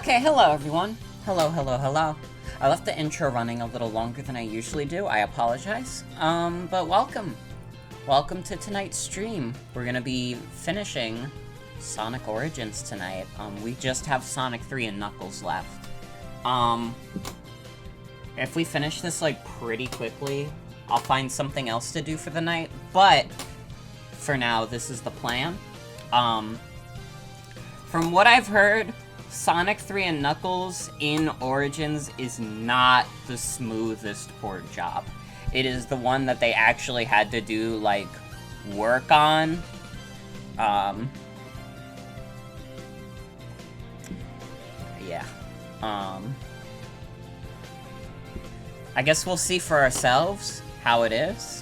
Okay, hello everyone. Hello. I left the intro running a little longer than I usually do. I apologize. But welcome. Welcome to tonight's stream. We're gonna be finishing Sonic Origins tonight. We just have Sonic 3 and Knuckles left. If we finish this, like, pretty quickly, I'll find something else to do for the night, but for now, this is the plan. From what I've heard, Sonic 3 and Knuckles in Origins is not the smoothest port job. It is the one that they actually had to do, like, work on. Yeah. I guess we'll see for ourselves how it is.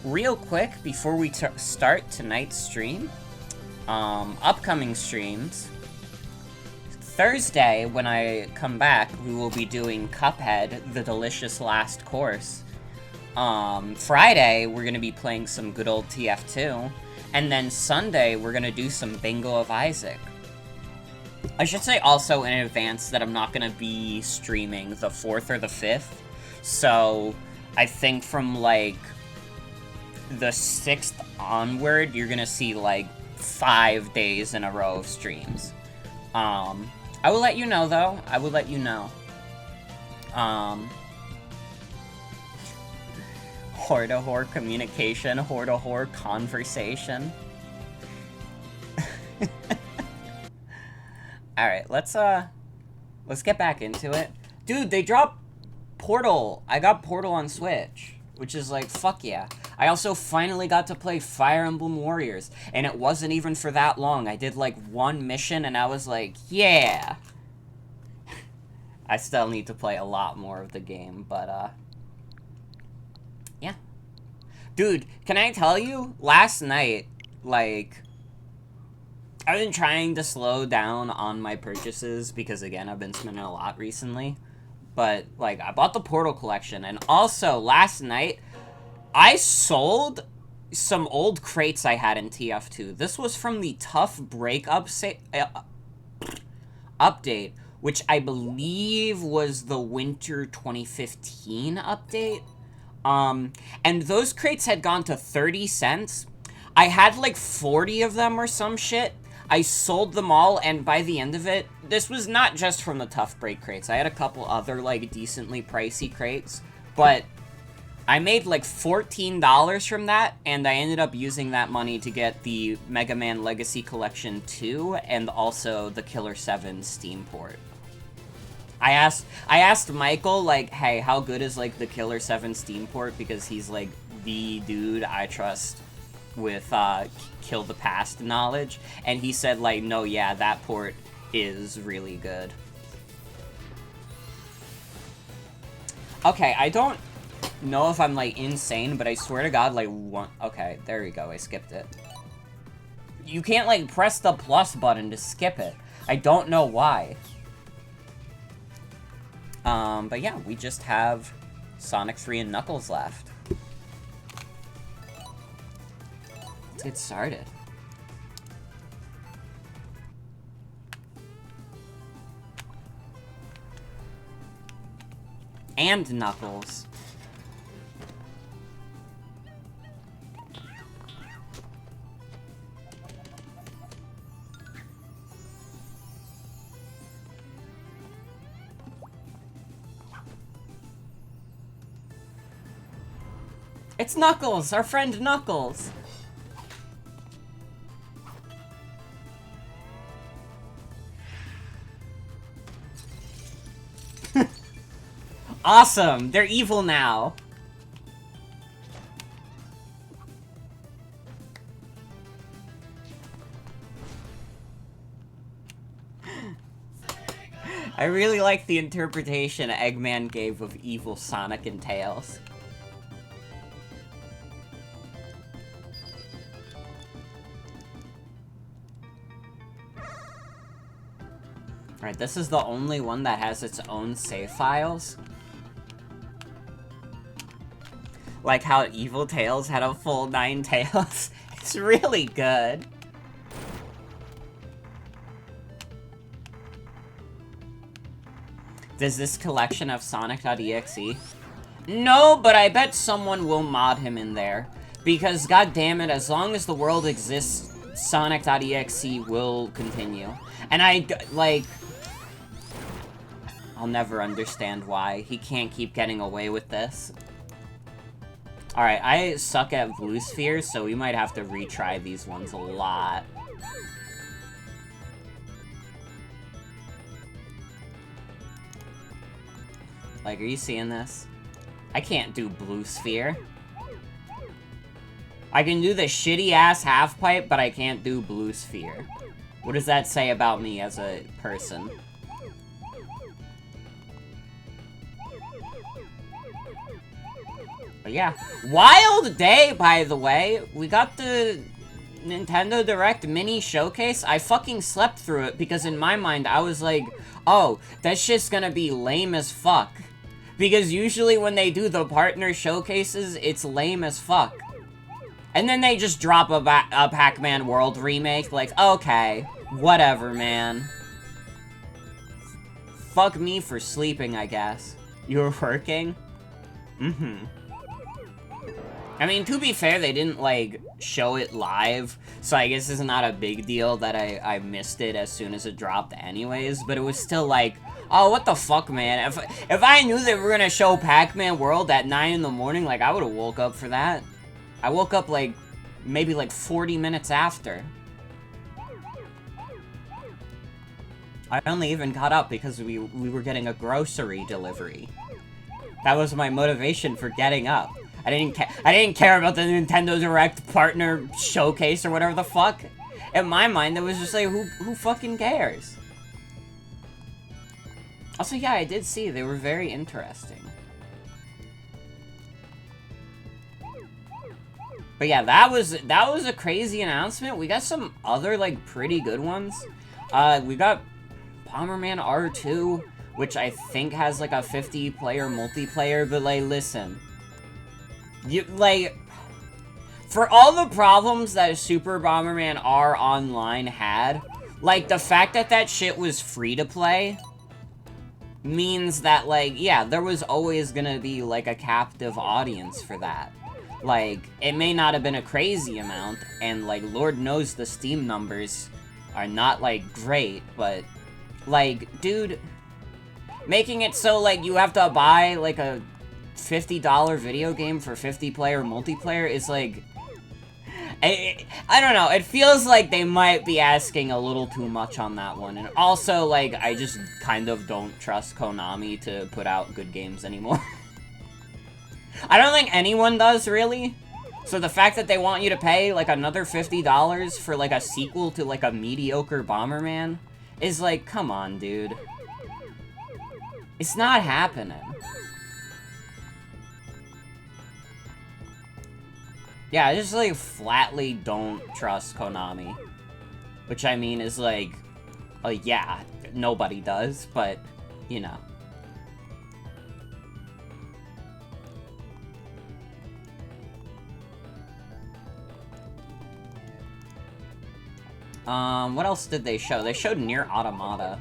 Real quick, before we start tonight's stream, upcoming streams, Thursday, when I come back, we will be doing Cuphead, The Delicious Last Course. Friday, we're gonna be playing some good old TF2, and then Sunday, we're gonna do some Bingo of Isaac. I should say also in advance that I'm not gonna be streaming the 4th or the 5th, so I think from, like, the 6th onward, you're gonna see, like, 5 days in a row of streams. I will let you know, though. I will let you know. Whore-to-whore communication, whore-to-whore conversation. Alright, let's get back into it. Dude, they dropped Portal. I got Portal on Switch, which is like, fuck yeah. I also finally got to play Fire Emblem Warriors, and it wasn't even for that long. I did, like, one mission, and I was like, yeah! I still need to play a lot more of the game, but, yeah. Dude, can I tell you, last night, like, I've been trying to slow down on my purchases, because, again, I've been spending a lot recently, but, like, I bought the Portal collection, and also, last night, I sold some old crates I had in TF2. This was from the Tough Breakup update, which I believe was the Winter 2015 update. And those crates had gone to 30 cents. I had like 40 of them or some shit. I sold them all, and by the end of it, this was not just from the Tough Break crates. I had a couple other, like, decently pricey crates, but I made like $14 from that, and I ended up using that money to get the Mega Man Legacy Collection 2 and also the Killer 7 Steam port. I asked Michael, like, hey, how good is, like, the Killer 7 Steam port, because he's, like, the dude I trust with, Kill the Past knowledge, and he said, like, no, yeah, that port is really good. Okay, I don't know if I'm, like, insane, but I swear to God, like, okay, there we go, I skipped it. You can't, like, press the plus button to skip it. I don't know why. But yeah, we just have Sonic 3 and Knuckles left. Let's get started. And Knuckles. It's Knuckles! Our friend Knuckles! Awesome! They're evil now! I really like the interpretation Eggman gave of evil Sonic and Tails. Alright, this is the only one that has its own save files. Like how Evil Tails had a full 9 tails. It's really good. Does this collection have Sonic.exe? No, but I bet someone will mod him in there. Because, god damn it, as long as the world exists, Sonic.exe will continue. And I'll never understand why. He can't keep getting away with this. Alright, I suck at blue spheres, so we might have to retry these ones a lot. Like, are you seeing this? I can't do blue sphere. I can do the shitty-ass half-pipe, but I can't do blue sphere. What does that say about me as a person? But yeah. Wild day, by the way. We got the Nintendo Direct mini showcase. I fucking slept through it because in my mind, I was like, oh, that shit's gonna be lame as fuck. Because usually when they do the partner showcases, it's lame as fuck. And then they just drop a Pac-Man World remake, like, okay, whatever, man. Fuck me for sleeping, I guess. You were working? Mm-hmm. I mean, to be fair, they didn't, like, show it live, so I guess it's not a big deal that I missed it as soon as it dropped anyways, but it was still like, oh, what the fuck, man? If I knew they were gonna show Pac-Man World at 9 in the morning, like, I would've woke up for that. I woke up, like, maybe, like, 40 minutes after. I only even got up because we were getting a grocery delivery. That was my motivation for getting up. I didn't care about the Nintendo Direct partner showcase or whatever the fuck. In my mind, it was just like, who fucking cares? Also, yeah, I did see they were very interesting. But yeah, that was a crazy announcement. We got some other, like, pretty good ones. We got Bomberman R2, which I think has, like, a 50-player multiplayer, but, like, listen. For all the problems that Super Bomberman R Online had, like, the fact that that shit was free to play means that, like, yeah, there was always gonna be, like, a captive audience for that. Like, it may not have been a crazy amount, and, like, Lord knows the Steam numbers are not, like, great, but, like, dude, making it so, like, you have to buy, like, a $50 video game for 50-player multiplayer is, like, I don't know, it feels like they might be asking a little too much on that one, and also, like, I just kind of don't trust Konami to put out good games anymore. I don't think anyone does, really. So the fact that they want you to pay, like, another $50 for, like, a sequel to, like, a mediocre Bomberman is, like, come on, dude. It's not happening. Yeah, I just, like, flatly don't trust Konami. Which, I mean, is, like, yeah, nobody does, but, you know. What else did they show? They showed Nier Automata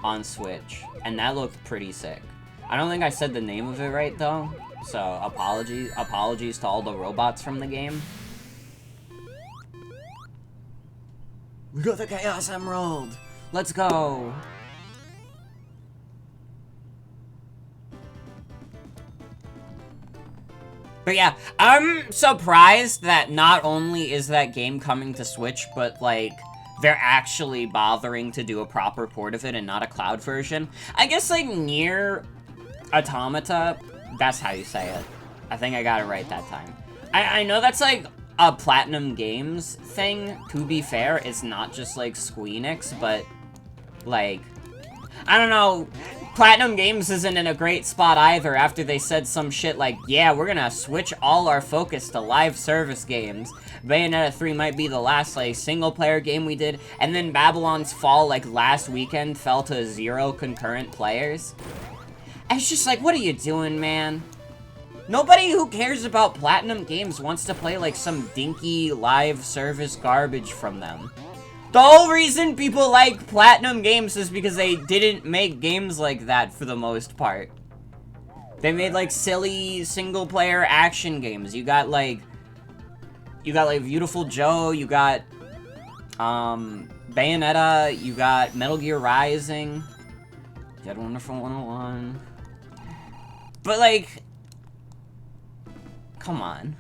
on Switch, and that looked pretty sick. I don't think I said the name of it right, though, so apologies to all the robots from the game. We got the Chaos Emerald! Let's go! But yeah, I'm surprised that not only is that game coming to Switch, but, like, they're actually bothering to do a proper port of it and not a cloud version. I guess, like, Nier Automata, that's how you say it. I think I got it right that time. I know that's, like, a Platinum Games thing, to be fair. It's not just, like, Squeenix, but, like, I don't know. Platinum Games isn't in a great spot either after they said some shit like, yeah, we're gonna switch all our focus to live service games. Bayonetta 3 might be the last, like, single-player game we did, and then Babylon's Fall, like, last weekend fell to 0 concurrent players. And it's just like, what are you doing, man? Nobody who cares about Platinum Games wants to play, like, some dinky live service garbage from them. The whole reason people like Platinum Games is because they didn't make games like that for the most part. They made, like, silly single-player action games. You got, like, Beautiful Joe, you got, Bayonetta, you got Metal Gear Rising, you got Wonderful 101. But, like, come on.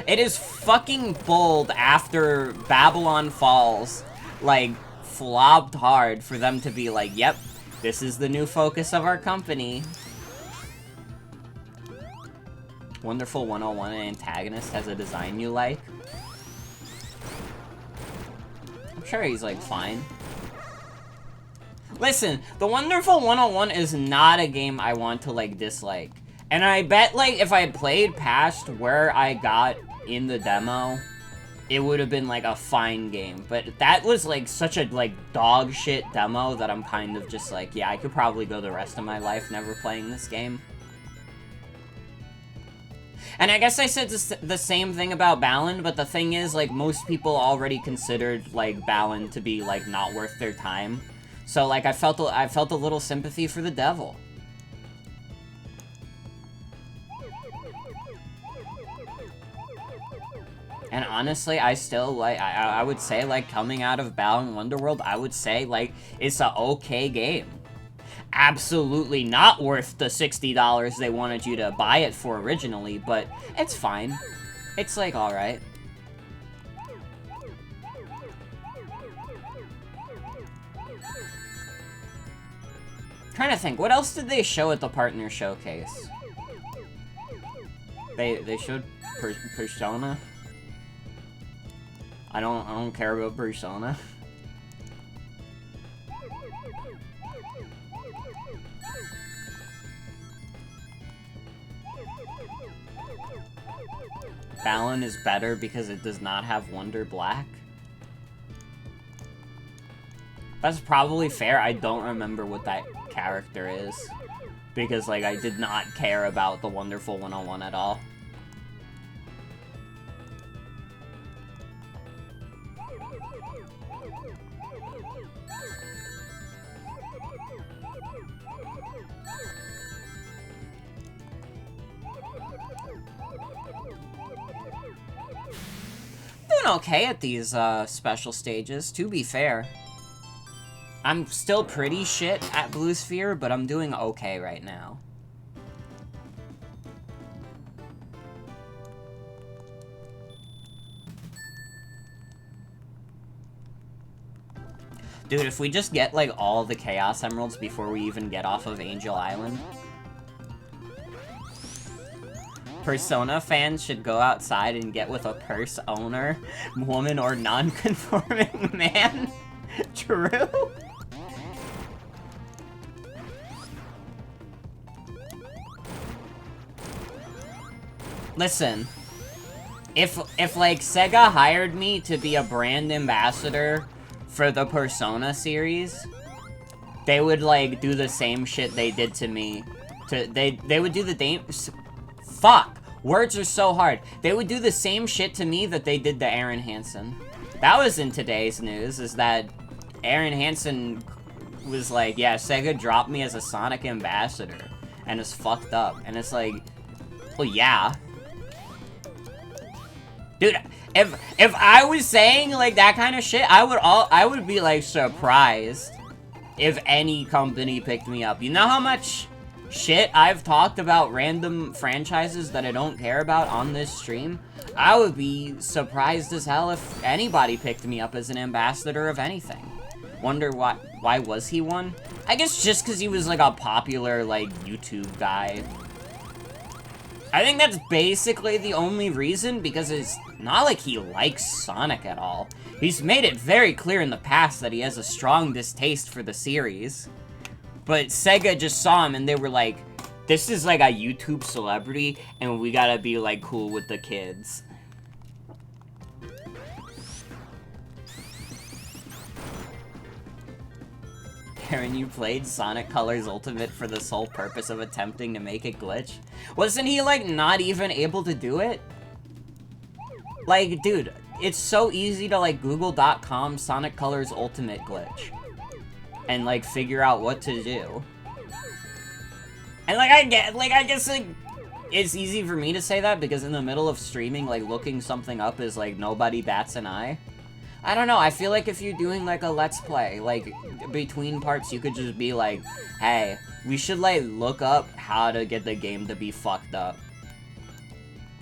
It is fucking bold after Babylon Falls, like, flopped hard for them to be like, yep, this is the new focus of our company. Wonderful 101 antagonist has a design you like. I'm sure he's, like, fine. Listen, the Wonderful 101 is not a game I want to, like, dislike. And I bet, like, if I played past where I got in the demo, it would have been, like, a fine game. But that was, like, such a, like, dog shit demo that I'm kind of just like, yeah, I could probably go the rest of my life never playing this game. And I guess I said the same thing about Balan, but the thing is, like, most people already considered, like, Balan to be, like, not worth their time. So, like, I felt a little sympathy for the devil. And honestly, I still, like, I would say, like, coming out of Balan Wonderworld, I would say, like, it's a okay game. Absolutely not worth the $60 they wanted you to buy it for originally, but it's fine. It's, like, alright. Trying to think, what else did they show at the partner showcase? They showed Persona. I don't care about Persona. Balan is better because it does not have Wonder Black. That's probably fair. I don't remember what that character is. Because, like, I did not care about the Wonderful 101 at all. Doing okay at these special stages, to be fair. I'm still pretty shit at Blue Sphere, but I'm doing okay right now. Dude, if we just get, like, all the Chaos Emeralds before we even get off of Angel Island. Persona fans should go outside and get with a purse owner, woman, or non-conforming man. True? Listen, if like Sega hired me to be a brand ambassador for the Persona series, they would, like, do the same shit they did to me. They would do the fuck, words are so hard. They would do the same shit to me that they did to Aaron Hansen. That was in today's news, is that Aaron Hansen was like, yeah, Sega dropped me as a Sonic ambassador, and it's fucked up. And it's like, well, yeah. Dude, if I was saying, like, that kind of shit, I would be, like, surprised if any company picked me up. You know how much shit I've talked about random franchises that I don't care about on this stream? I would be surprised as hell if anybody picked me up as an ambassador of anything. Wonder why was he one? I guess just because he was, like, a popular, like, YouTube guy. I think that's basically the only reason, because it's not like he likes Sonic at all. He's made it very clear in the past that he has a strong distaste for the series. But Sega just saw him and they were like, this is like a YouTube celebrity and we gotta be, like, cool with the kids. Aaron, you played Sonic Colors Ultimate for the sole purpose of attempting to make it glitch? Wasn't he, like, not even able to do it? Like, dude, it's so easy to, like, google.com Sonic Colors Ultimate glitch. And, like, figure out what to do. And, like, I guess, like, it's easy for me to say that because in the middle of streaming, like, looking something up is, like, nobody bats an eye. I don't know, I feel like if you're doing, like, a Let's Play, like, between parts, you could just be like, hey, we should, like, look up how to get the game to be fucked up.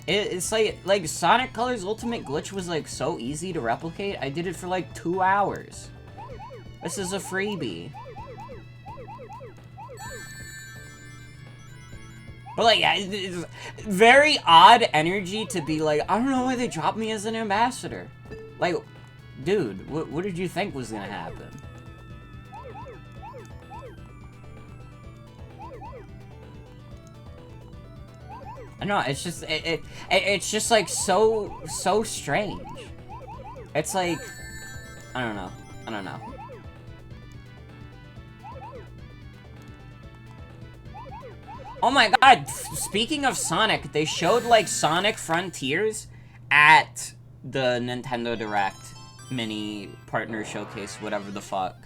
It's like, Sonic Colors Ultimate Glitch was, like, so easy to replicate. I did it for, like, 2 hours. This is a freebie. But, like, yeah, it's very odd energy to be like, I don't know why they dropped me as an ambassador. Like, dude, what did you think was gonna happen? I know, it's just, it's just, like, so strange. It's like, I don't know. Oh my god, speaking of Sonic, they showed, like, Sonic Frontiers at the Nintendo Direct mini partner showcase, whatever the fuck.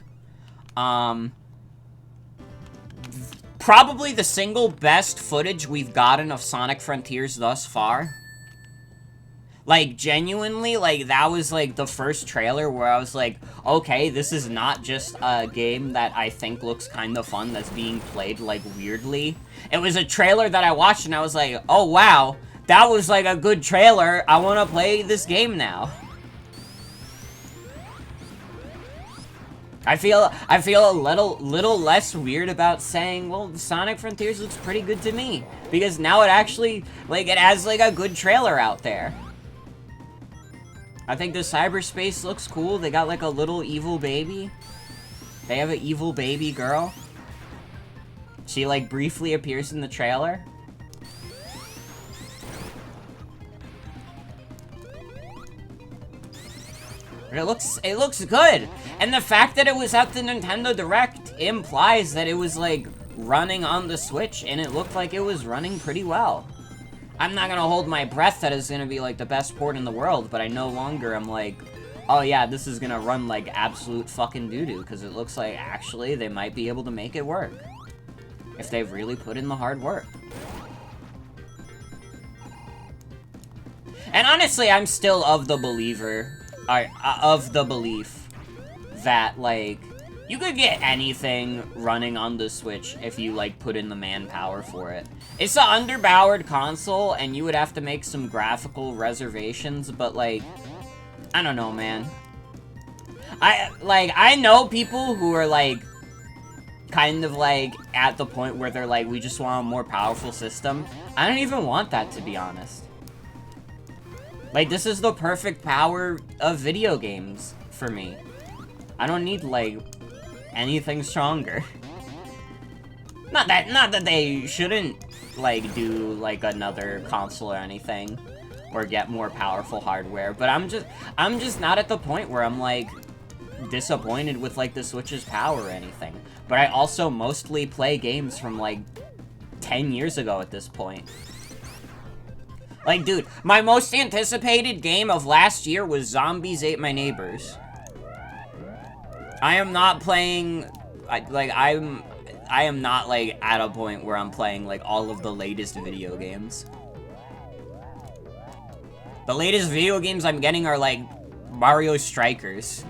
Probably the single best footage we've gotten of Sonic Frontiers thus far. Like, genuinely, like, that was, like, the first trailer where I was like, okay, this is not just a game that I think looks kind of fun that's being played, like, weirdly. It was a trailer that I watched and I was like, oh, wow, that was, like, a good trailer. I want to play this game now. I feel a little less weird about saying, well, Sonic Frontiers looks pretty good to me. Because now it actually, like, it has, like, a good trailer out there. I think the cyberspace looks cool. They got, like, a little evil baby. They have an evil baby girl. She, like, briefly appears in the trailer. It looks good. And the fact that it was at the Nintendo Direct implies that it was, like, running on the Switch, and it looked like it was running pretty well. I'm not gonna hold my breath that it's gonna be, like, the best port in the world, but I no longer am like, oh yeah, this is gonna run like absolute fucking doo-doo, because it looks like, actually, they might be able to make it work. If they've really put in the hard work. And honestly, I'm still of the belief that, like, you could get anything running on the Switch if you, like, put in the manpower for it. It's an underpowered console, and you would have to make some graphical reservations, but, like, I don't know, man. I know people who are, like, kind of, like, at the point where they're like, we just want a more powerful system. I don't even want that, to be honest. Like, this is the perfect power of video games for me. I don't need, like, anything stronger. Not that they shouldn't, like, do, like, another console or anything, or get more powerful hardware, but I'm just not at the point where I'm, like, disappointed with, like, the Switch's power or anything. But I also mostly play games from, like, 10 years ago at this point. Like, dude, my most anticipated game of last year was Zombies Ate My Neighbors. I am not playing, I am not, like, at a point where I'm playing, like, all of the latest video games. The latest video games I'm getting are, like, Mario Strikers.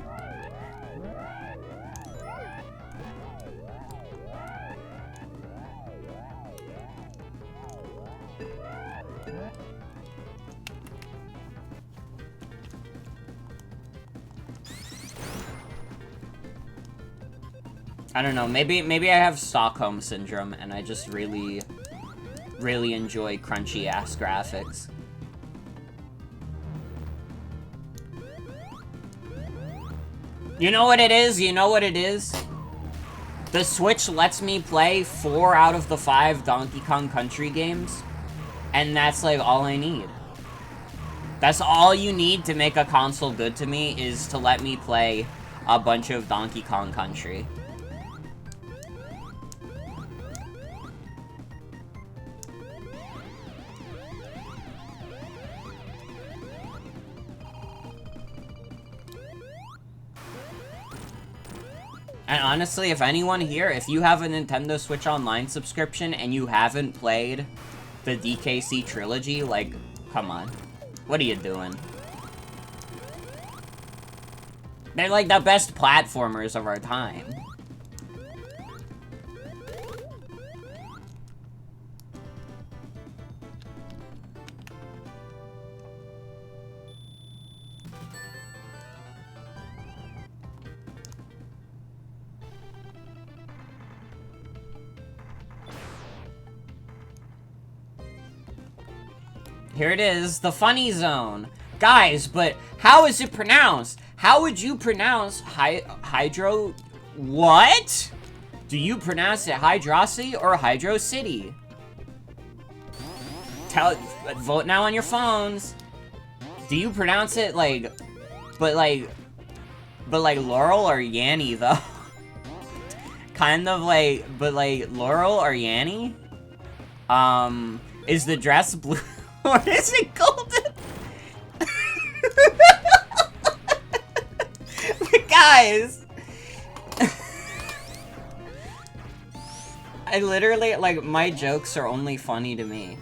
I don't know, maybe I have Stockholm Syndrome, and I just really enjoy crunchy-ass graphics. You know what it is? You know what it is? The Switch lets me play 4 out of the 5 Donkey Kong Country games, and that's, like, all I need. That's all you need to make a console good to me, is to let me play a bunch of Donkey Kong Country. And honestly, if anyone here, if you have a Nintendo Switch Online subscription and you haven't played the DKC trilogy, like, come on. What are you doing? They're like the best platformers of our time. Here it is, the funny zone. Guys, but how is it pronounced? How would you pronounce Hydro... What? Do you pronounce it Hydrocity or Hydro City? Vote now on your phones. Do you pronounce it like... But like Laurel or Yanny, though? Kind of like... But like Laurel or Yanny? Is the dress blue? Or is it golden? Guys! I literally, like, my jokes are only funny to me.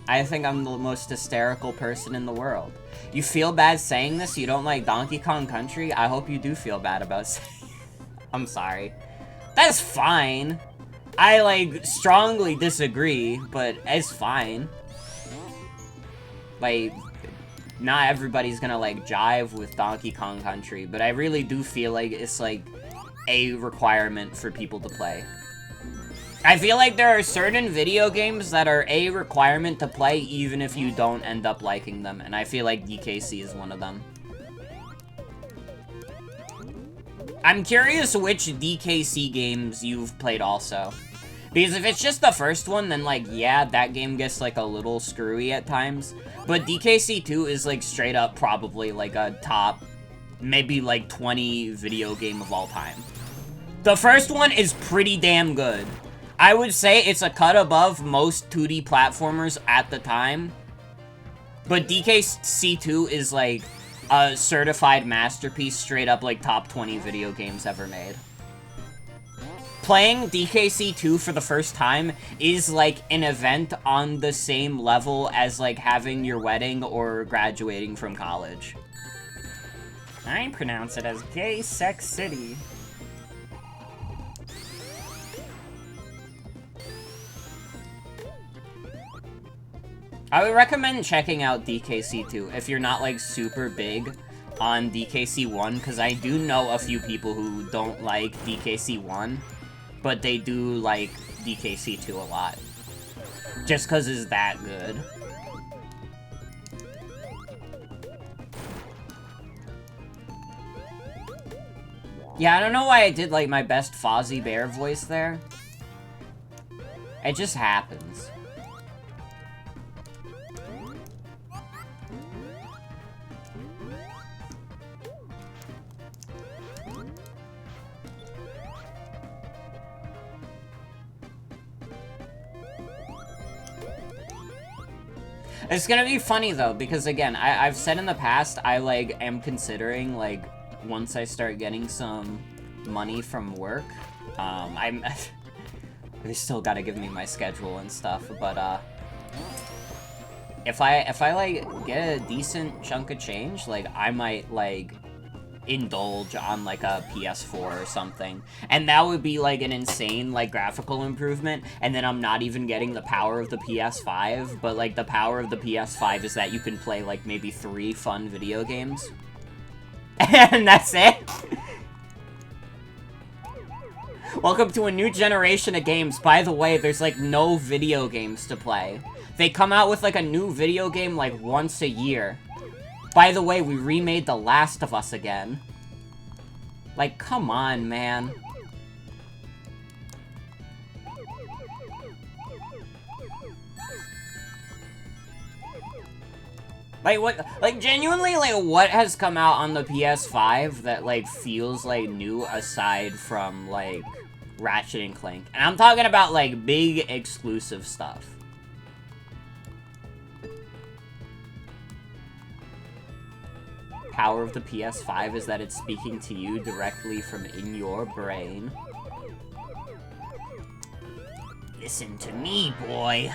I think I'm the most hysterical person in the world. You feel bad saying this? You don't like Donkey Kong Country? I hope you do feel bad about saying I'm sorry. That's fine. I, like, strongly disagree, but it's fine. Like, not everybody's gonna, like, jive with Donkey Kong Country, but I really do feel like it's, like, a requirement for people to play. I feel like there are certain video games that are a requirement to play even if you don't end up liking them, and I feel like DKC is one of them. I'm curious which DKC games you've played also. Because if it's just the first one, then, like, yeah, that game gets, like, a little screwy at times. But DKC 2 is, like, straight up probably, like, a top, maybe, like, 20 video game of all time. The first one is pretty damn good. I would say it's a cut above most 2D platformers at the time. But DKC 2 is, like, a certified masterpiece, straight up, like, top 20 video games ever made. Playing DKC 2 for the first time is, like, an event on the same level as, like, having your wedding or graduating from college. I pronounce it as Gay Sex City. I would recommend checking out DKC 2 if you're not, like, super big on DKC 1, because I do know a few people who don't like DKC 1. But they do like DKC 2 a lot. Just because it's that good. Yeah, I don't know why I did like my best Fozzie Bear voice there. It just happens. It's gonna be funny, though, because, again, I've said in the past, I, like, am considering, like, once I start getting some money from work, they still gotta give me my schedule and stuff, but, if I, like, get a decent chunk of change, like, I might, like, indulge on, like, a PS4 or something. And that would be, like, an insane, like, graphical improvement, and then I'm not even getting the power of the PS5, but, like, the power of the PS5 is that you can play, like, maybe 3 fun video games. And that's it! Welcome to a new generation of games. By the way, there's, like, no video games to play. They come out with, like, a new video game, like, once a year. By the way, we remade The Last of Us again. Like, come on, man. Like, what, like, genuinely, like, what has come out on the PS5 that, like, feels, like, new aside from, like, Ratchet and Clank? And I'm talking about, like, big exclusive stuff. power of the PS5 is that it's speaking to you directly from in your brain. Listen to me, boy.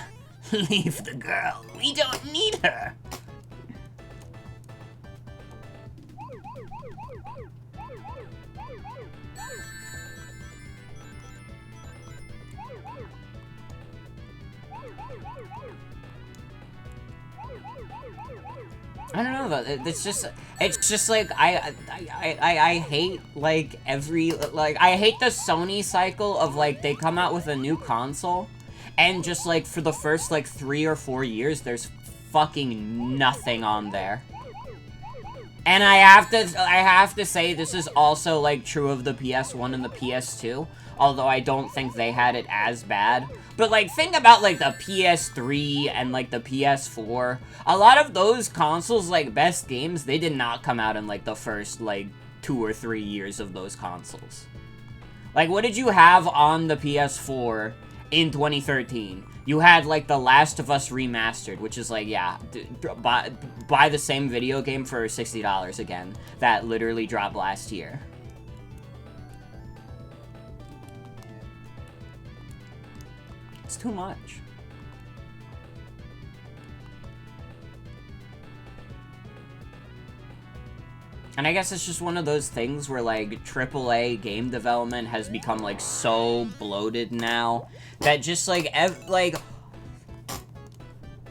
Leave the girl. We don't need her. I don't know though. It's just like I hate like I hate the Sony cycle of like they come out with a new console, and just like for the first like 3 or 4 years, there's fucking nothing on there. And I have to say this is also like true of the PS1 and the PS2, although I don't think they had it as bad. But like think about like the PS3 and like the PS4. A lot of those consoles, like best games, they did not come out in like the first like 2 or 3 years of those consoles. Like what did you have on the PS4 in 2013? You had, like, The Last of Us Remastered, which is, like, yeah, buy the same video game for $60 again. That literally dropped last year. It's too much. And I guess it's just one of those things where, like, AAA game development has become, like, so bloated now that just, like,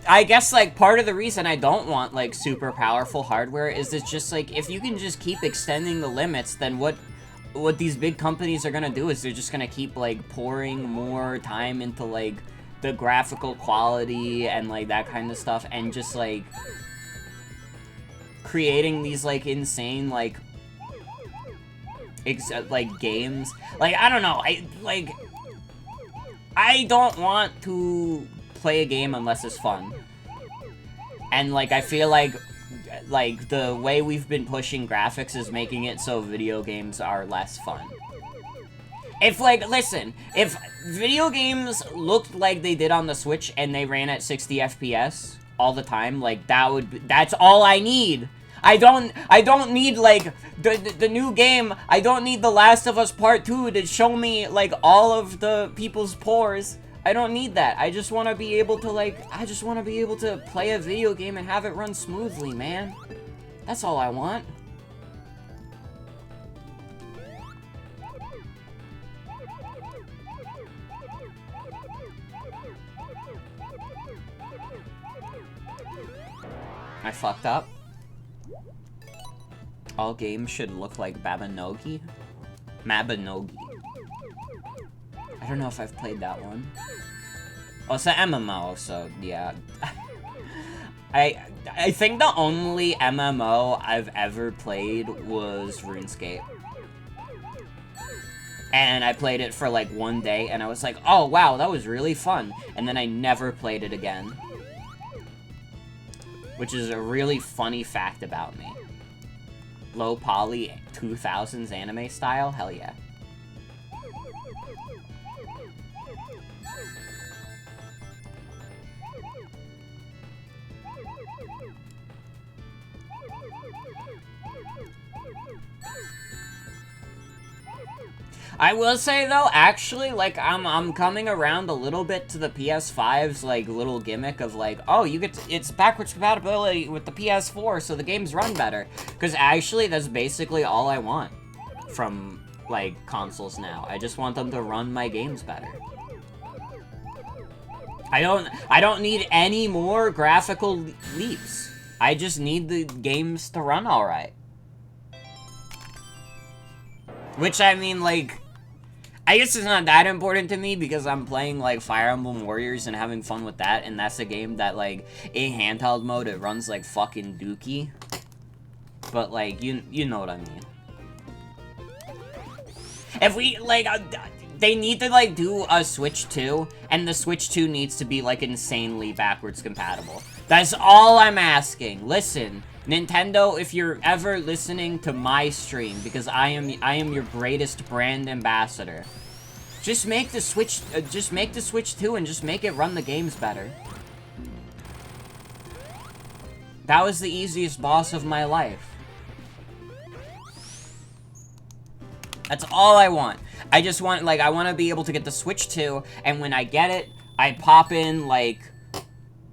I guess, like, part of the reason I don't want, like, super powerful hardware is it's just, like, if you can just keep extending the limits, then what these big companies are gonna do is they're just gonna keep, like, pouring more time into, like, the graphical quality and, like, that kind of stuff, and just, like, creating these, like, insane, like, games. Like, I don't know, I don't want to play a game unless it's fun. And, like, I feel like, the way we've been pushing graphics is making it so video games are less fun. If, like, listen, if video games looked like they did on the Switch and they ran at 60 FPS all the time, like, that's all I need. I don't need, like, the new game. I don't need The Last of Us Part 2 to show me, like, all of the people's pores. I don't need that. I just want to be able to, like, play a video game and have it run smoothly, man. That's all I want. I fucked up. All games should look like Mabinogi. I don't know if I've played that one. Oh, it's an MMO, so yeah. I think the only MMO I've ever played was RuneScape. And I played it for like one day, and I was like, oh wow, that was really fun. And then I never played it again. Which is a really funny fact about me. Low poly 2000s anime style? Hell yeah. I will say though, actually, like, I'm coming around a little bit to the PS5's, like, little gimmick of, like, oh, it's backwards compatibility with the PS4, so the games run better. Because actually, that's basically all I want from, like, consoles now. I just want them to run my games better. I don't need any more graphical leaps. I just need the games to run alright. Which, I mean, like, I guess it's not that important to me because I'm playing, like, Fire Emblem Warriors and having fun with that, and that's a game that, like, in handheld mode, it runs like fucking dookie. But, like, you know what I mean. If we, like, they need to, like, do a Switch 2, and the Switch 2 needs to be, like, insanely backwards compatible. That's all I'm asking. Listen, Nintendo, if you're ever listening to my stream, because I am your greatest brand ambassador, just make the Switch 2 and just make it run the games better. That was the easiest boss of my life. That's all I want. I just want, like, I want to be able to get the Switch 2, and when I get it, I pop in, like,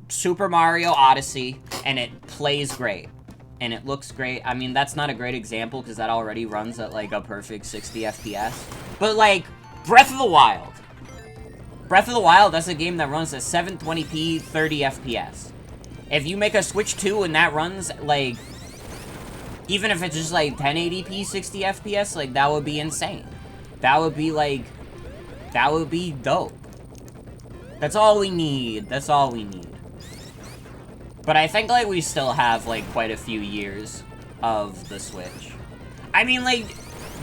Super Mario Odyssey, and it plays great. And it looks great. I mean, that's not a great example, because that already runs at, like, a perfect 60 FPS. But, like, Breath of the Wild. Breath of the Wild, that's a game that runs at 720p, 30 FPS. If you make a Switch 2 and that runs, like, even if it's just, like, 1080p, 60 FPS, like, that would be insane. That would be, like, that would be dope. That's all we need. That's all we need. But I think, like, we still have, like, quite a few years of the Switch. I mean, like,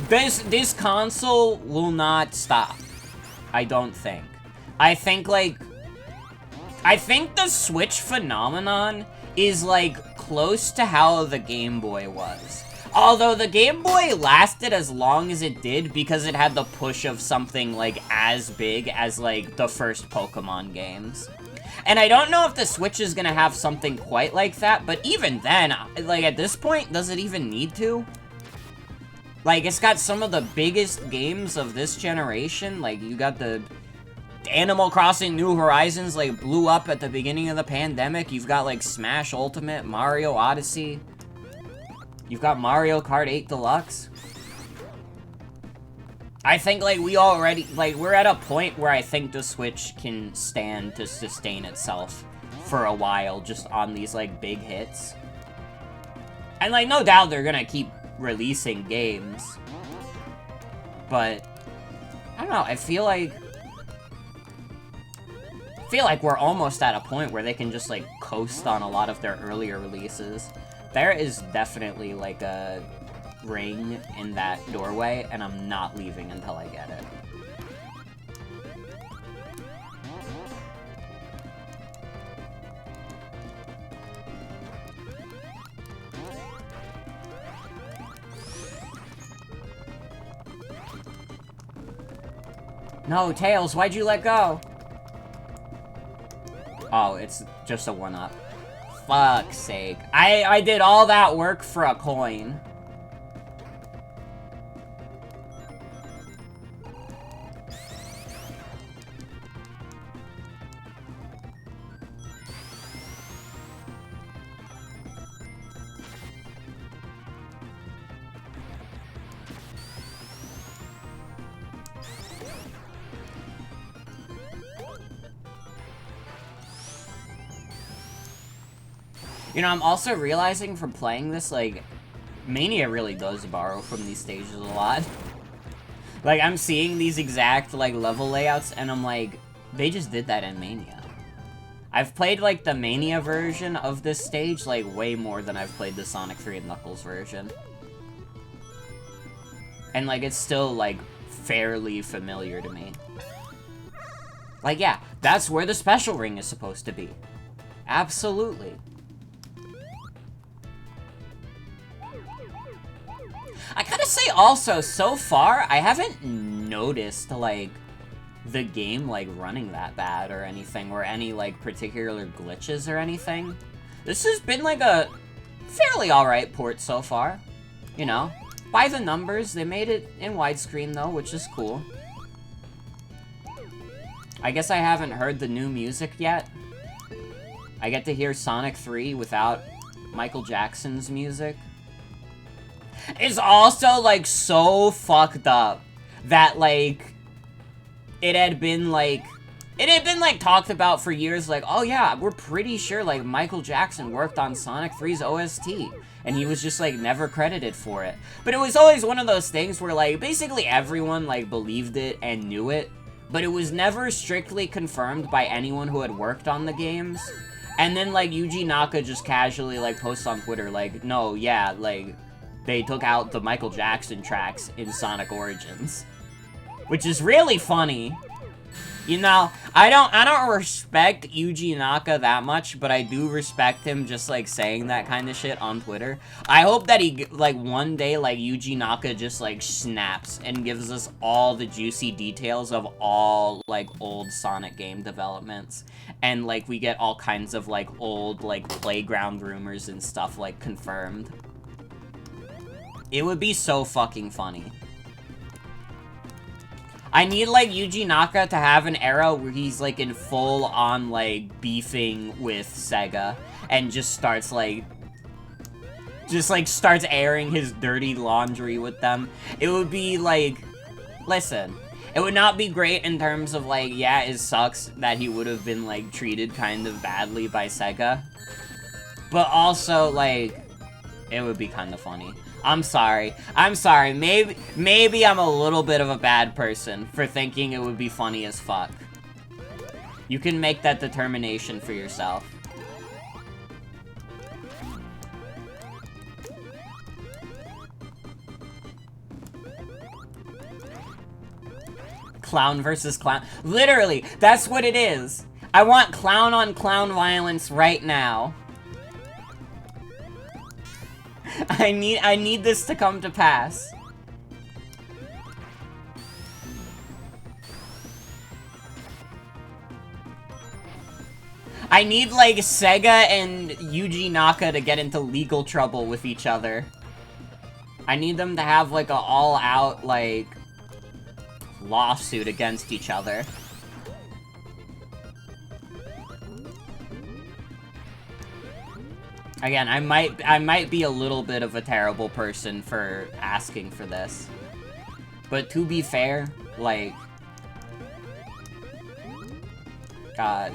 this console will not stop. I don't think. I think the Switch phenomenon is, like, close to how the Game Boy was. Although the Game Boy lasted as long as it did because it had the push of something, like, as big as, like, the first Pokemon games. And I don't know if the Switch is gonna have something quite like that, but even then, like, at this point, does it even need to? Like, it's got some of the biggest games of this generation. Like, you got the Animal Crossing New Horizons, like, blew up at the beginning of the pandemic. You've got, like, Smash Ultimate, Mario Odyssey. You've got Mario Kart 8 Deluxe. I think, like, we already, like, we're at a point where I think the Switch can stand to sustain itself for a while just on these, like, big hits. And, like, no doubt they're gonna keep releasing games. But, I don't know, I feel like we're almost at a point where they can just, like, coast on a lot of their earlier releases. There is definitely, like, a ring in that doorway, and I'm not leaving until I get it. No, Tails, why'd you let go? Oh, it's just a one-up. Fuck's sake. I did all that work for a coin. You know, I'm also realizing from playing this, like, Mania really does borrow from these stages a lot. Like, I'm seeing these exact, like, level layouts, and I'm like, they just did that in Mania. I've played, like, the Mania version of this stage, like, way more than I've played the Sonic 3 and Knuckles version. And, like, it's still, like, fairly familiar to me. Like, yeah, that's where the special ring is supposed to be. Absolutely. I gotta say also, so far, I haven't noticed, like, the game, like, running that bad or anything, or any, like, particular glitches or anything. This has been, like, a fairly alright port so far. You know? By the numbers, they made it in widescreen, though, which is cool. I guess I haven't heard the new music yet. I get to hear Sonic 3 without Michael Jackson's music. It's also, like, so fucked up that, like, it had been, like, talked about for years, like, oh yeah, we're pretty sure, like, Michael Jackson worked on Sonic 3's OST, and he was just, like, never credited for it. But it was always one of those things where, like, basically everyone, like, believed it and knew it, but it was never strictly confirmed by anyone who had worked on the games. And then, like, Yuji Naka just casually, like, posts on Twitter, like, no, yeah, like, they took out the Michael Jackson tracks in Sonic Origins. Which is really funny. You know, I don't respect Yuji Naka that much, but I do respect him just, like, saying that kind of shit on Twitter. I hope that he, like, one day, like, Yuji Naka just, like, snaps and gives us all the juicy details of all, like, old Sonic game developments. And, like, we get all kinds of, like, old, like, playground rumors and stuff, like, confirmed. It would be so fucking funny. I need, like, Yuji Naka to have an era where he's, like, in full-on, like, beefing with Sega. And just starts, like... Just, like, starts airing his dirty laundry with them. It would be, like... Listen. It would not be great in terms of, like, yeah, it sucks that he would have been, like, treated kind of badly by Sega. But also, like... It would be kind of funny. I'm sorry. I'm sorry. Maybe I'm a little bit of a bad person for thinking it would be funny as fuck. You can make that determination for yourself. Clown versus clown. Literally, that's what it is. I want clown on clown violence right now. I need this to come to pass. I need, like, Sega and Yuji Naka to get into legal trouble with each other. I need them to have, like, a all-out, like, lawsuit against each other. Again, I might be a little bit of a terrible person for asking for this. But to be fair, like...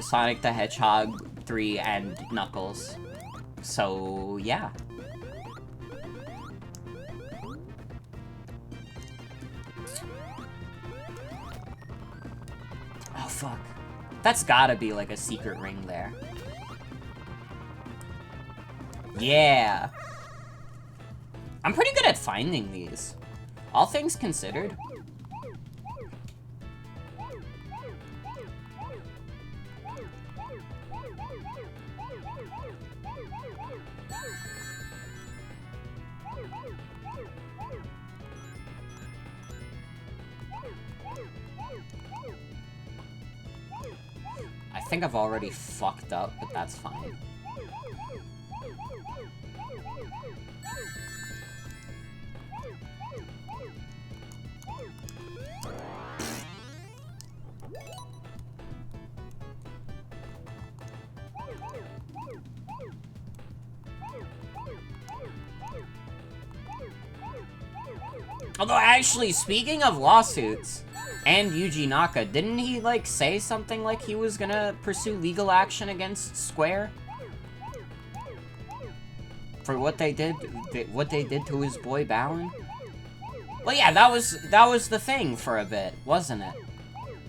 Sonic the Hedgehog 3 and Knuckles. So, yeah. Oh, fuck. That's gotta be, like, a secret ring there. Yeah. I'm pretty good at finding these. All things considered. I think I've already fucked up, but that's fine. Although, actually, speaking of lawsuits, and Yuji Naka, didn't he, like, say something like he was gonna pursue legal action against Square? For what they did to his boy Balan? Well, yeah, that was the thing for a bit, wasn't it?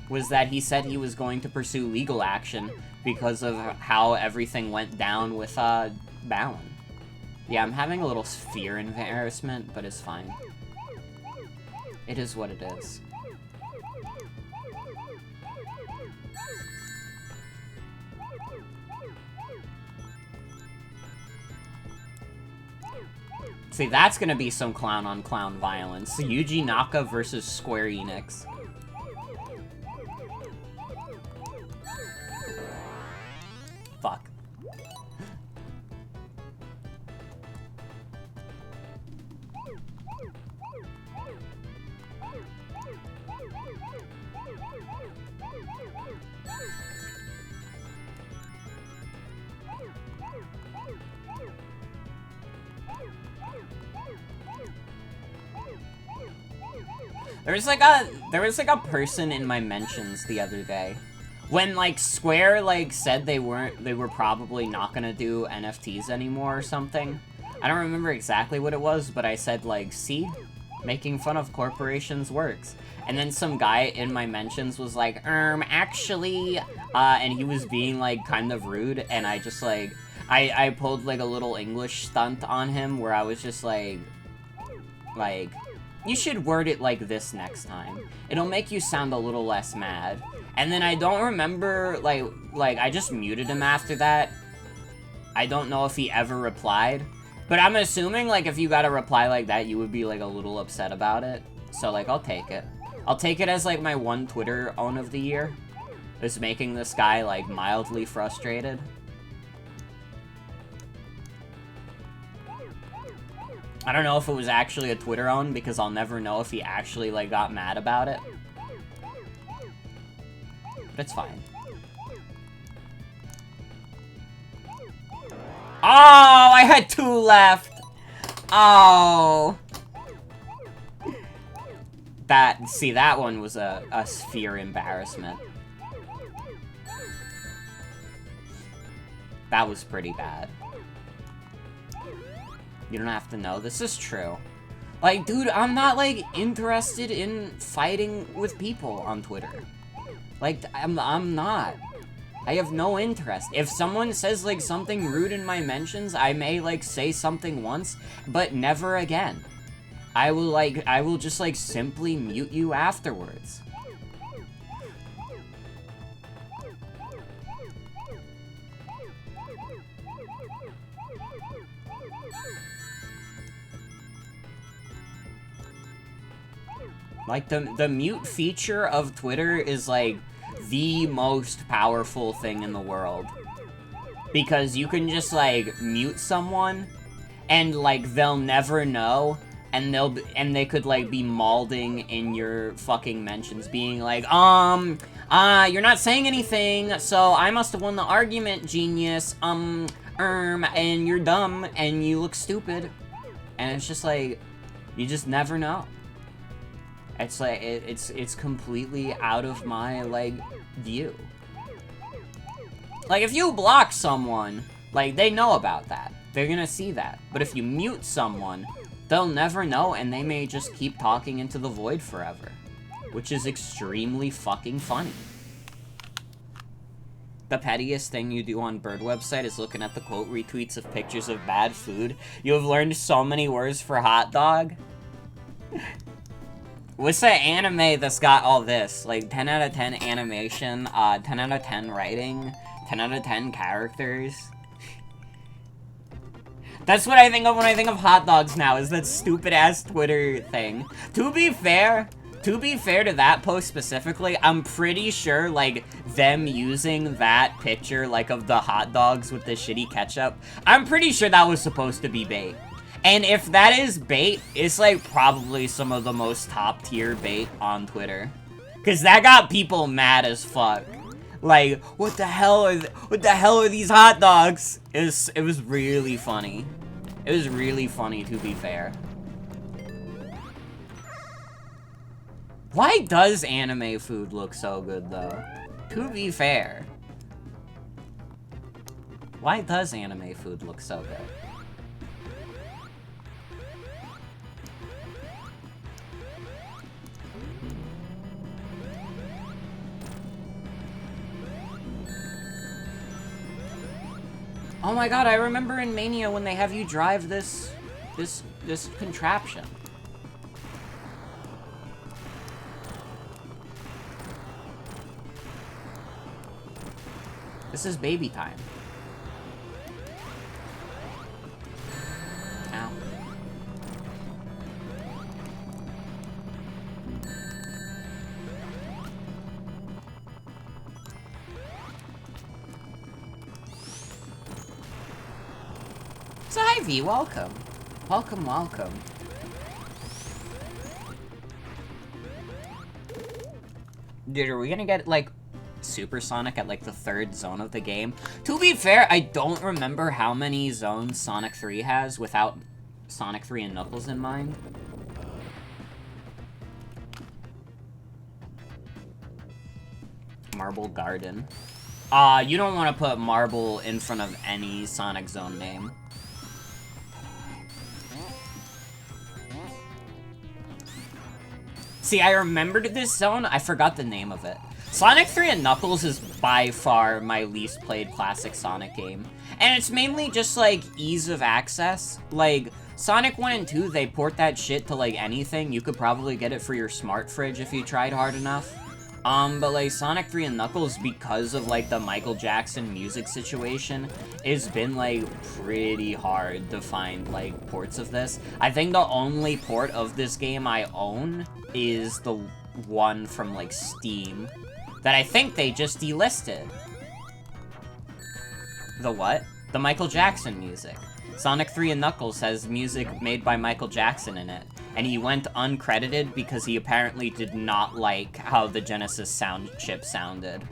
Was that he said he was going to pursue legal action because of how everything went down with, Balan. Yeah, I'm having a little fear embarrassment, but it's fine. It is what it is. See, that's gonna be some clown-on-clown violence. Yuji Naka versus Square Enix. Fuck. There was like a person in my mentions the other day. When, like, Square, like, said they were probably not gonna do NFTs anymore or something. I don't remember exactly what it was, but I said, like, see? Making fun of corporations works. And then some guy in my mentions was like, actually, and he was being, like, kind of rude, and I just, like, I pulled, like, a little English stunt on him where I was just, like, you should word it like this next time. It'll make you sound a little less mad. And then I don't remember, like, I just muted him after that. I don't know if he ever replied. But I'm assuming, like, if you got a reply like that, you would be, like, a little upset about it. So, like, I'll take it. I'll take it as, like, my one Twitter own of the year. Is making this guy, like, mildly frustrated. I don't know if it was actually a Twitter own, because I'll never know if he actually, like, got mad about it. but it's fine. Oh, I had 2 left. Oh. That one was a sphere embarrassment. That was pretty bad. You don't have to know. This is true. Like, dude, I'm not, like, interested in fighting with people on Twitter. Like, I'm not. I have no interest. If someone says, like, something rude in my mentions, I may, like, say something once, but never again. I will just, like, simply mute you afterwards. Like, the mute feature of Twitter is, like, the most powerful thing in the world. Because you can just, like, mute someone, and, like, they'll never know, and they could, like, be mauling in your fucking mentions, being like, you're not saying anything, so I must have won the argument, genius, and you're dumb, and you look stupid. And it's just, like, you just never know. It's like, it's completely out of my, like, view. Like, if you block someone, like, they know about that. They're gonna see that. But if you mute someone, they'll never know, and they may just keep talking into the void forever. Which is extremely fucking funny. The pettiest thing you do on Bird website is looking at the quote retweets of pictures of bad food. You have learned so many words for hot dog. What's the anime that's got all this? Like, 10 out of 10 animation, 10 out of 10 writing, 10 out of 10 characters. That's what I think of when I think of hot dogs now, is that stupid-ass Twitter thing. To be fair to that post specifically, I'm pretty sure, like, them using that picture, like, of the hot dogs with the shitty ketchup, I'm pretty sure that was supposed to be bait. And if that is bait, it's, like, probably some of the most top-tier bait on Twitter. Because that got people mad as fuck. Like, what the hell are these hot dogs? It was really funny. It was really funny, to be fair. Why does anime food look so good, though? To be fair. Why does anime food look so good? Oh my god, I remember in Mania when they have you drive this contraption. This is baby time. Ow. So Ivy, welcome. Welcome, welcome. Dude, are we gonna get, like, Supersonic at, like, the 3rd zone of the game? To be fair, I don't remember how many zones Sonic 3 has without Sonic 3 and Knuckles in mind. Marble Garden. You don't want to put Marble in front of any Sonic Zone name. See, I remembered this zone, I forgot the name of it. Sonic 3 and Knuckles is by far my least played classic Sonic game. And it's mainly just, like, ease of access. Like, Sonic 1 and 2, they port that shit to, like, anything. You could probably get it for your smart fridge if you tried hard enough. But, like, Sonic 3 and Knuckles, because of, like, the Michael Jackson music situation, it's been, like, pretty hard to find, like, ports of this. I think the only port of this game I own is the one from, like, Steam, that I think they just delisted. The what? The Michael Jackson music. Sonic 3 and Knuckles has music made by Michael Jackson in it. And he went uncredited because he apparently did not like how the Genesis sound chip sounded.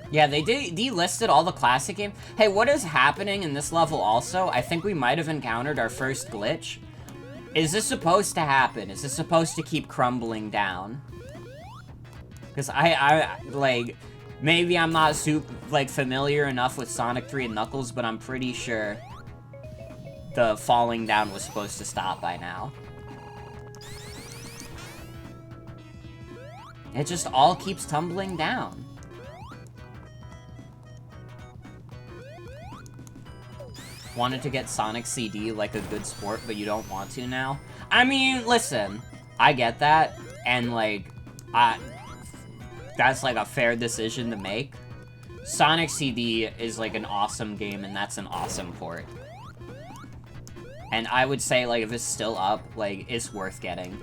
Yeah, they delisted all the classic games. Hey, what is happening in this level also? I think we might have encountered our first glitch. Is this supposed to happen? Is this supposed to keep crumbling down? Because like, maybe I'm not like, familiar enough with Sonic 3 and Knuckles, but I'm pretty sure the falling down was supposed to stop by now. It just all keeps tumbling down. Wanted to get Sonic CD like a good sport, but you don't want to now? I mean, listen, I get that, and, like, that's, like, a fair decision to make. Sonic CD is, like, an awesome game, and that's an awesome port. And I would say, like, if it's still up, like, it's worth getting.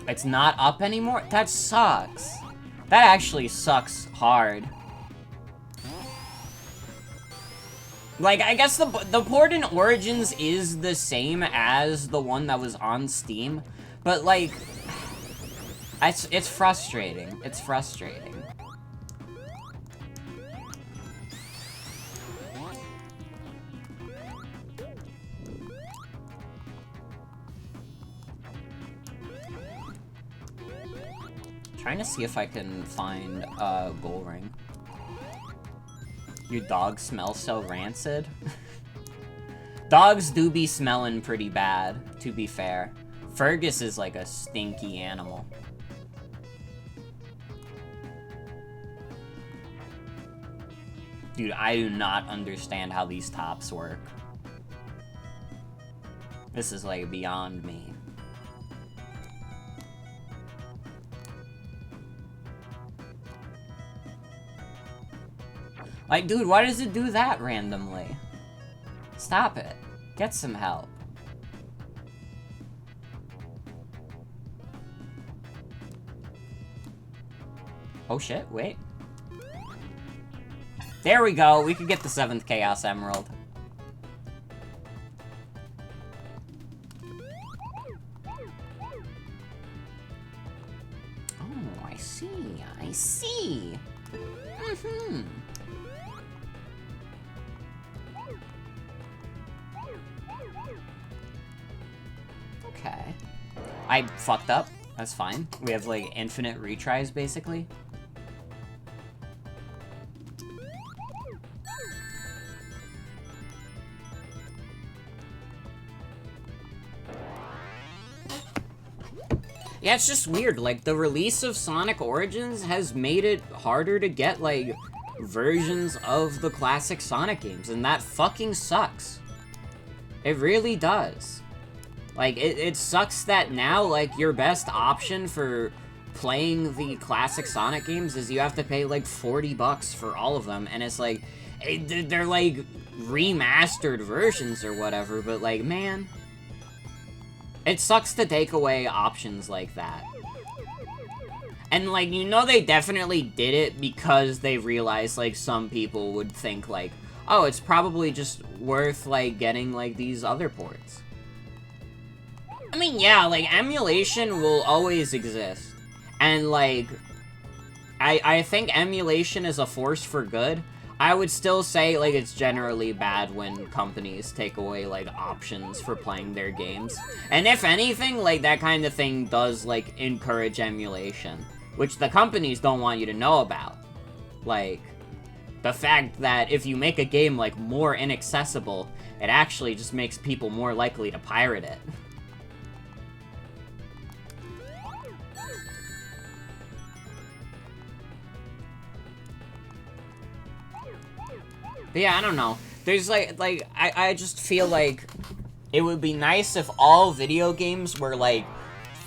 It's not up anymore? That sucks. That actually sucks hard. Like, I guess the port in Origins is the same as the one that was on Steam, but, like, it's frustrating. It's frustrating. Trying to see if I can find a goal ring. Your dog smells so rancid. Dogs do be smelling pretty bad, to be fair. Fergus is like a stinky animal. Dude, I do not understand how these tops work. This is like beyond me. Like, dude, why does it do that randomly? Stop it. Get some help. Oh shit, wait. There we go, we could get the 7th Chaos Emerald. Oh, I see, I see. Mm-hmm. Okay. I fucked up. That's fine. We have, like, infinite retries, basically. Yeah, it's just weird. Like, the release of Sonic Origins has made it harder to get, like, versions of the classic Sonic games, and that fucking sucks. It really does. Like, it sucks that now, like, your best option for playing the classic Sonic games is you have to pay, like, $40 for all of them, and it's like, they're, like, remastered versions or whatever, but, like, man, it sucks to take away options like that. And, like, you know they definitely did it because they realized, like, some people would think, like, oh, it's probably just worth, like, getting, like, these other ports. I mean, yeah, like, emulation will always exist. And, like, I think emulation is a force for good. I would still say, like, it's generally bad when companies take away, like, options for playing their games. And if anything, like, that kind of thing does, like, encourage emulation, which the companies don't want you to know about. Like, the fact that if you make a game, like, more inaccessible, it actually just makes people more likely to pirate it. But yeah, I don't know. There's, I just feel like it would be nice if all video games were, like,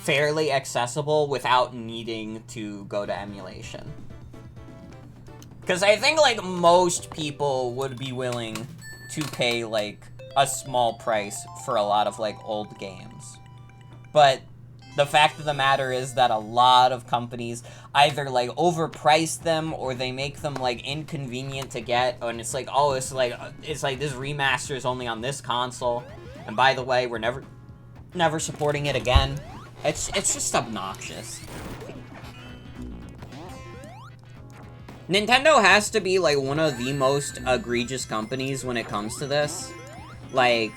fairly accessible without needing to go to emulation. Because I think, like, most people would be willing to pay, like, a small price for a lot of, like, old games. But the fact of the matter is that a lot of companies either, like, overprice them or they make them, like, inconvenient to get, and it's like, oh, it's like this remaster is only on this console, and by the way, we're never never supporting it again. It's just obnoxious. Nintendo has to be, like, one of the most egregious companies when it comes to this. Like,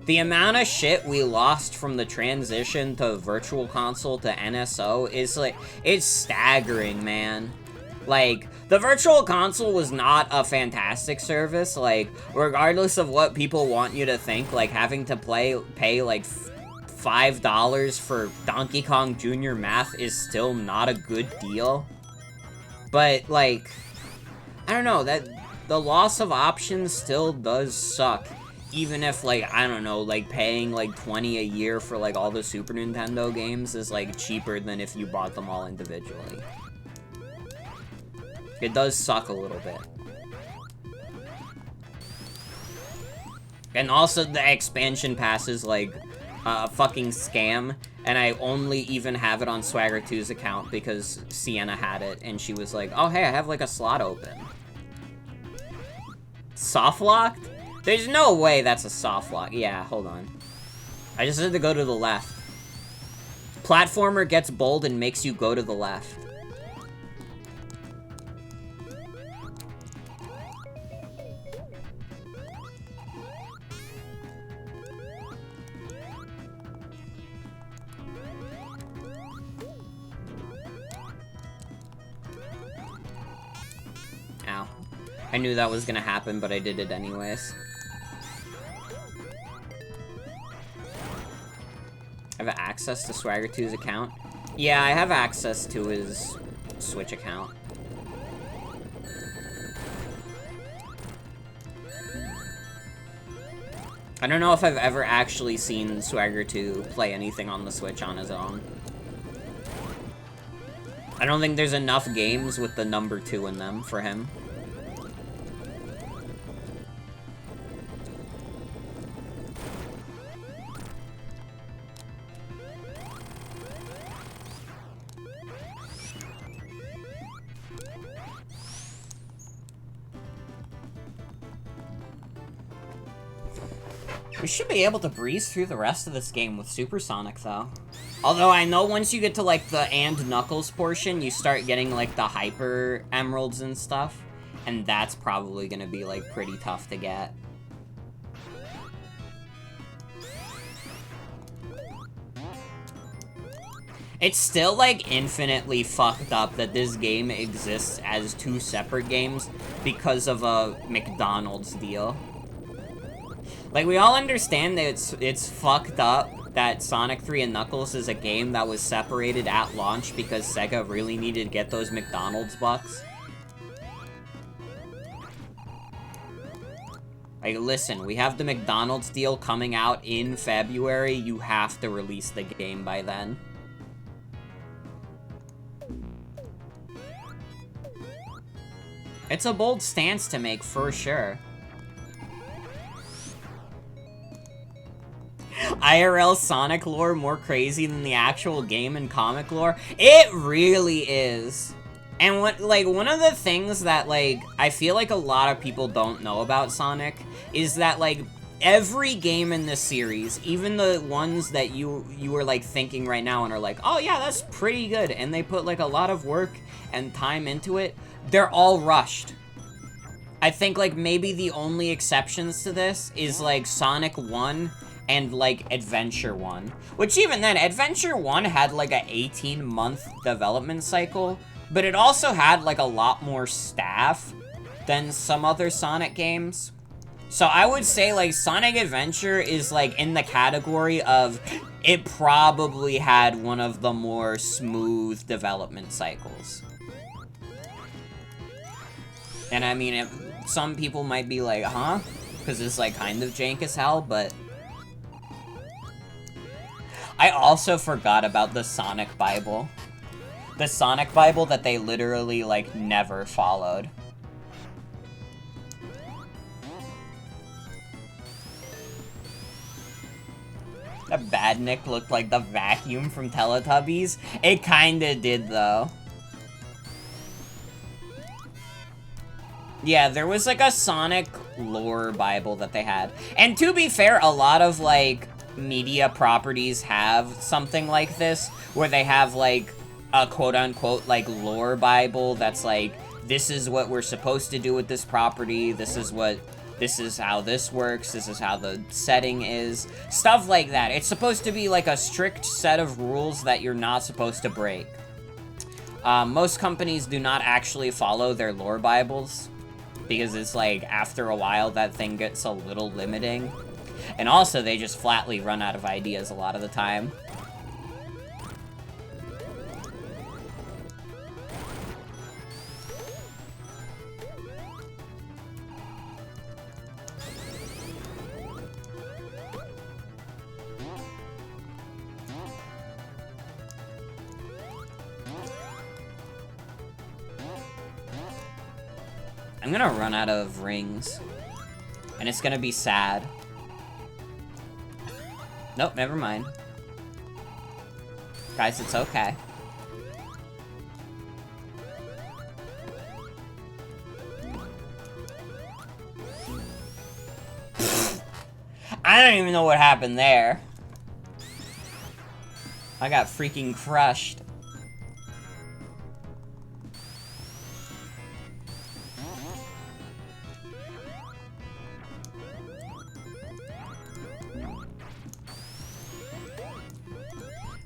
the amount of shit we lost from the transition to Virtual Console to NSO is, like, it's staggering, man. Like, the Virtual Console was not a fantastic service. Like, regardless of what people want you to think, like, having to pay like, $5 for Donkey Kong Jr. Math is still not a good deal. But, like, I don't know, that the loss of options still does suck. Even if, like, I don't know, like, paying, like, $20 a year for, like, all the Super Nintendo games is, like, cheaper than if you bought them all individually. It does suck a little bit. And also, the expansion pass is, like, a fucking scam, and I only even have it on Swagger 2's account because Sienna had it, and she was like, oh, hey, I have, like, a slot open. Soft locked? There's no way that's a soft lock. Yeah, hold on. I just had to go to the left. Platformer gets bold and makes you go to the left. Ow. I knew that was gonna happen, but I did it anyways. I have access to Swagger 2's account? Yeah, I have access to his Switch account. I don't know if I've ever actually seen Swagger 2 play anything on the Switch on his own. I don't think there's enough games with the number 2 in them for him. We should be able to breeze through the rest of this game with Supersonic, though. Although I know once you get to, like, the and Knuckles portion, you start getting, like, the Hyper Emeralds and stuff. And that's probably gonna be, like, pretty tough to get. It's still, like, infinitely fucked up that this game exists as 2 separate games because of a McDonald's deal. Like, we all understand that it's fucked up that Sonic 3 and Knuckles is a game that was separated at launch because Sega really needed to get those McDonald's bucks. Like, listen, we have the McDonald's deal coming out in February. You have to release the game by then. It's a bold stance to make, for sure. IRL Sonic lore more crazy than the actual game and comic lore? It really is. And what, like, one of the things that, like, I feel like a lot of people don't know about Sonic is that, like, every game in this series, even the ones that you are, like, thinking right now and are like, oh yeah, that's pretty good, and they put, like, a lot of work and time into it, they're all rushed. I think, like, maybe the only exceptions to this is, like, Sonic 1 and, like, Adventure 1. Which, even then, Adventure 1 had, like, a 18-month development cycle, but it also had, like, a lot more staff than some other Sonic games. So I would say, like, Sonic Adventure is, like, in the category of it probably had one of the more smooth development cycles. And, I mean, some people might be like, huh? Because it's, like, kind of jank as hell, but I also forgot about the Sonic Bible. The Sonic Bible that they literally, like, never followed. That Badnik looked like the vacuum from Teletubbies. It kinda did, though. Yeah, there was, like, a Sonic lore Bible that they had. And to be fair, a lot of, like, media properties have something like this, where they have, like, a quote-unquote, like, lore Bible that's like, this is what we're supposed to do with this property, this is how this works, this is how the setting is, stuff like that. It's supposed to be like a strict set of rules that you're not supposed to break. Most companies do not actually follow their lore Bibles, because it's like, after a while, that thing gets a little limiting. And also, they just flatly run out of ideas a lot of the time. I'm gonna run out of rings. And it's gonna be sad. Nope, never mind. Guys, it's okay. I don't even know what happened there. I got freaking crushed.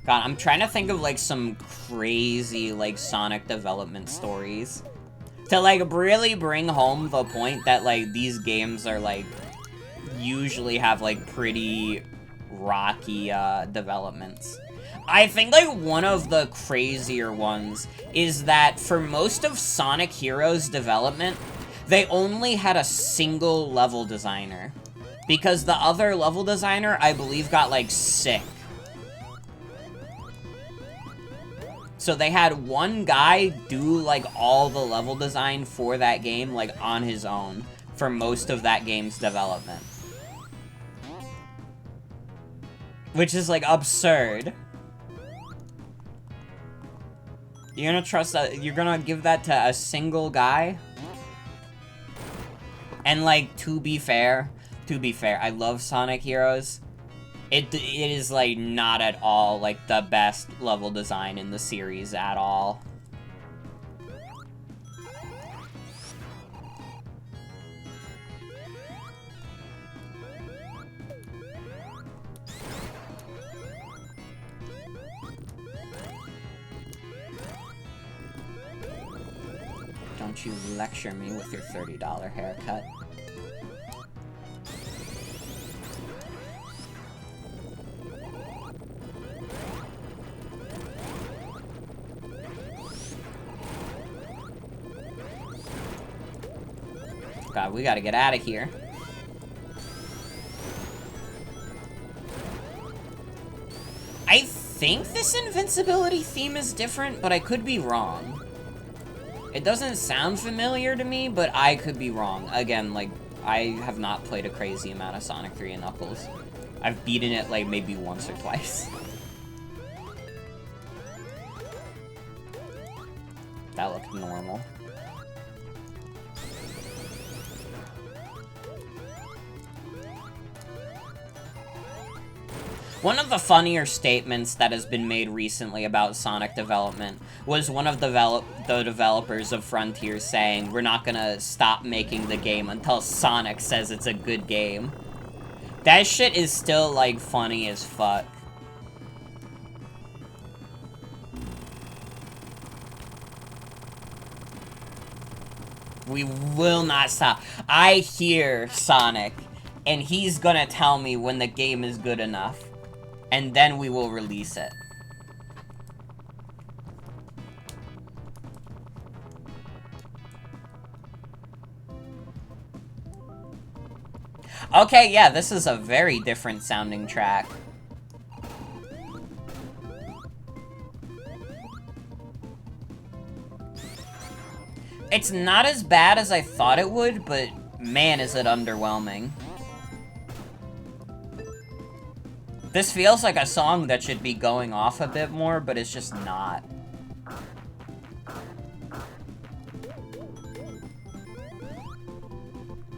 God, I'm trying to think of, like, some crazy, like, Sonic development stories. To, like, really bring home the point that, like, these games are, like, usually have, like, pretty rocky, developments. I think, like, one of the crazier ones is that for most of Sonic Heroes development, they only had a single level designer. Because the other level designer, I believe, got, like, sick. So they had one guy do, like, all the level design for that game, like, on his own for most of that game's development. Which is, like, absurd. You're gonna trust that? You're gonna give that to a single guy? And, like, to be fair, I love Sonic Heroes. It is, like, not at all, like, the best level design in the series at all. Don't you lecture me with your $30 haircut. God, we gotta get out of here. I think this invincibility theme is different, but I could be wrong. It doesn't sound familiar to me, but I could be wrong. Again, like, I have not played a crazy amount of Sonic 3 and Knuckles. I've beaten it, like, maybe once or twice. That looked normal. One of the funnier statements that has been made recently about Sonic development was one of the developers of Frontier saying, "We're not gonna stop making the game until Sonic says it's a good game." That shit is still, like, funny as fuck. We will not stop. I hear Sonic, and he's gonna tell me when the game is good enough. And then we will release it. Okay, yeah, this is a very different sounding track. It's not as bad as I thought it would, but man, is it underwhelming. This feels like a song that should be going off a bit more, but it's just not.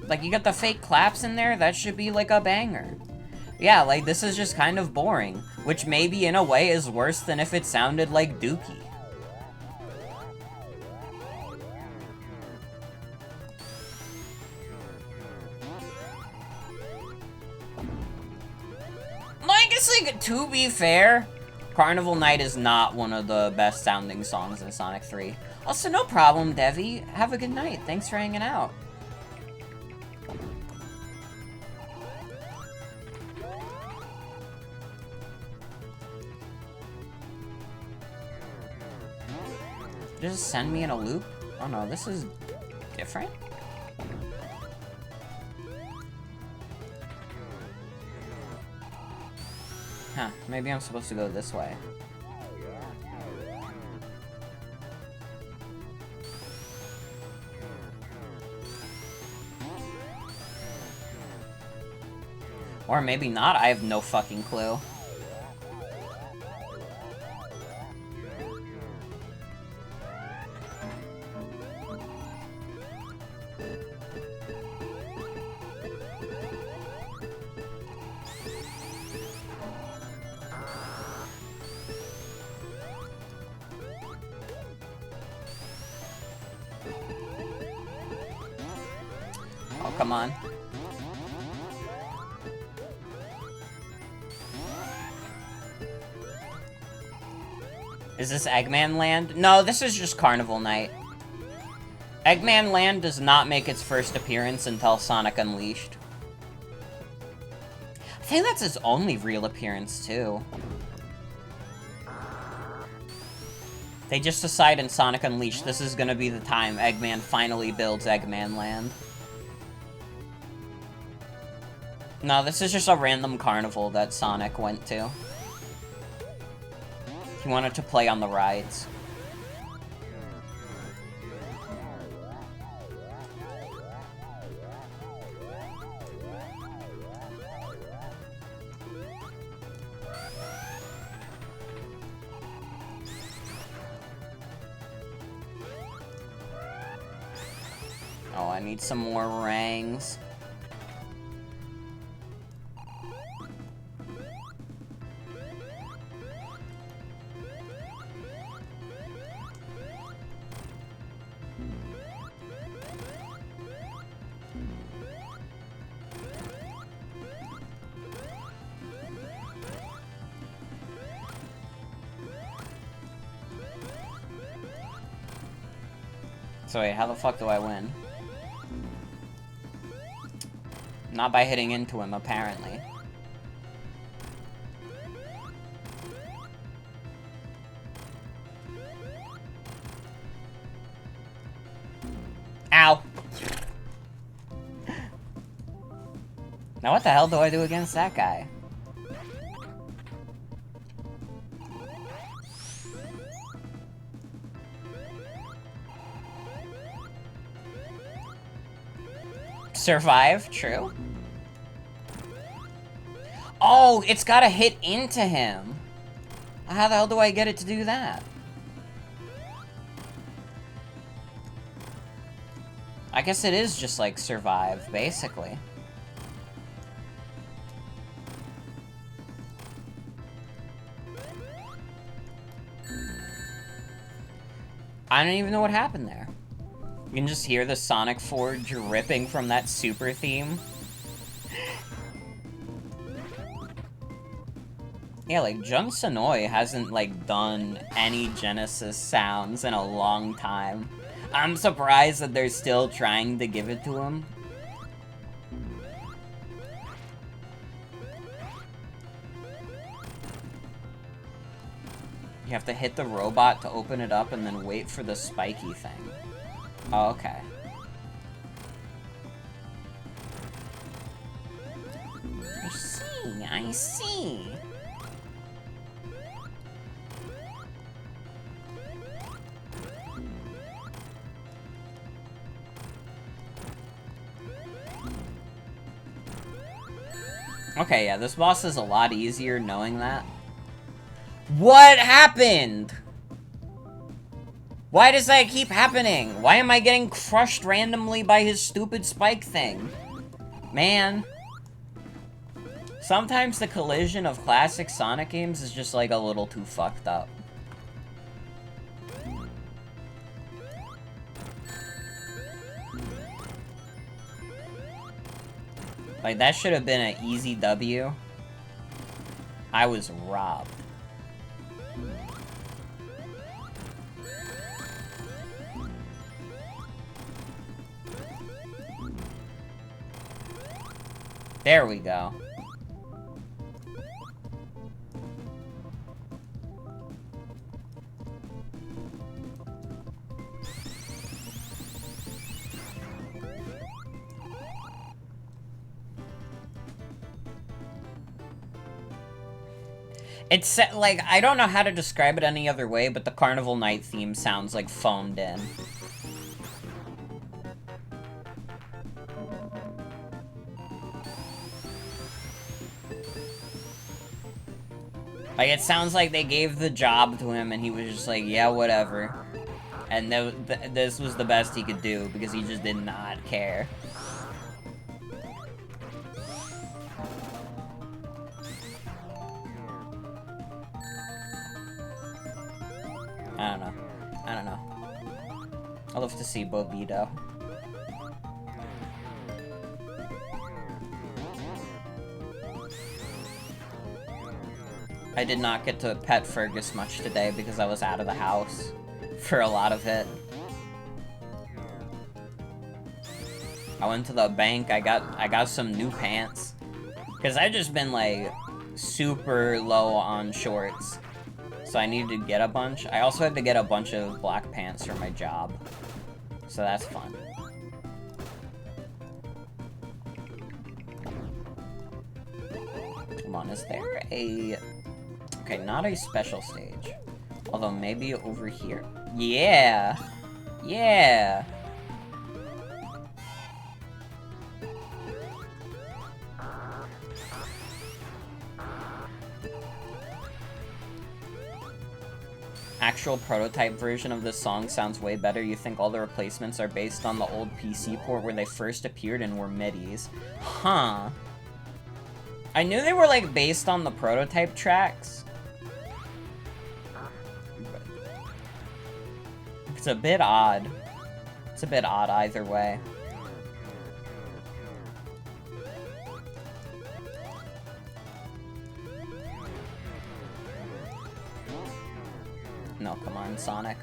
Like, you got the fake claps in there? That should be like a banger. Yeah, like, this is just kind of boring, which maybe in a way is worse than if it sounded like Dookie. I guess, like, to be fair, Carnival Night is not one of the best sounding songs in Sonic 3. Also, no problem, Devi. Have a good night. Thanks for hanging out. Just send me in a loop? Oh no, this is different? Huh, maybe I'm supposed to go this way. Or maybe not, I have no fucking clue. Oh, come on. Is this Eggman Land? No, this is just Carnival Night. Eggman Land does not make its first appearance until Sonic Unleashed. I think that's its only real appearance, too. They just decide in Sonic Unleashed this is gonna be the time Eggman finally builds Eggman Land. No, this is just a random carnival that Sonic went to. He wanted to play on the rides. Oh, I need some more rangs. So wait, how the fuck do I win? Not by hitting into him, apparently. Ow! Now what the hell do I do against that guy? Survive, true. Oh, it's gotta hit into him. How the hell do I get it to do that? I guess it is just like survive, basically. I don't even know what happened there. You can just hear the Sonic 4 dripping from that super theme. Yeah, like, Jun Sonoy hasn't, like, done any Genesis sounds in a long time. I'm surprised that they're still trying to give it to him. You have to hit the robot to open it up and then wait for the spiky thing. Oh, okay. I see. Okay, yeah, this boss is a lot easier knowing that. What happened? Why does that keep happening? Why am I getting crushed randomly by his stupid spike thing? Man. Sometimes the collision of classic Sonic games is just, like, a little too fucked up. Like, that should have been an easy W. I was robbed. There we go. It's, like, I don't know how to describe it any other way, but the Carnival Night theme sounds, like, phoned in. Like, it sounds like they gave the job to him, and he was just like, yeah, whatever. And this was the best he could do, because he just did not care. I don't know. I'll have to see Bobito. I did not get to pet Fergus much today because I was out of the house for a lot of it. I went to the bank, I got some new pants. Because I've just been, like, super low on shorts. So I needed to get a bunch. I also had to get a bunch of black pants for my job. So that's fun. Come on, is there a... Okay, not a special stage. Although maybe over here. Yeah! Yeah! Actual prototype version of this song sounds way better. You think all the replacements are based on the old PC port where they first appeared and were MIDIs. Huh. I knew they were, like, based on the prototype tracks. It's a bit odd. It's a bit odd either way. No, come on, Sonic.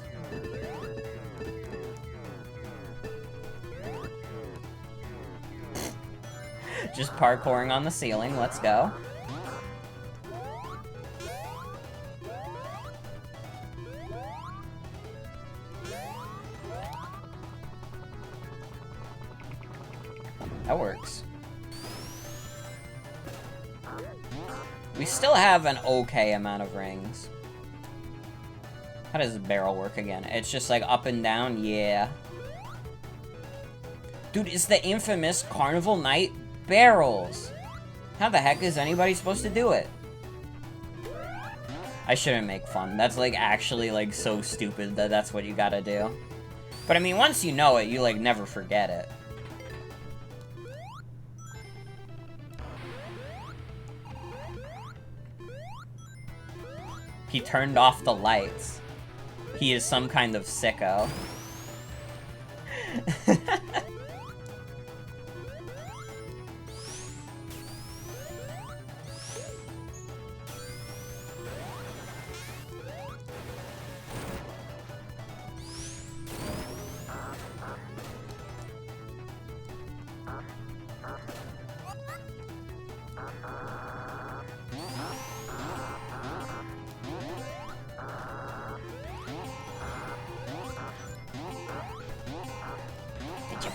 Just parkouring on the ceiling, let's go. That works. We still have an okay amount of rings. How does the barrel work again? It's just like up and down? Yeah. Dude, it's the infamous Carnival Night barrels. How the heck is anybody supposed to do it? I shouldn't make fun. That's, like, actually, like, so stupid that that's what you gotta do. But, I mean, once you know it, you, like, never forget it. He turned off the lights. He is some kind of sicko.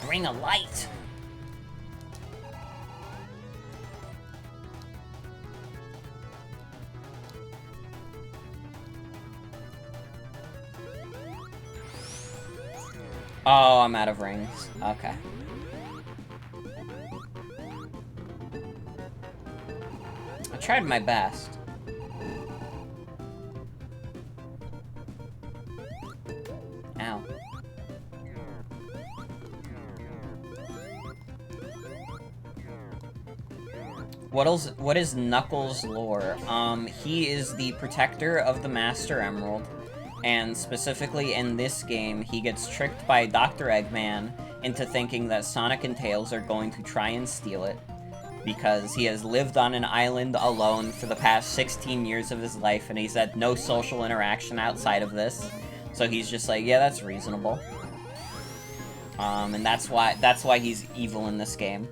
Bring a light. Oh, I'm out of rings. Okay. I tried my best. Ow. What is Knuckles' lore? He is the protector of the Master Emerald, and specifically in this game, he gets tricked by Dr. Eggman into thinking that Sonic and Tails are going to try and steal it, because he has lived on an island alone for the past 16 years of his life, and he's had no social interaction outside of this, so he's just like, yeah, that's reasonable. And that's why he's evil in this game.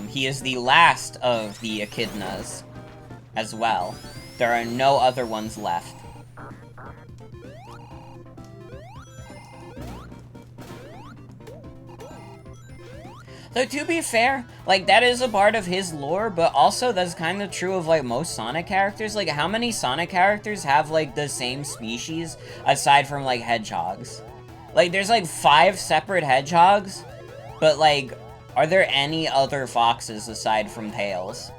He is the last of the echidnas, as well. There are no other ones left. Though, to be fair, like, that is a part of his lore, but also that's kind of true of, like, most Sonic characters. Like, how many Sonic characters have, like, the same species, aside from, like, hedgehogs? Like, there's, like, 5 separate hedgehogs, but, like, are there any other foxes aside from Tails?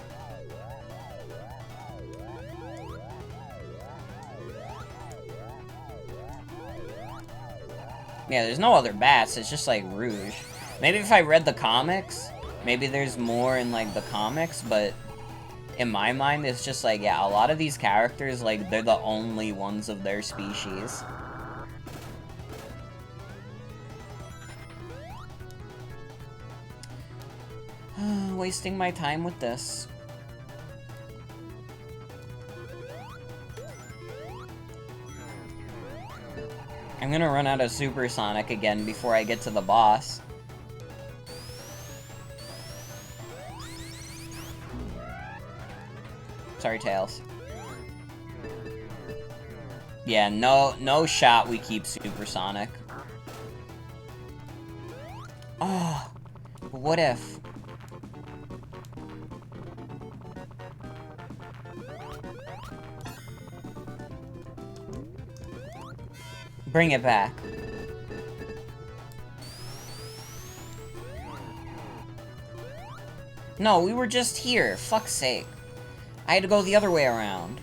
Yeah, there's no other bats, it's just, like, Rouge. Maybe if I read the comics, maybe there's more in, like, the comics, but in my mind, it's just, like, yeah, a lot of these characters, like, they're the only ones of their species. Wasting my time with this. I'm gonna run out of Supersonic again before I get to the boss. Sorry, Tails. Yeah, no shot we keep Supersonic. Oh, what if? Bring it back. No, we were just here. Fuck's sake. I had to go the other way around.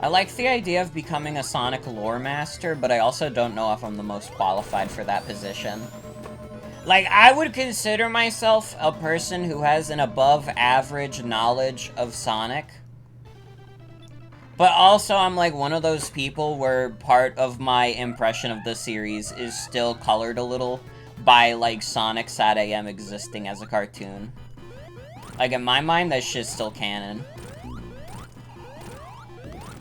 I like the idea of becoming a Sonic lore master, but I also don't know if I'm the most qualified for that position. Like, I would consider myself a person who has an above-average knowledge of Sonic. But also, I'm like one of those people where part of my impression of the series is still colored a little by, like, Sonic SatAM existing as a cartoon. Like, in my mind, that shit's still canon.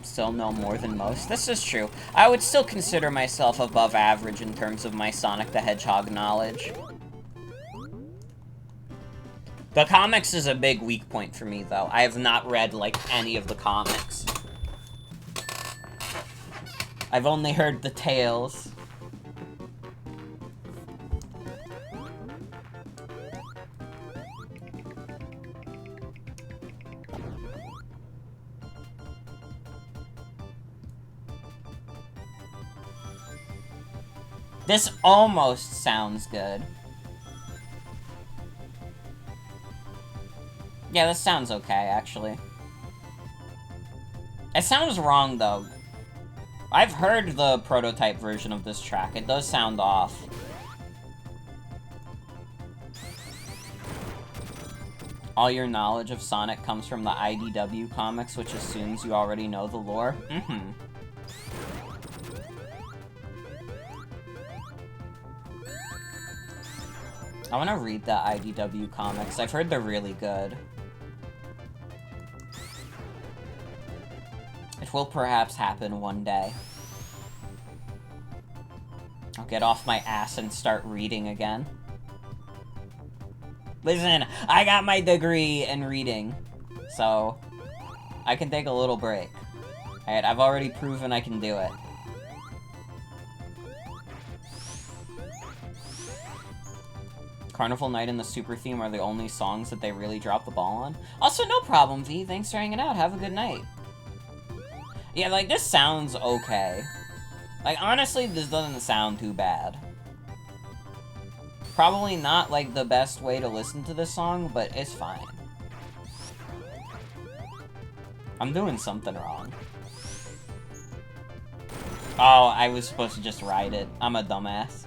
Still know more than most. This is true. I would still consider myself above average in terms of my Sonic the Hedgehog knowledge. The comics is a big weak point for me, though. I have not read, like, any of the comics. I've only heard the tales. This almost sounds good. Yeah, this sounds okay, actually. It sounds wrong, though. I've heard the prototype version of this track. It does sound off. All your knowledge of Sonic comes from the IDW comics, which assumes you already know the lore. Mm-hmm. I want to read the IDW comics. I've heard they're really good. It will perhaps happen one day. I'll get off my ass and start reading again. Listen, I got my degree in reading, so I can take a little break. Alright, I've already proven I can do it. Carnival Night and the Super Theme are the only songs that they really drop the ball on. Also, no problem, V. Thanks for hanging out. Have a good night. Yeah, like, this sounds okay. Like, honestly, this doesn't sound too bad. Probably not, like, the best way to listen to this song, but it's fine. I'm doing something wrong. Oh, I was supposed to just ride it. I'm a dumbass.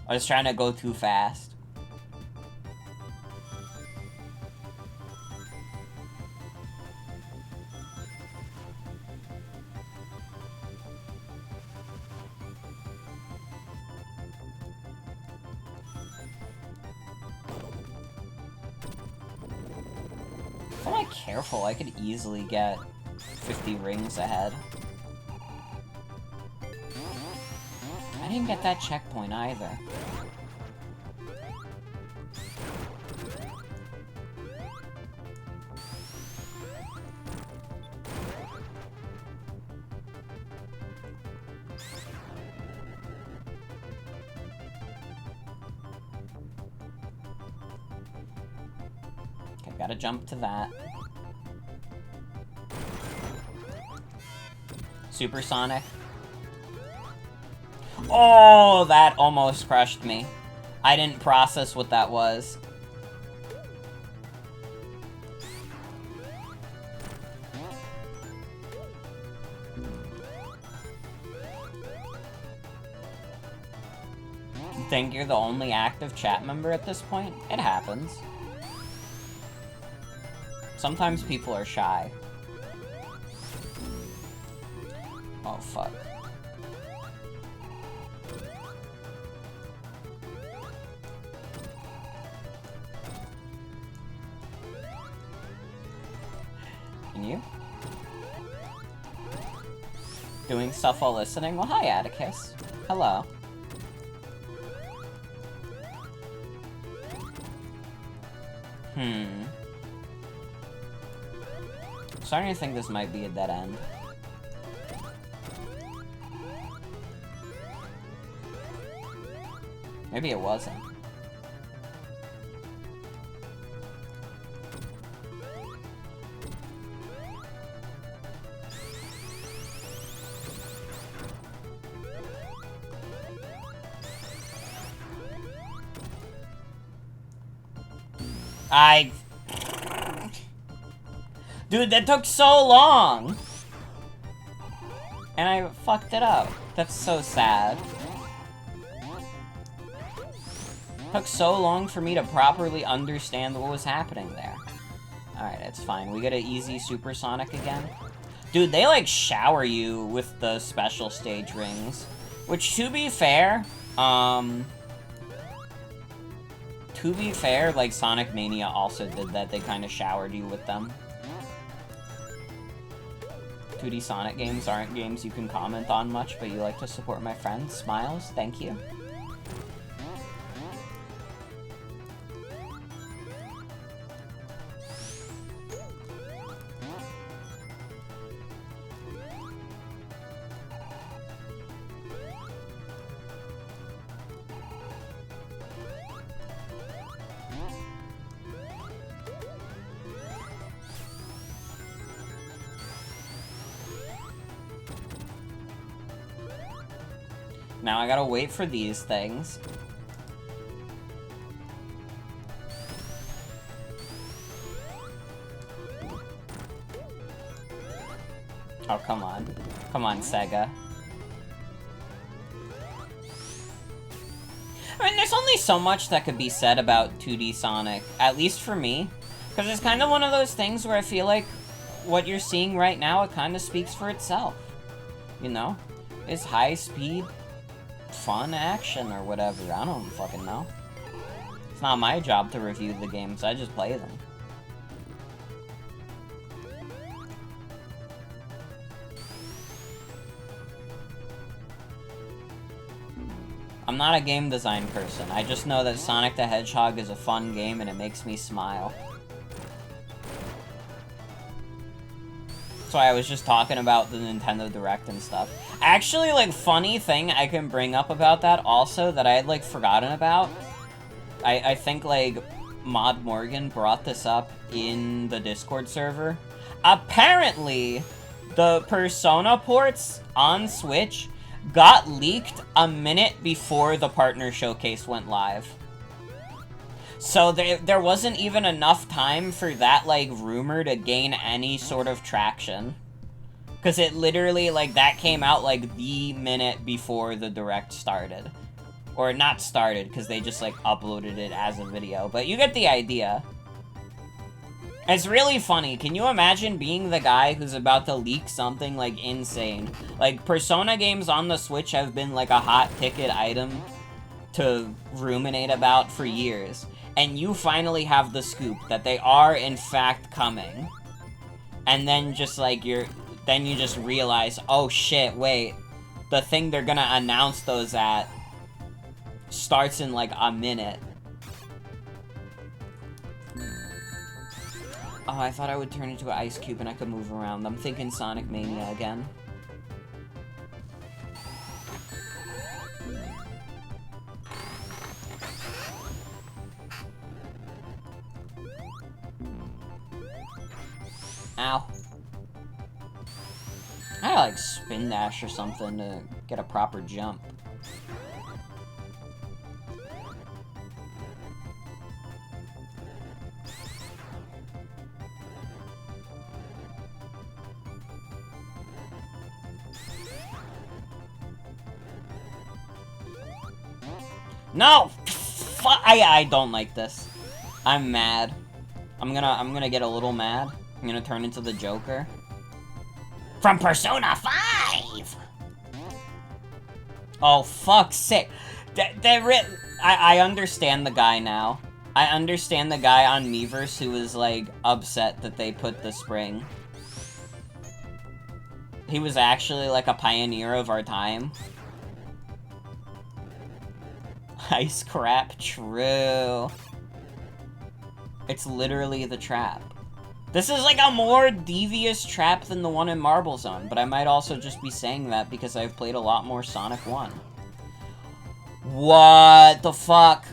I was trying to go too fast. If I'm not careful, I could easily get 50 rings ahead. I didn't get that checkpoint either. Okay, gotta jump to that. Supersonic. Oh, that almost crushed me. I didn't process what that was. You think you're the only active chat member at this point? It happens. Sometimes people are shy. Oh, fuck. Can you? Doing stuff while listening? Well, hi, Atticus. Hello. Starting to think this might be a dead end. Maybe it wasn't. Dude, that took so long! And I fucked it up. That's so sad. Took so long for me to properly understand what was happening there. Alright, it's fine. We get an easy supersonic again. Dude, they, like, shower you with the special stage rings. Which, to be fair, like, Sonic Mania also did that. They kind of showered you with them. 2D Sonic games aren't games you can comment on much, but you like to support my friends. Smiles, thank you. Now I gotta wait for these things. Oh, come on. Come on, Sega. I mean, there's only so much that could be said about 2D Sonic, at least for me. Because it's kind of one of those things where I feel like what you're seeing right now, it kind of speaks for itself. You know? It's high speed, fun action or whatever. I don't fucking know. It's not my job to review the games, I just play them. I'm not a game design person. I just know that Sonic the Hedgehog is a fun game and it makes me smile. That's why I was just talking about the Nintendo Direct and stuff. Actually, like, funny thing I can bring up about that also that I had, like, forgotten about. I think, like, Mod Morgan brought this up in the Discord server. apparently, the Persona ports on Switch got leaked a minute before the partner showcase went live. So there wasn't even enough time for that, like, rumor to gain any sort of traction. Because it literally, like, that came out, like, the minute before the Direct started. Or not started, because they just, like, uploaded it as a video. But you get the idea. It's really funny. Can you imagine being the guy who's about to leak something, like, insane? Like, Persona games on the Switch have been, like, a hot ticket item to ruminate about for years. And you finally have the scoop that they are, in fact, coming. And then just, like, then you just realize, oh shit, wait. The thing they're gonna announce those at starts in, like, a minute. Oh, I thought I would turn into an ice cube and I could move around. I'm thinking Sonic Mania again. Ow. I gotta, like, spin dash or something to get a proper jump. No! I don't like this. I'm mad. I'm gonna get a little mad. I'm gonna turn into the Joker. From Persona 5! Oh, fuck's sake. I understand the guy now. I understand the guy on Miiverse who was, like, upset that they put the spring. He was actually, like, a pioneer of our time. Ice crap, true. It's literally the trap. This is like a more devious trap than the one in Marble Zone, but I might also just be saying that because I've played a lot more Sonic 1. What the fuck?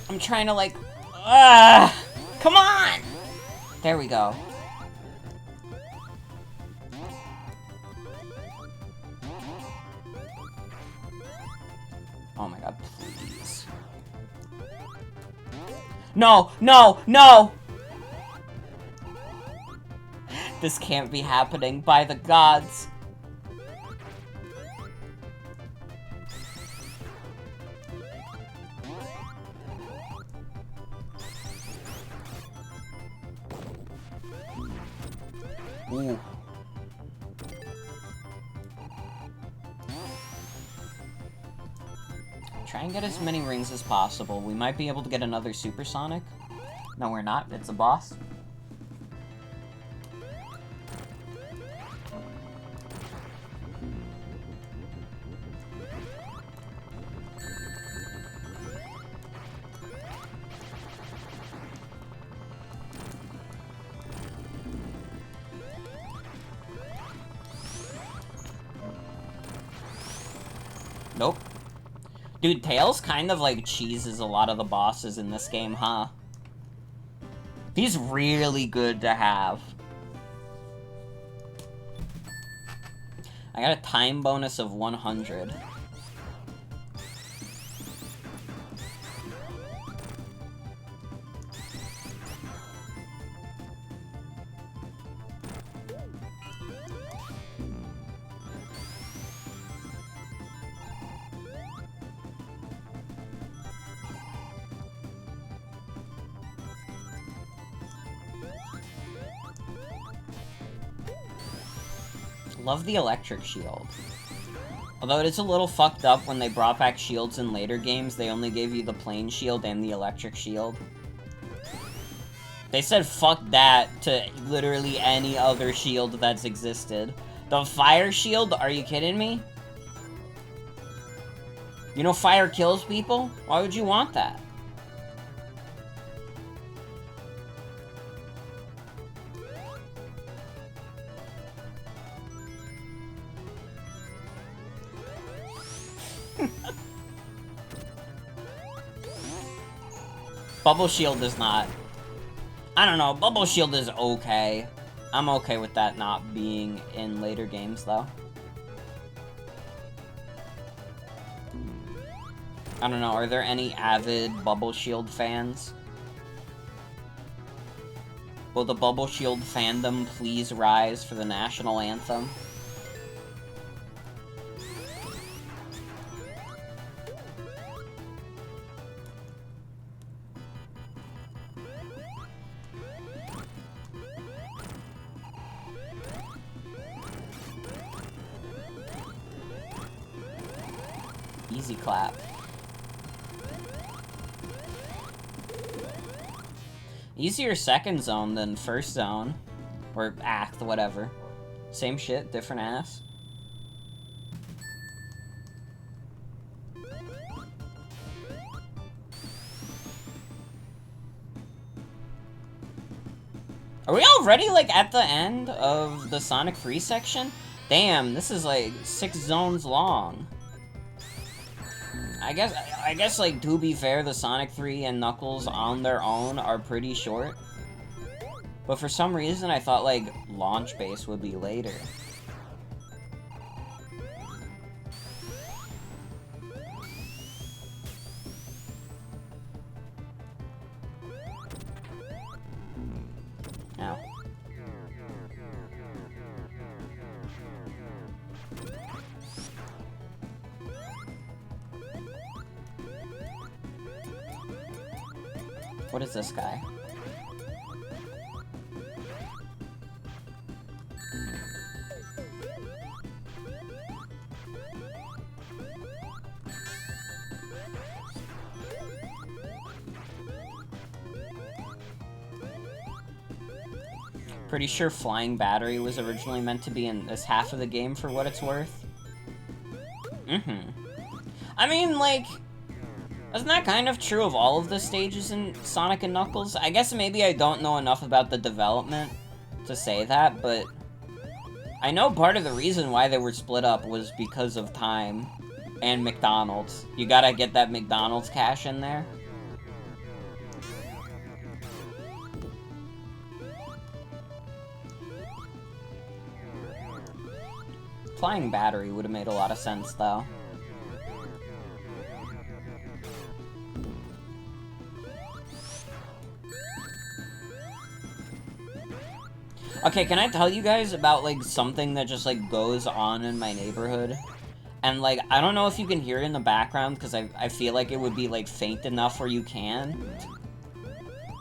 I'm trying to, like, come on! There we go. Oh my god, please. No, no, no! This can't be happening, by the gods. Ooh. Try and get as many rings as possible. We might be able to get another Supersonic. No, we're not. It's a boss. Nope. Dude, Tails kind of, like, cheeses a lot of the bosses in this game, huh? He's really good to have. I got a time bonus of 100. Love the electric shield. Although it is a little fucked up when they brought back shields in later games, they only gave you the plain shield and the electric shield. They said fuck that to literally any other shield that's existed. The fire shield? Are you kidding me? You know fire kills people? Why would you want that? Bubble Shield is not... I don't know, Bubble Shield is okay. I'm okay with that not being in later games, though. I don't know, are there any avid Bubble Shield fans? Will the Bubble Shield fandom please rise for the national anthem? Easy clap. Easier second zone than first zone. Or act, whatever. Same shit, different ass. Are we already, like, at the end of the Sonic Free section? Damn, this is, like, 6 zones long. I guess, like, to be fair, the Sonic 3 and Knuckles on their own are pretty short. But for some reason, I thought, like, Launch Base would be later. Ow. What is this guy? Pretty sure Flying Battery was originally meant to be in this half of the game for what it's worth. I mean, like, isn't that kind of true of all of the stages in Sonic and Knuckles? I guess maybe I don't know enough about the development to say that, but I know part of the reason why they were split up was because of time and McDonald's. You gotta get that McDonald's cash in there. Flying Battery would have made a lot of sense, though. Okay, can I tell you guys about, like, something that just, like, goes on in my neighborhood? And, like, I don't know if you can hear it in the background, because I feel like it would be, like, faint enough where you can.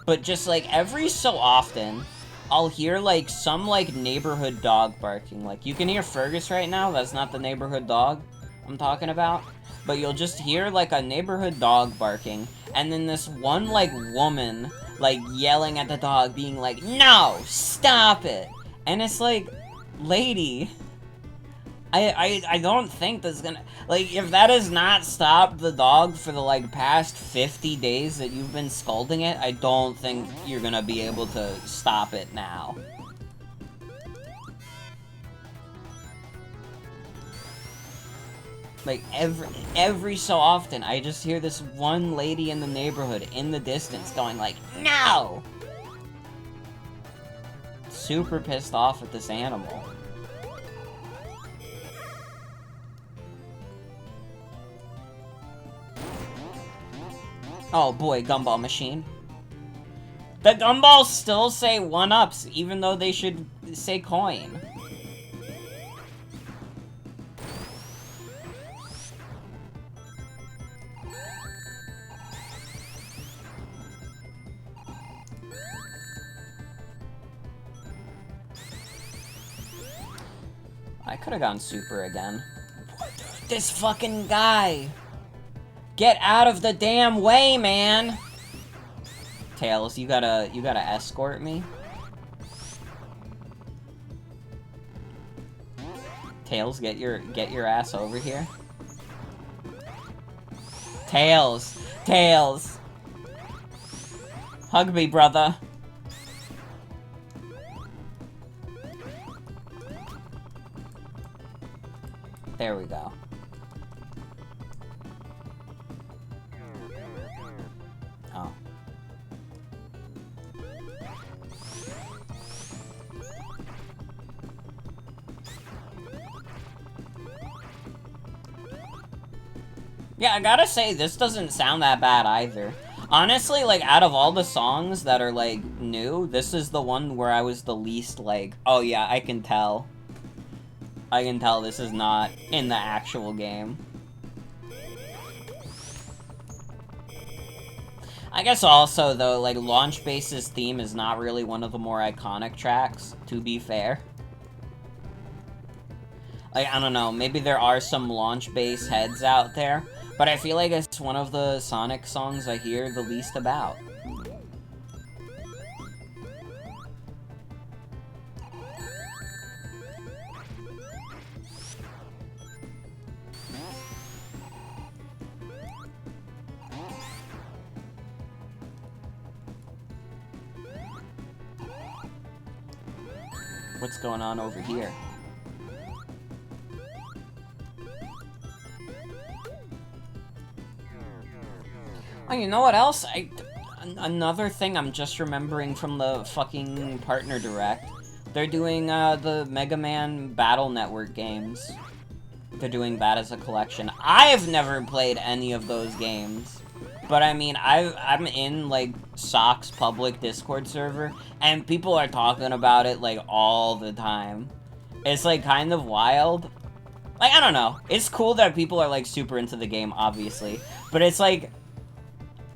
But just, like, every so often, I'll hear, like, some, like, neighborhood dog barking. Like, you can hear Fergus right now, that's not the neighborhood dog I'm talking about. But you'll just hear, like, a neighborhood dog barking, and then this one, like, woman, like, yelling at the dog, being like, "No! Stop it!" And it's like, lady, I don't think that's gonna... Like, if that has not stopped the dog for the, like, past 50 days that you've been scolding it, I don't think you're gonna be able to stop it now. Like, every so often, I just hear this one lady in the neighborhood, in the distance, going like, "No!" Super pissed off at this animal. Oh boy, Gumball Machine. The Gumballs still say 1-ups, even though they should say coin. I could've gone super again. This fucking guy! Get out of the damn way, man! Tails, you gotta escort me? Tails, get your ass over here. Tails! Tails! Hug me, brother. There we go. Oh. Yeah, I gotta say, this doesn't sound that bad either. Honestly, like, out of all the songs that are, like, new, this is the one where I was the least, like, oh yeah, I can tell. I can tell this is not in the actual game. I guess also, though, like, Launch Base's theme is not really one of the more iconic tracks, to be fair. Like, I don't know, maybe there are some Launch Base heads out there, but I feel like it's one of the Sonic songs I hear the least about. What's going on over here? Oh, you know what else? Another thing I'm just remembering from the fucking Partner Direct. They're doing, the Mega Man Battle Network games. They're doing that as a collection. I've never played any of those games. But, I mean, I'm in, like, Sock's public Discord server, and people are talking about it, like, all the time. It's, like, kind of wild. Like, I don't know. It's cool that people are, like, super into the game, obviously. But it's, like,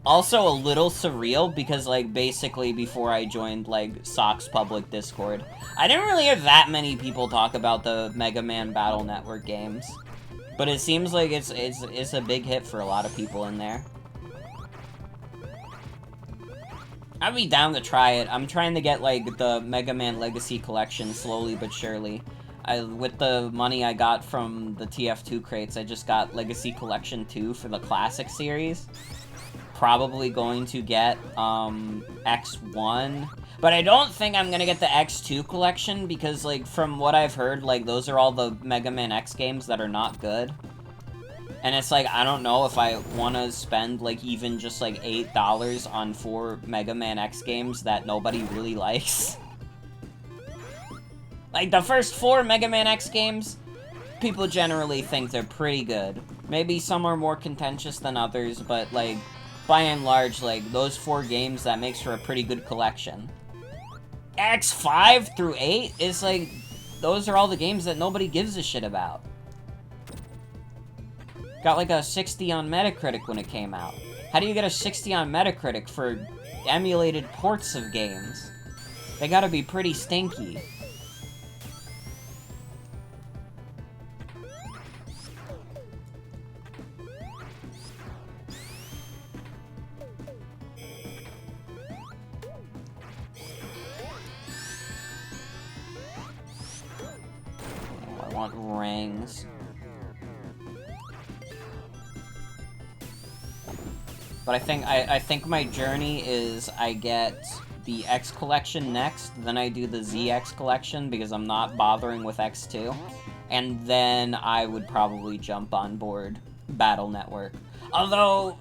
also a little surreal, because, like, basically before I joined, like, Sock's public Discord, I didn't really hear that many people talk about the Mega Man Battle Network games. But it seems like it's a big hit for a lot of people in there. I'd be down to try it. I'm trying to get, like, the Mega Man Legacy Collection slowly but surely. With the money I got from the TF2 crates, I just got Legacy Collection 2 for the Classic series. Probably going to get, X1. But I don't think I'm gonna get the X2 collection, because, like, from what I've heard, like, those are all the Mega Man X games that are not good. And it's like, I don't know if I want to spend, like, even just, like, $8 on 4 Mega Man X games that nobody really likes. Like, the first 4 Mega Man X games, people generally think they're pretty good. Maybe some are more contentious than others, but, like, by and large, like, those 4 games, that makes for a pretty good collection. X5 through 8 is, like, those are all the games that nobody gives a shit about. Got like a 60 on Metacritic when it came out. How do you get a 60 on Metacritic for emulated ports of games? They gotta be pretty stinky. I want rings. But I think my journey is I get the X collection next, then I do the ZX collection because I'm not bothering with X2, and then I would probably jump on board Battle Network. Although,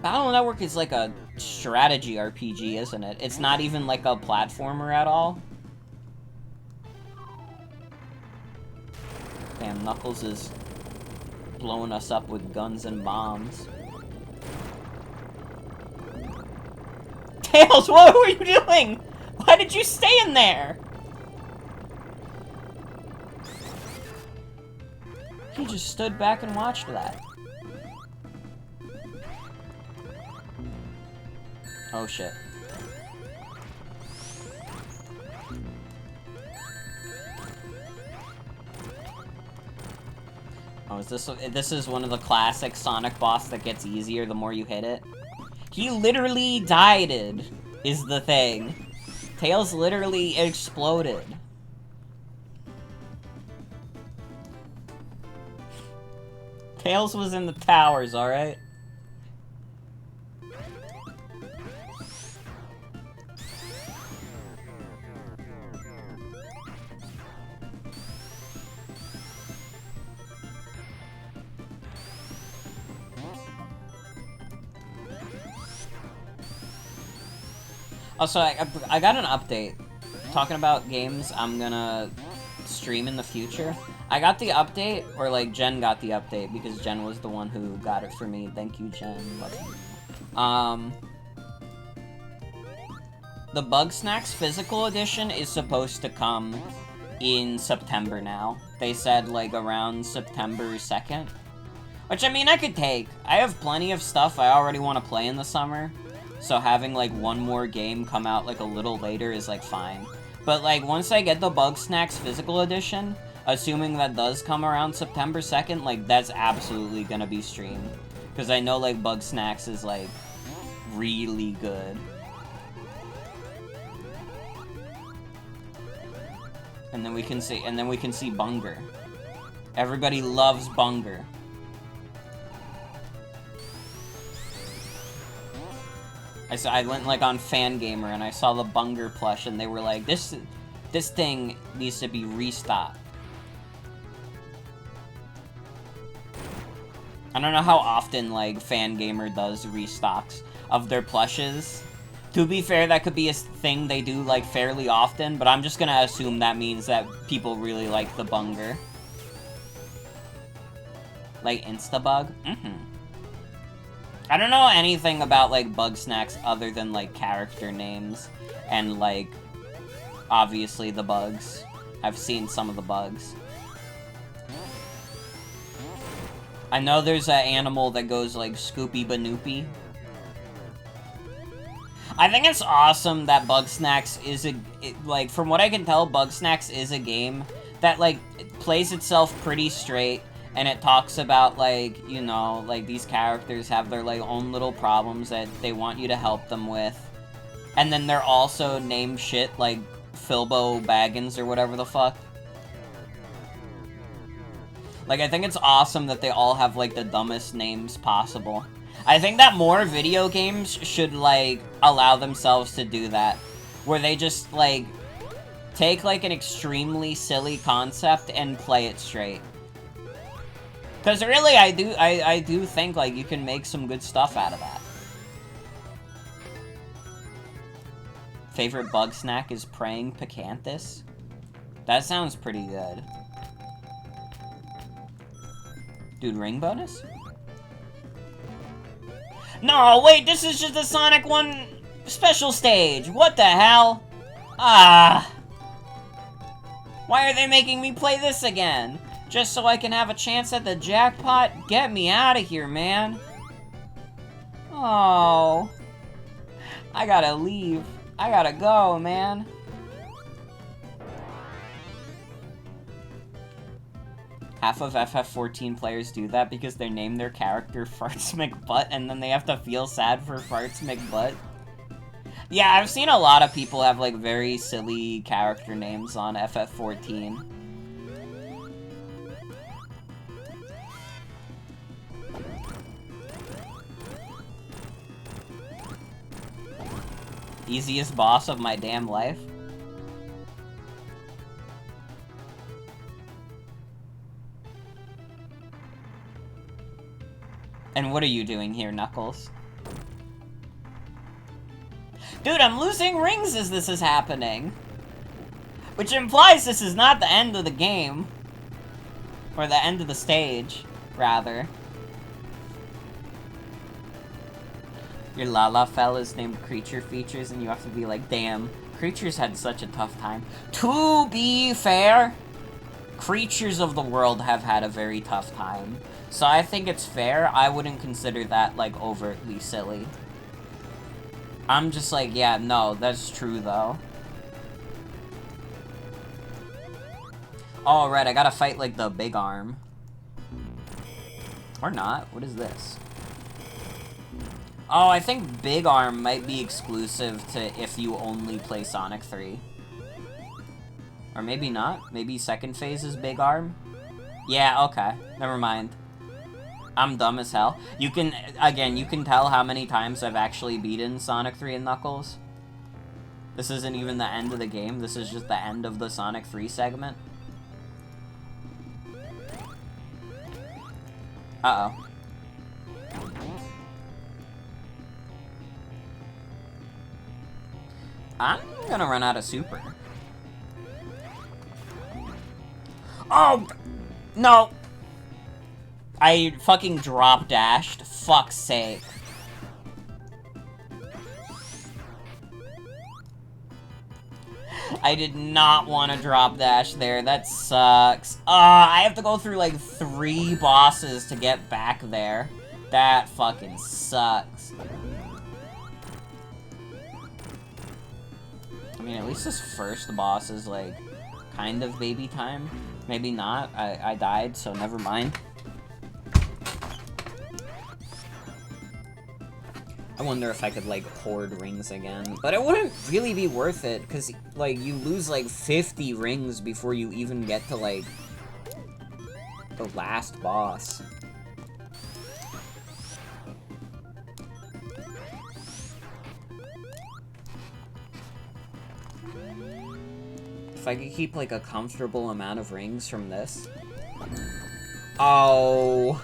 Battle Network is like a strategy RPG, isn't it? It's not even like a platformer at all. Damn, Knuckles is blowing us up with guns and bombs. Tails, what were you doing? Why did you stay in there? He just stood back and watched that. Oh shit. Oh, this is one of the classic Sonic boss that gets easier the more you hit it? He literally died, is the thing. Tails literally exploded. Tails was in the towers, alright? Also, I got an update. Talking about games I'm gonna stream in the future. I got the update, or like Jen got the update because Jen was the one who got it for me. Thank you, Jen. Love you. The Bugsnax physical edition is supposed to come in September now. They said like around September 2nd. Which, I mean, I could take. I have plenty of stuff I already want to play in the summer. So having, like, one more game come out, like, a little later is, like, fine. But, like, once I get the Bugsnax physical edition, assuming that does come around September 2nd, like, that's absolutely gonna be streamed. Because I know, like, Bugsnax is, like, really good. And then we can see Bunger. Everybody loves Bunger. I went, like, on Fangamer, and I saw the Bunger plush, and they were like, this thing needs to be restocked. I don't know how often, like, Fangamer does restocks of their plushes. To be fair, that could be a thing they do, like, fairly often, but I'm just gonna assume that means that people really like the Bunger. Like, Instabug? I don't know anything about, like, Bugsnax other than, like, character names and, like, obviously the bugs. I've seen some of the bugs. I know there's an animal that goes, like, Scoopy-Banoopy. I think it's awesome that Bugsnax is like, from what I can tell, Bugsnax is a game that, like, plays itself pretty straight. And it talks about, like, you know, like, these characters have their, like, own little problems that they want you to help them with. And then they're also named shit, like, Filbo Baggins or whatever the fuck. Like, I think it's awesome that they all have, like, the dumbest names possible. I think that more video games should, like, allow themselves to do that. Where they just, like, take, like, an extremely silly concept and play it straight. Because really, I do think, like, you can make some good stuff out of that. Favorite bug snack is Praying Picanthus? That sounds pretty good. Dude, ring bonus? No, wait, this is just a Sonic 1 special stage! What the hell? Ah! Why are they making me play this again? Just so I can have a chance at the jackpot? Get me out of here, man. Oh. I gotta leave. I gotta go, man. Half of FF14 players do that because they name their character Farts McButt and then they have to feel sad for Farts McButt. Yeah, I've seen a lot of people have, like, very silly character names on FF14. Easiest boss of my damn life. And what are you doing here, Knuckles? Dude, I'm losing rings as this is happening. Which implies this is not the end of the game. Or the end of the stage, rather. Your Lalafell is named Creature Features, and you have to be like, damn, Creatures had such a tough time. To be fair, creatures of the world have had a very tough time. So I think it's fair. I wouldn't consider that, like, overtly silly. I'm just like, yeah, no, that's true, though. Oh, right, I gotta fight, like, the big arm. Or not. What is this? Oh, I think Big Arm might be exclusive to if you only play Sonic 3. Or maybe not. Maybe second phase is Big Arm? Yeah, okay. Never mind. I'm dumb as hell. You can, again, you can tell how many times I've actually beaten Sonic 3 and Knuckles. This isn't even the end of the game. This is just the end of the Sonic 3 segment. Uh-oh. I'm gonna run out of super. Oh! No! I fucking drop dashed. Fuck's sake. I did not want to drop dash there. That sucks. I have to go through like 3 bosses to get back there. That fucking sucks. I mean, at least this first boss is like kind of baby time. Maybe not. I died, so never mind. I wonder if I could, like, hoard rings again. But it wouldn't really be worth it, because, like, you lose, like, 50 rings before you even get to, like, the last boss. If I could keep, like, a comfortable amount of rings from this. Oh.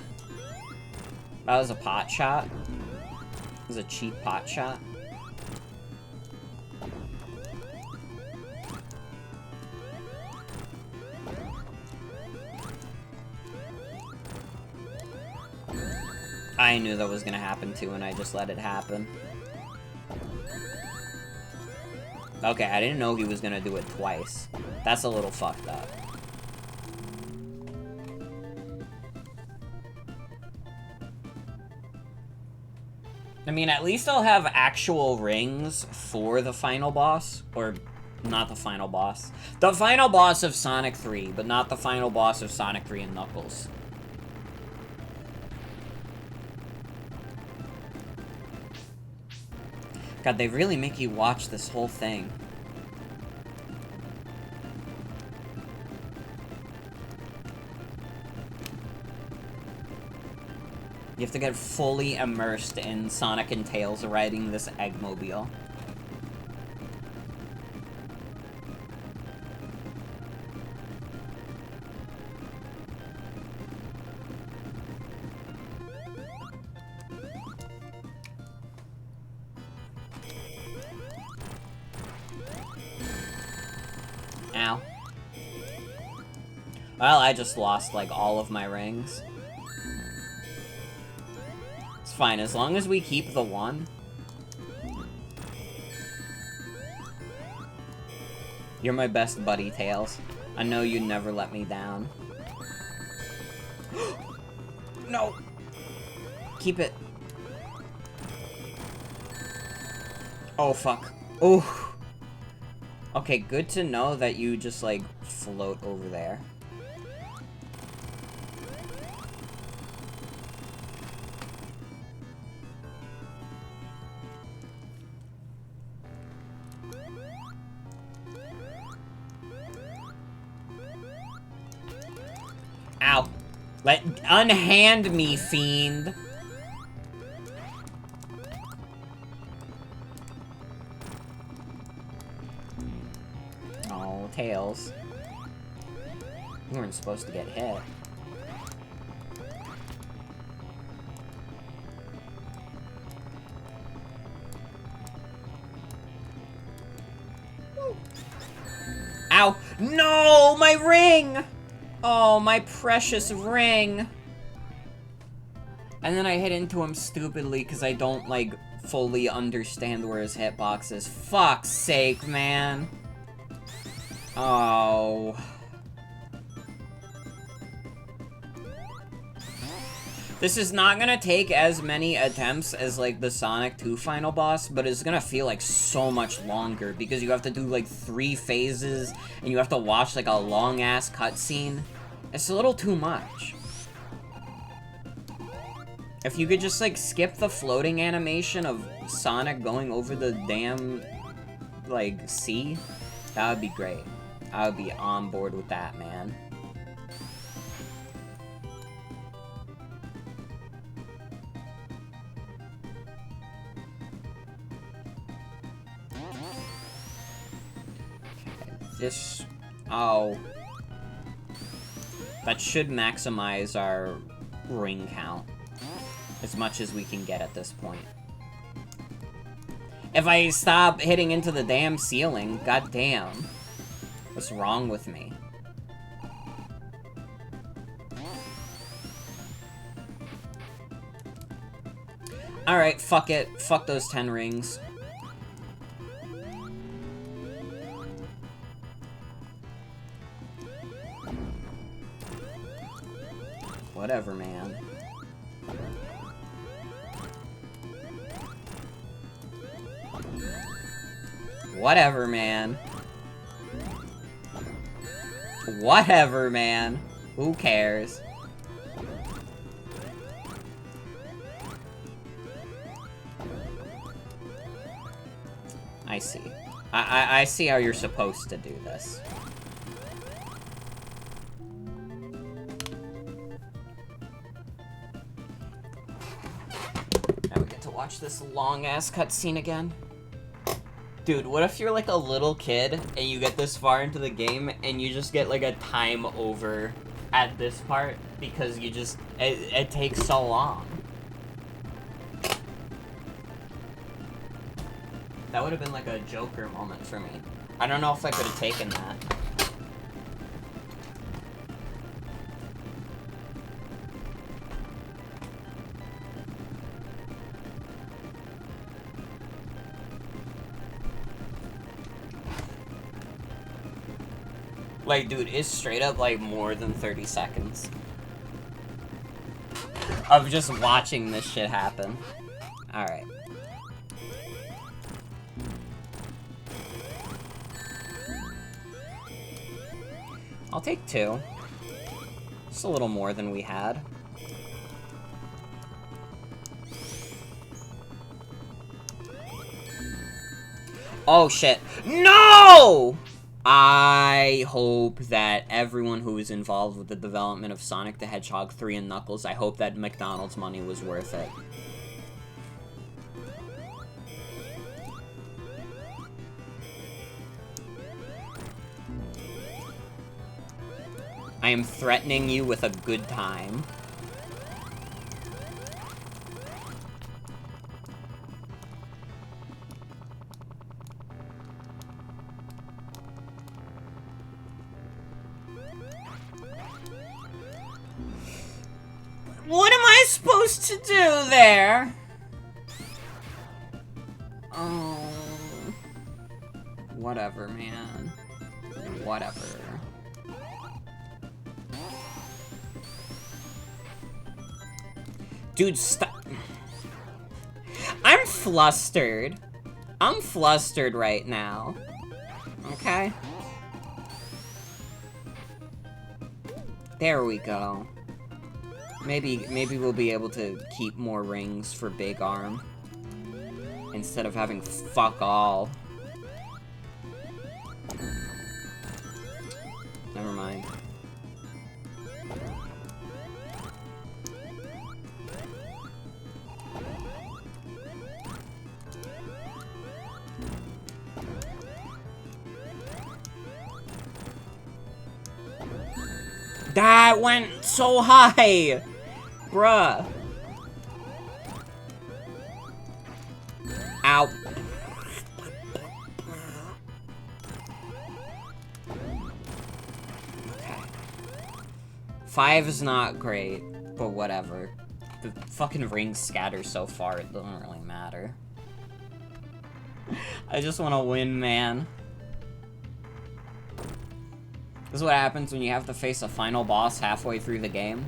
That was a pot shot. It was a cheap pot shot. I knew that was gonna happen too, and I just let it happen. Okay, I didn't know he was gonna do it twice. That's a little fucked up. I mean, at least I'll have actual rings for the final boss. Or, not the final boss. The final boss of Sonic 3, but not the final boss of Sonic 3 and Knuckles. God, they really make you watch this whole thing. You have to get fully immersed in Sonic and Tails riding this Eggmobile. Ow. Well, I just lost, like, all of my rings. It's fine, as long as we keep the one. You're my best buddy, Tails. I know you'd never let me down. No! Keep it. Oh, fuck. Oh. Okay, good to know that you just, like, float over there. Ow. Unhand me, fiend. Oh, Tails. You weren't supposed to get hit. Ow! No! My ring! Oh, my precious ring! And then I hit into him stupidly because I don't, like, fully understand where his hitbox is. Fuck's sake, man. Oh. This is not gonna take as many attempts as, like, the Sonic 2 final boss, but it's gonna feel, like, so much longer, because you have to do, like, 3 phases, and you have to watch, like, a long-ass cutscene. It's a little too much. If you could just, like, skip the floating animation of Sonic going over the damn, like, sea, that would be great. I would be on board with that, man. This... oh. That should maximize our ring count. As much as we can get at this point. If I stop hitting into the damn ceiling, goddamn. What's wrong with me? Alright, fuck it. Fuck those 10 rings. Whatever, man. Whatever, man. Whatever, man. Who cares? I see. I see how you're supposed to do this. Now we get to watch this long-ass cutscene again. Dude, what if you're like a little kid and you get this far into the game and you just get like a time over at this part because you just, it takes so long. That would have been like a Joker moment for me. I don't know if I could have taken that. Like, dude, it's straight up, like, more than 30 seconds of just watching this shit happen. Alright. I'll take 2. It's a little more than we had. Oh, shit. No! I hope that everyone who was involved with the development of Sonic the Hedgehog 3 and Knuckles, I hope that McDonald's money was worth it. I am threatening you with a good time. What am I supposed to do there? Oh. Whatever, man. Whatever. Dude, stop. I'm flustered. I'm flustered right now. Okay? There we go. Maybe we'll be able to keep more rings for Big Arm. Instead of having fuck all. Never mind. That went so high! Bruh. Ow. Okay. 5 is not great, but whatever. The fucking rings scatter so far, it doesn't really matter. I just want to win, man. This is what happens when you have to face a final boss halfway through the game.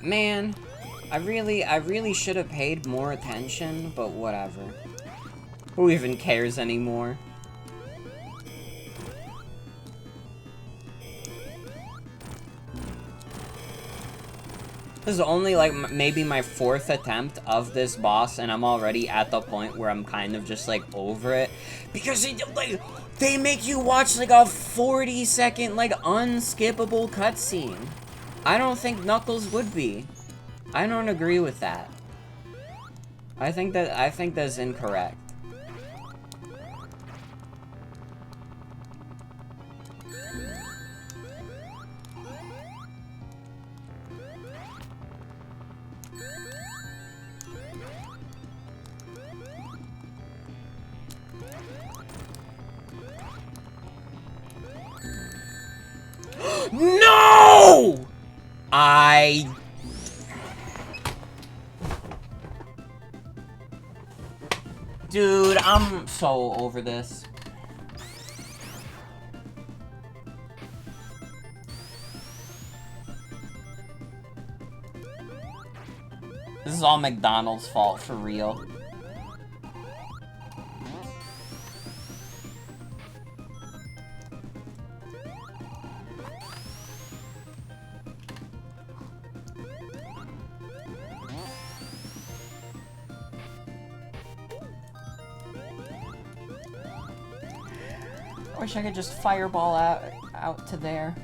Man, I really should have paid more attention, but whatever. Who even cares anymore? This is only, like, maybe my 4th attempt of this boss, and I'm already at the point where I'm kind of just, like, over it. Because, like, They make you watch like a 40-second, like, unskippable cutscene. I don't think Knuckles would be. I don't agree with that. I think that's incorrect. No! Dude, I'm so over this. This is all McDonald's fault, for real. I wish I could just fireball out to there.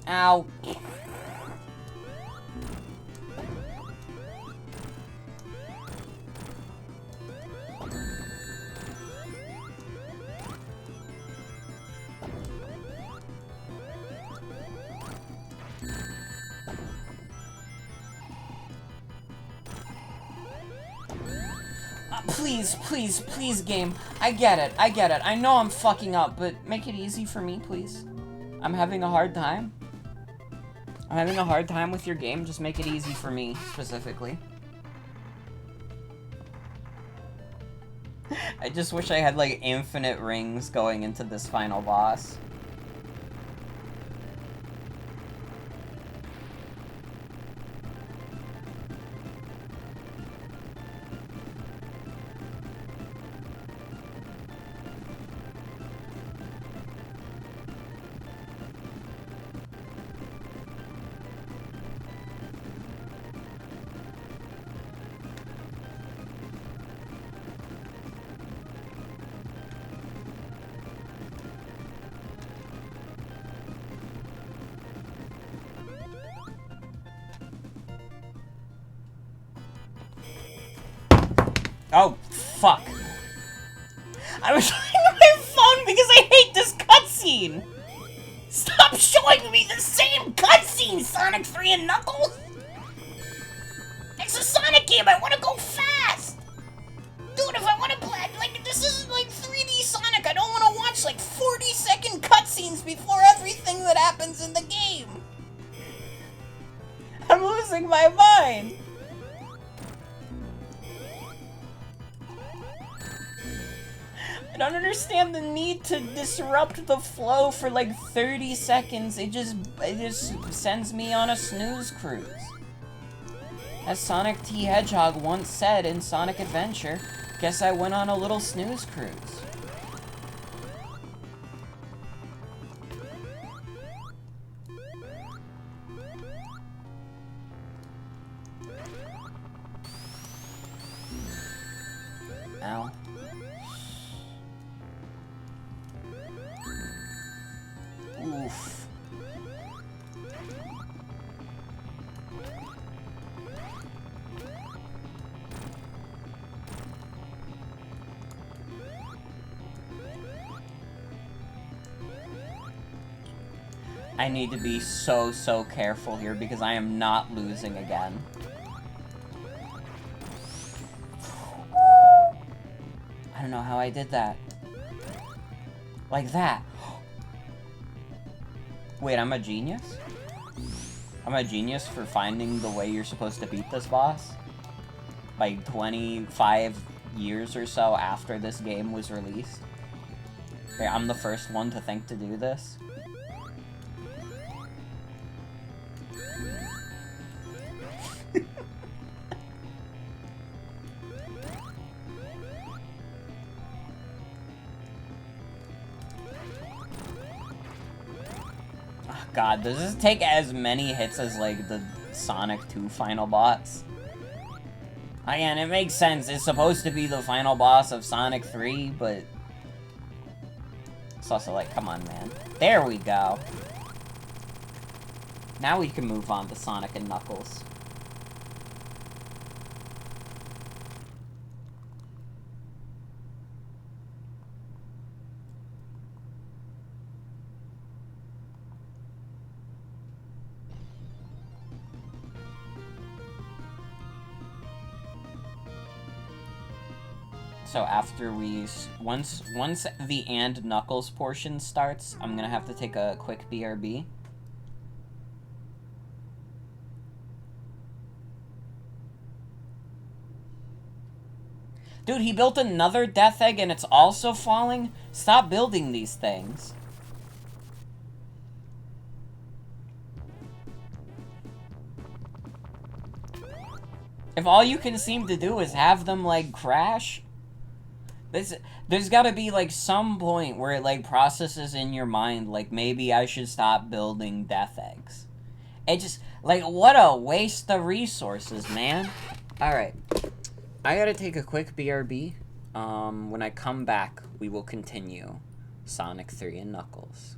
Ow. Please, game. I get it. I know I'm fucking up, but make it easy for me, please. I'm having a hard time. I'm having a hard time with your game. Just make it easy for me, specifically. I just wish I had, like, infinite rings going into this final boss. Oh, fuck. I was trying on my phone because I hate this cutscene! Stop showing me the same cutscene, Sonic 3 and Knuckles! It's a Sonic game, I wanna go fast! Dude, if I wanna play, like, this is like 3D Sonic, I don't wanna watch like 40-second cutscenes before everything that happens in the game! I'm losing my mind! I don't understand the need to disrupt the flow for like 30 seconds. It just sends me on a snooze cruise. As Sonic T. Hedgehog once said in Sonic Adventure, guess I went on a little snooze cruise. Ow. Oof. I need to be so careful here because I am not losing again. I don't know how I did that. Like that. Wait, I'm a genius? I'm a genius for finding the way you're supposed to beat this boss? Like 25 years or so after this game was released? Okay, I'm the first one to think to do this? god, does this take as many hits as, like, the Sonic 2 final boss? Again, it makes sense. It's supposed to be the final boss of Sonic 3, but... it's also like, come on, man. There we go. Now we can move on to Sonic and Knuckles. So after once the and Knuckles portion starts, I'm gonna have to take a quick BRB. Dude, he built another Death Egg and it's also falling? Stop building these things. If all you can seem to do is have them, like, crash... There's gotta be, like, some point where it, like, processes in your mind, like, maybe I should stop building Death Eggs. It just, like, what a waste of resources, man. Alright. I gotta take a quick BRB. When I come back, we will continue Sonic 3 and Knuckles.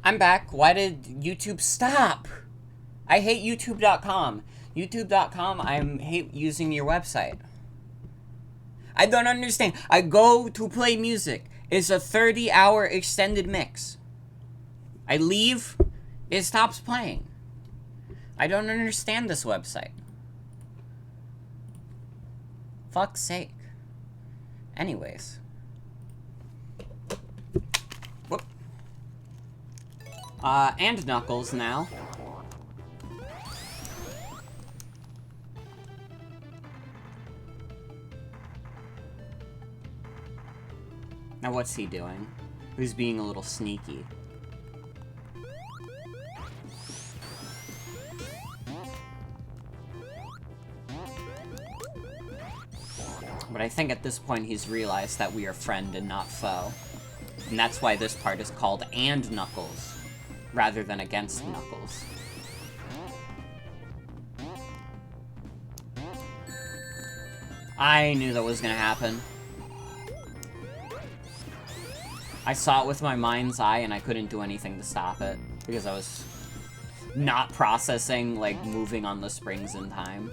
I'm back. Why did YouTube stop? I hate YouTube.com. YouTube.com, I hate using your website. I don't understand. I go to play music. It's a 30-hour extended mix. I leave, it stops playing. I don't understand this website. Fuck's sake. Anyways. Whoop. And Knuckles now. Now what's he doing? He's being a little sneaky. But I think at this point he's realized that we are friend and not foe. And that's why this part is called And Knuckles, rather than Against Knuckles. I knew that was gonna happen. I saw it with my mind's eye and I couldn't do anything to stop it, because I was not processing, like, moving on the springs in time.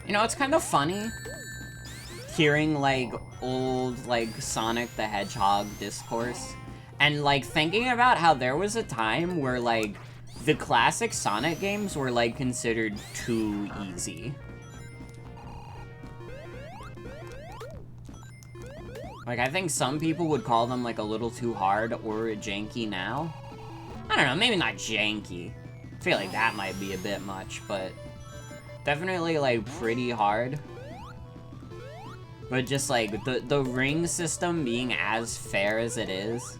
You know, it's kind of funny hearing, like, old, like, Sonic the Hedgehog discourse, and, like, thinking about how there was a time where, like, the classic Sonic games were, like, considered too easy. Like, I think some people would call them, like, a little too hard or janky now. I don't know, maybe not janky. I feel like that might be a bit much, but definitely, like, pretty hard. But just, like, the ring system being as fair as it is,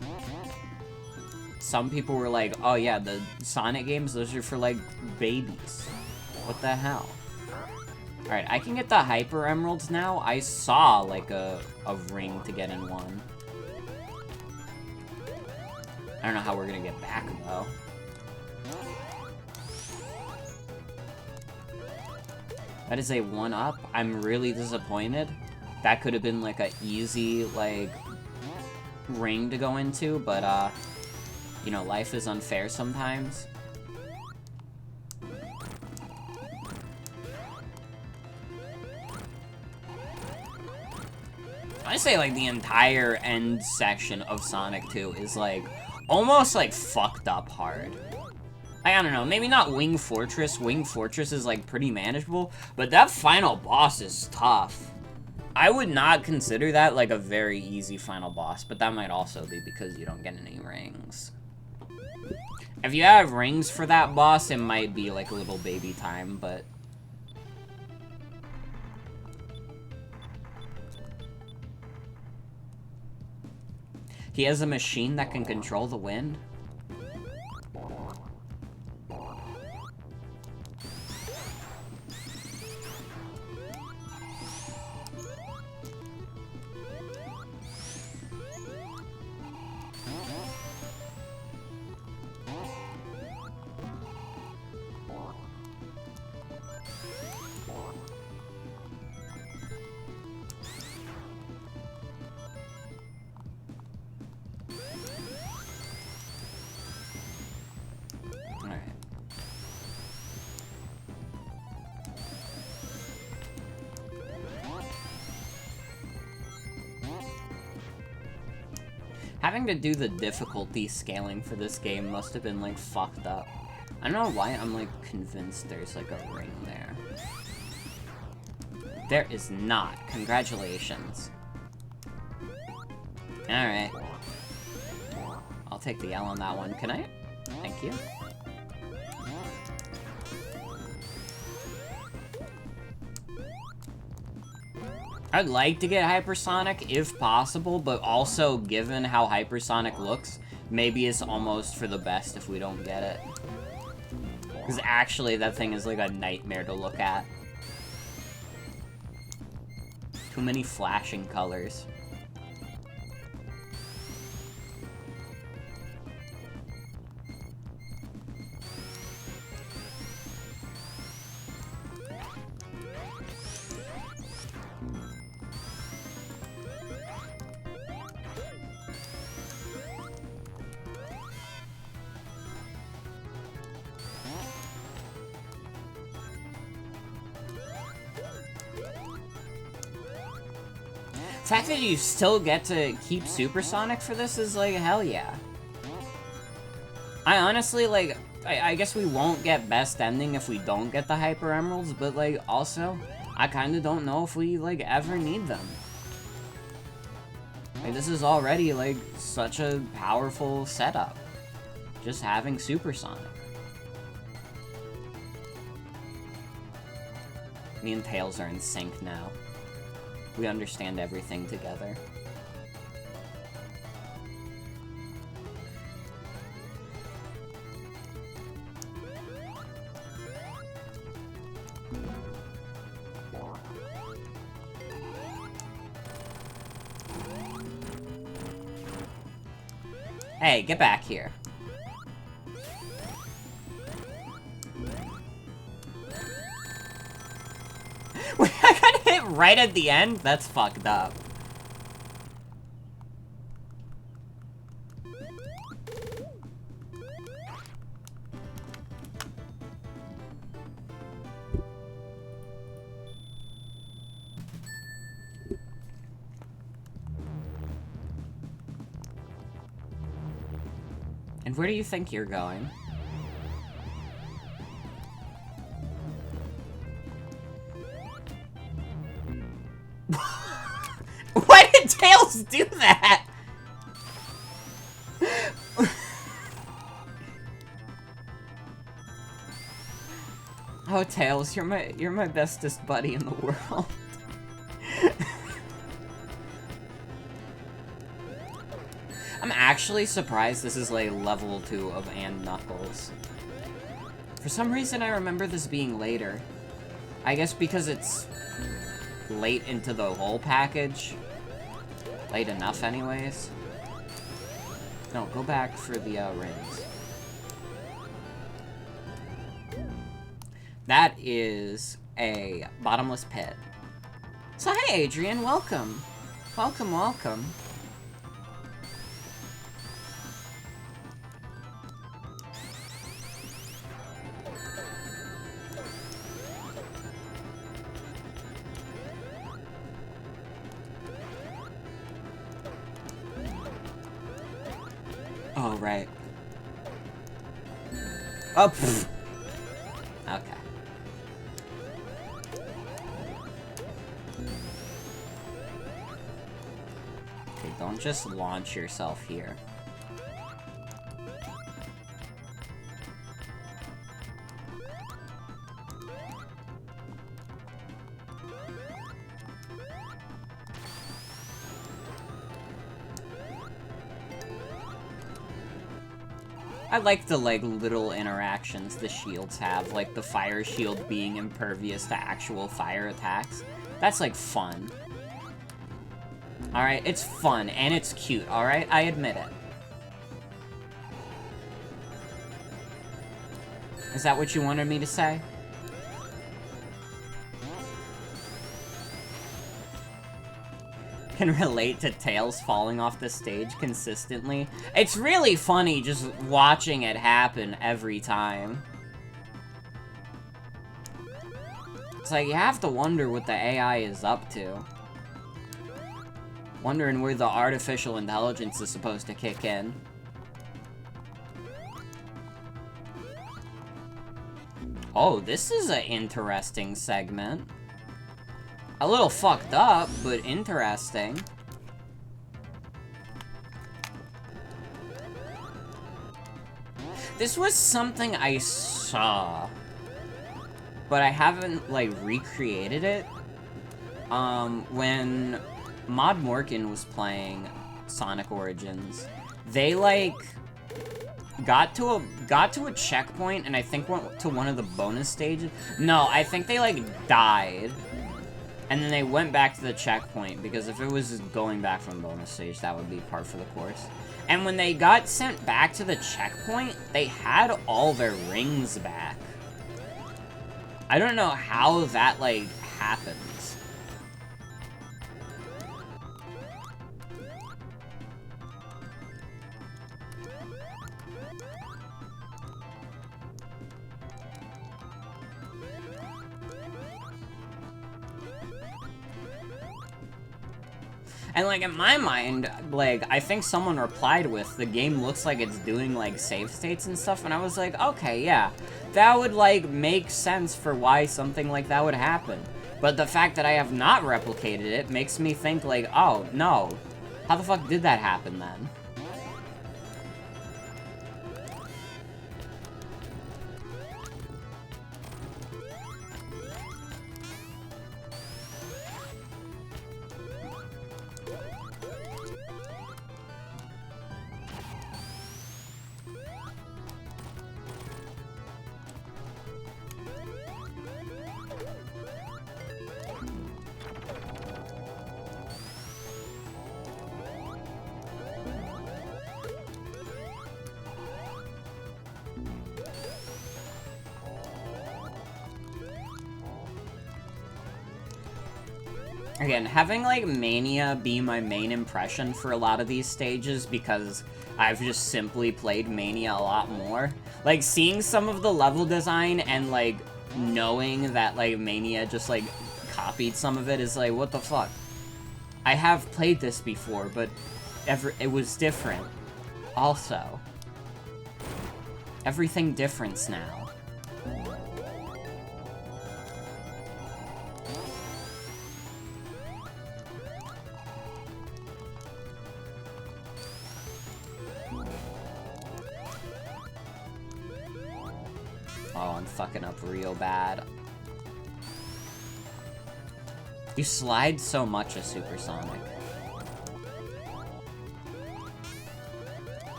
some people were like, oh yeah, the Sonic games, those are for, like, babies. What the hell? Alright, I can get the Hyper Emeralds now. I saw, like, a ring to get in one. I don't know how we're gonna get back, though. That is a 1-up. I'm really disappointed. That could have been, like, a easy, like, ring to go into, but, you know, life is unfair sometimes. I say, like, the entire end section of Sonic 2 is, like, almost, like, fucked up hard. I don't know, maybe not Wing Fortress. Wing Fortress is, like, pretty manageable, but that final boss is tough. I would not consider that, like, a very easy final boss, but that might also be because you don't get any rings. If you have rings for that boss, it might be, like, a little baby time, but he has a machine that can control the wind? Having to do the difficulty scaling for this game must have been, like, fucked up. I don't know why I'm, like, convinced there's, like, a ring there. There is not. Congratulations. Alright. I'll take the L on that one. Can I? Thank you. I'd like to get Hypersonic, if possible, but also, given how Hypersonic looks, maybe it's almost for the best if we don't get it. Because actually, that thing is like a nightmare to look at. Too many flashing colors. The fact that you still get to keep Supersonic for this is like, hell yeah. I honestly, like, I guess we won't get best ending if we don't get the Hyper Emeralds, but, like, also, I kind of don't know if we, like, ever need them. Like, this is already, like, such a powerful setup. Just having Supersonic. Me and Tails are in sync now. We understand everything together. Hey, get back here. Wait, I got hit right at the end? That's fucked up. And where do you think you're going? Why did Tails do that? Oh, Tails, you're my bestest buddy in the world. I'm actually surprised this is like level 2 of And Knuckles. For some reason I remember this being later. I guess because it's late into the whole package. Late enough anyways. No, go back for the rings. That is a bottomless pit. So hey Adrian, welcome. Welcome, welcome. Oh, right. Oh, pfft. Okay. Okay, don't just launch yourself here. I like the, like, little interactions the shields have, like the fire shield being impervious to actual fire attacks. That's, like, fun. Alright, it's fun, and it's cute, alright? I admit it. Is that what you wanted me to say? Can relate to Tails falling off the stage consistently. It's really funny just watching it happen every time. It's like, you have to wonder what the AI is up to. Wondering where the artificial intelligence is supposed to kick in. Oh, this is an interesting segment. A little fucked up, but interesting. This was something I saw, but I haven't, like, recreated it. When Mod Morgan was playing Sonic Origins, they, like, got to a checkpoint, and I think went to one of the bonus stages. No, I think they, like, died. And then they went back to the checkpoint, because if it was going back from the bonus stage, that would be par for the course. And when they got sent back to the checkpoint, they had all their rings back. I don't know how that, like, happens. And, like, in my mind, like, I think someone replied with, the game looks like it's doing, like, save states and stuff, and I was like, okay, yeah. That would, like, make sense for why something like that would happen. But the fact that I have not replicated it makes me think, like, oh, no. How the fuck did that happen, then? Again, having, like, Mania be my main impression for a lot of these stages because I've just simply played Mania a lot more. Like, seeing some of the level design and, like, knowing that, like, Mania just, like, copied some of it is like, what the fuck? I have played this before, but it was different. Also. Everything different now. Oh, I'm fucking up real bad. You slide so much as Supersonic.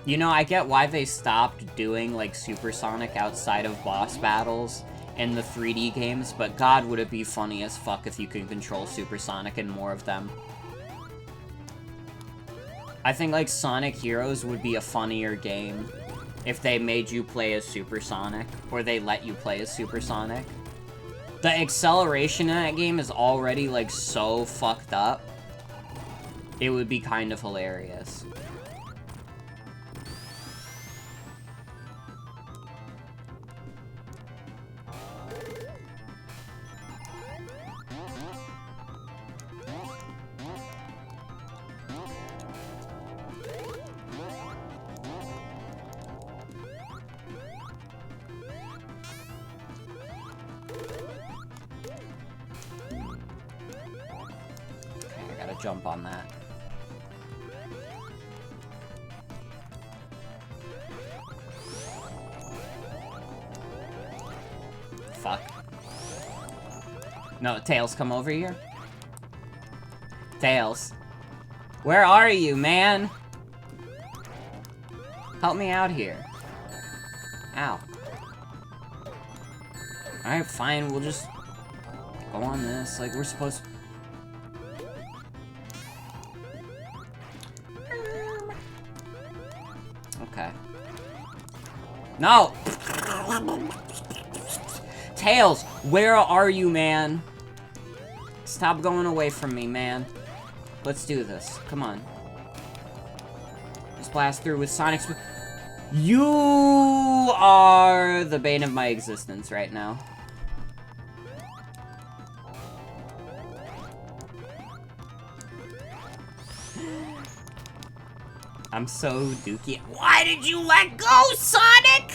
You know, I get why they stopped doing, like, Supersonic outside of boss battles in the 3D games, but god, would it be funny as fuck if you could control Supersonic in more of them. I think, like, Sonic Heroes would be a funnier game if they made you play as Supersonic, or they let you play as Supersonic. The acceleration in that game is already, like, so fucked up. It would be kind of hilarious. Jump on that. Fuck. No, Tails, come over here. Tails. Where are you, man? Help me out here. Ow. Alright, fine, we'll just go on this, like we're supposed to. Okay. No! Tails, where are you, man? Stop going away from me, man. Let's do this. Come on. Just blast through with Sonic. You are the bane of my existence right now. I'm so dookie. Why did you let go, Sonic?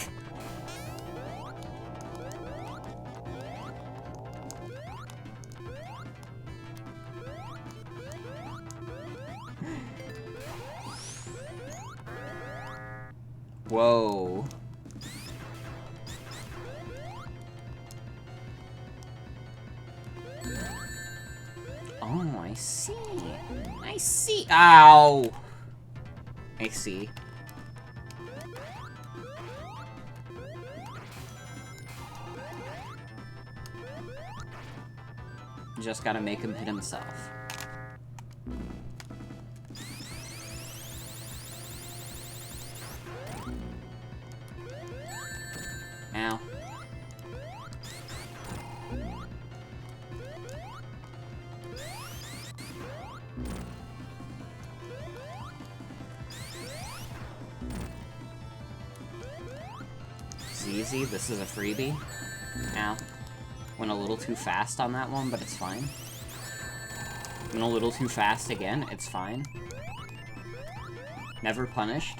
Whoa. Oh, I see. I see. Ow. I see. Just gotta make him hit himself. Ow. It's easy. This is a freebie. Ow. Went a little too fast on that one, but it's fine. Went a little too fast again. It's fine. Never punished.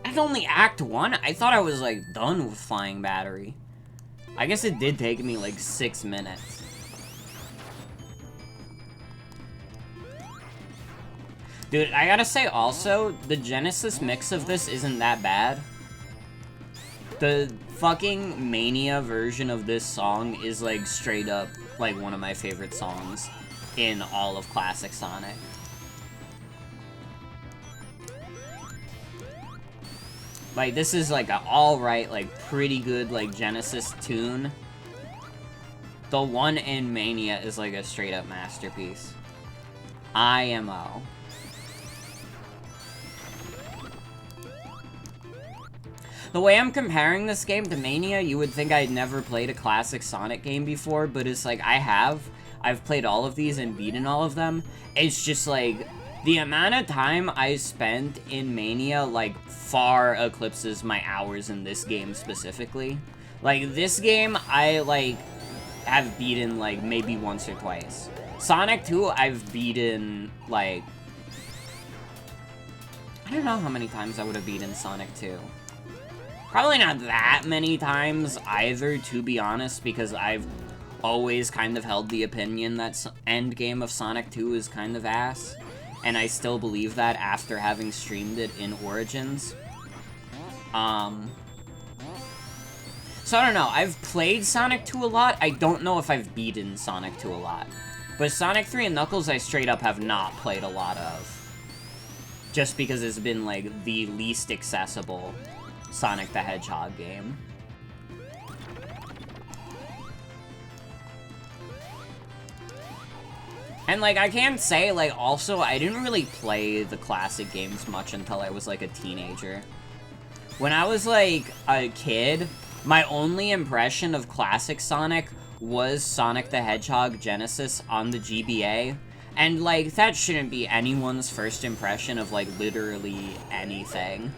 That's only Act 1? I thought I was, like, done with Flying Battery. I guess it did take me, like, 6 minutes. Dude, I gotta say also, the Genesis mix of this isn't that bad. The fucking Mania version of this song is, like, straight up, like, one of my favorite songs in all of classic Sonic. Like, this is, like, a alright, like, pretty good, like, Genesis tune. The one in Mania is, like, a straight-up masterpiece. IMO. The way I'm comparing this game to Mania, you would think I'd never played a classic Sonic game before, but it's like, I have. I've played all of these and beaten all of them. It's just like, the amount of time I spent in Mania, like, far eclipses my hours in this game specifically. Like, this game, I, like, have beaten, like, maybe once or twice. Sonic 2, I've beaten, like, I don't know how many times I would have beaten Sonic 2. Probably not that many times either, to be honest, because I've always kind of held the opinion that endgame of Sonic 2 is kind of ass. And I still believe that after having streamed it in Origins. So I don't know, I've played Sonic 2 a lot, I don't know if I've beaten Sonic 2 a lot. But Sonic 3 and Knuckles I straight up have not played a lot of. Just because it's been, like, the least accessible Sonic the Hedgehog game. And, like, I can say, like, also, I didn't really play the classic games much until I was, like, a teenager. When I was, like, a kid, my only impression of classic Sonic was Sonic the Hedgehog Genesis on the GBA. And, like, that shouldn't be anyone's first impression of, like, literally anything.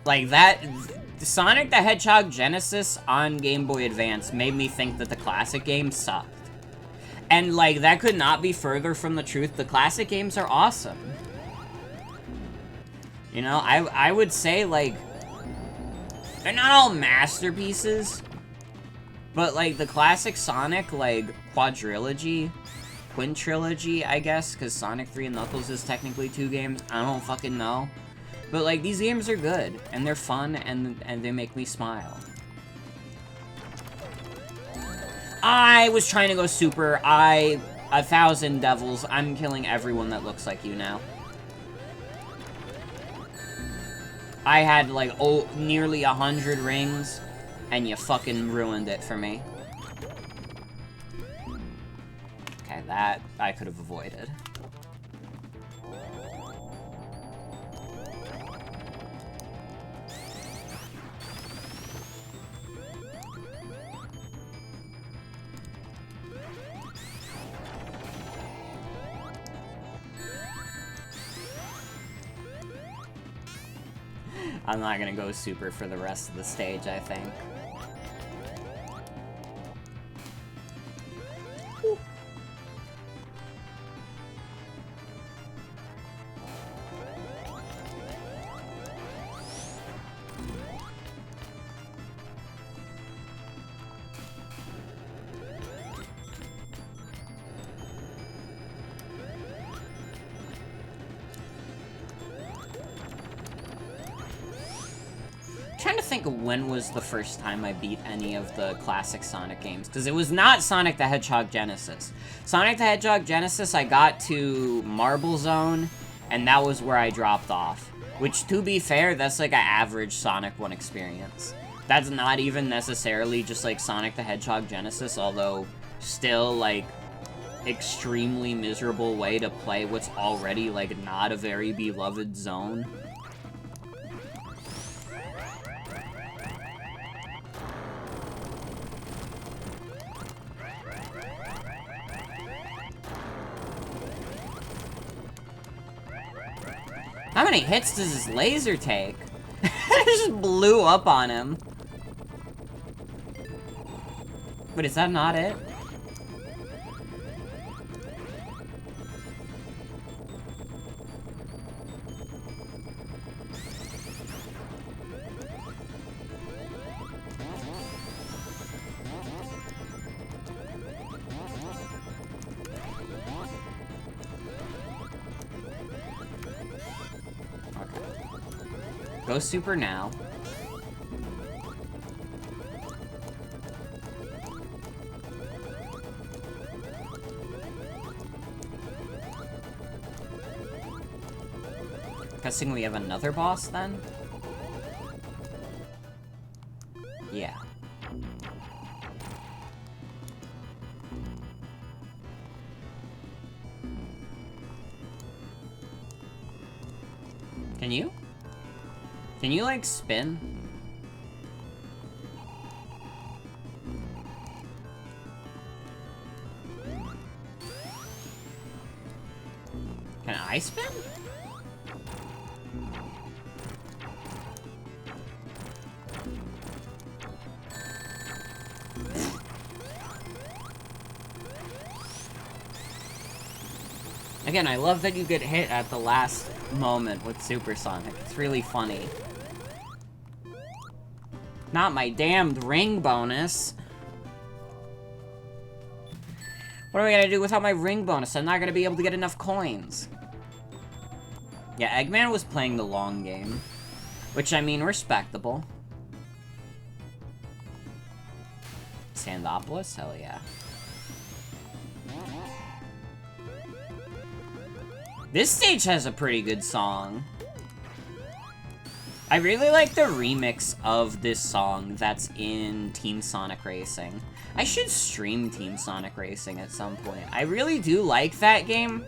Like, that... Sonic the Hedgehog Genesis on Game Boy Advance made me think that the classic games sucked. And, like, that could not be further from the truth. The classic games are awesome. You know, I would say, like, they're not all masterpieces, but, like, the classic Sonic, like, quadrilogy, quintrilogy, I guess, because Sonic 3 and Knuckles is technically 2 games. I don't fucking know. But, like, these games are good, and they're fun, and they make me smile. I was trying to go super. 1,000 devils. I'm killing everyone that looks like you now. I had, like, nearly 100 rings, and you fucking ruined it for me. Okay, that I could have avoided. I'm not gonna go super for the rest of the stage, I think. Ooh. Trying to think of when was the first time I beat any of the classic Sonic games, because it was not Sonic the Hedgehog Genesis. Sonic the Hedgehog Genesis, I got to Marble Zone, and that was where I dropped off. Which, to be fair, that's like an average Sonic 1 experience. That's not even necessarily just like Sonic the Hedgehog Genesis, although still, like, extremely miserable way to play what's already, like, not a very beloved zone. How many hits does this laser take? It just blew up on him. But is that not it? Go super now. Guessing we have another boss then? Yeah. Can you? Can you, like, spin? Can I spin? Again, I love that you get hit at the last moment with Supersonic. It's really funny. Not my damned ring bonus. What am I gonna do without my ring bonus? I'm not gonna be able to get enough coins. Yeah, Eggman was playing the long game. Which, I mean, respectable. Sandopolis? Hell yeah. This stage has a pretty good song. I really like the remix of this song that's in Team Sonic Racing. I should stream Team Sonic Racing at some point. I really do like that game,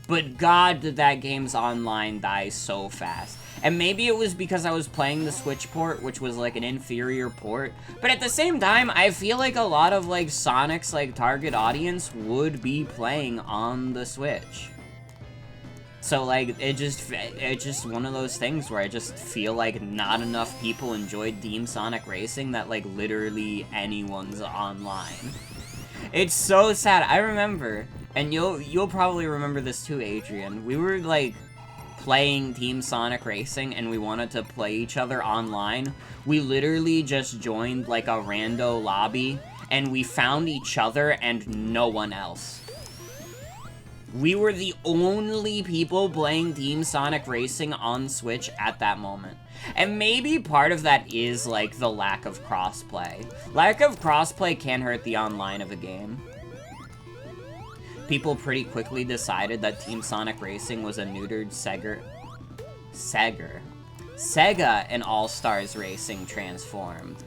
but god did that game's online die so fast. And maybe it was because I was playing the Switch port, which was like an inferior port, but at the same time, I feel like a lot of like Sonic's like target audience would be playing on the Switch. So, like, it's just one of those things where I just feel like not enough people enjoyed Team Sonic Racing that, like, literally anyone's online. It's so sad. I remember, and you'll probably remember this too, Adrian. We were, like, playing Team Sonic Racing, and we wanted to play each other online. We literally just joined, like, a rando lobby, and we found each other and no one else. We were the only people playing Team Sonic Racing on Switch at that moment. And maybe part of that is, like, the lack of crossplay. Lack of crossplay can hurt the online of a game. People pretty quickly decided that Team Sonic Racing was a neutered Sega and All-Stars Racing transformed.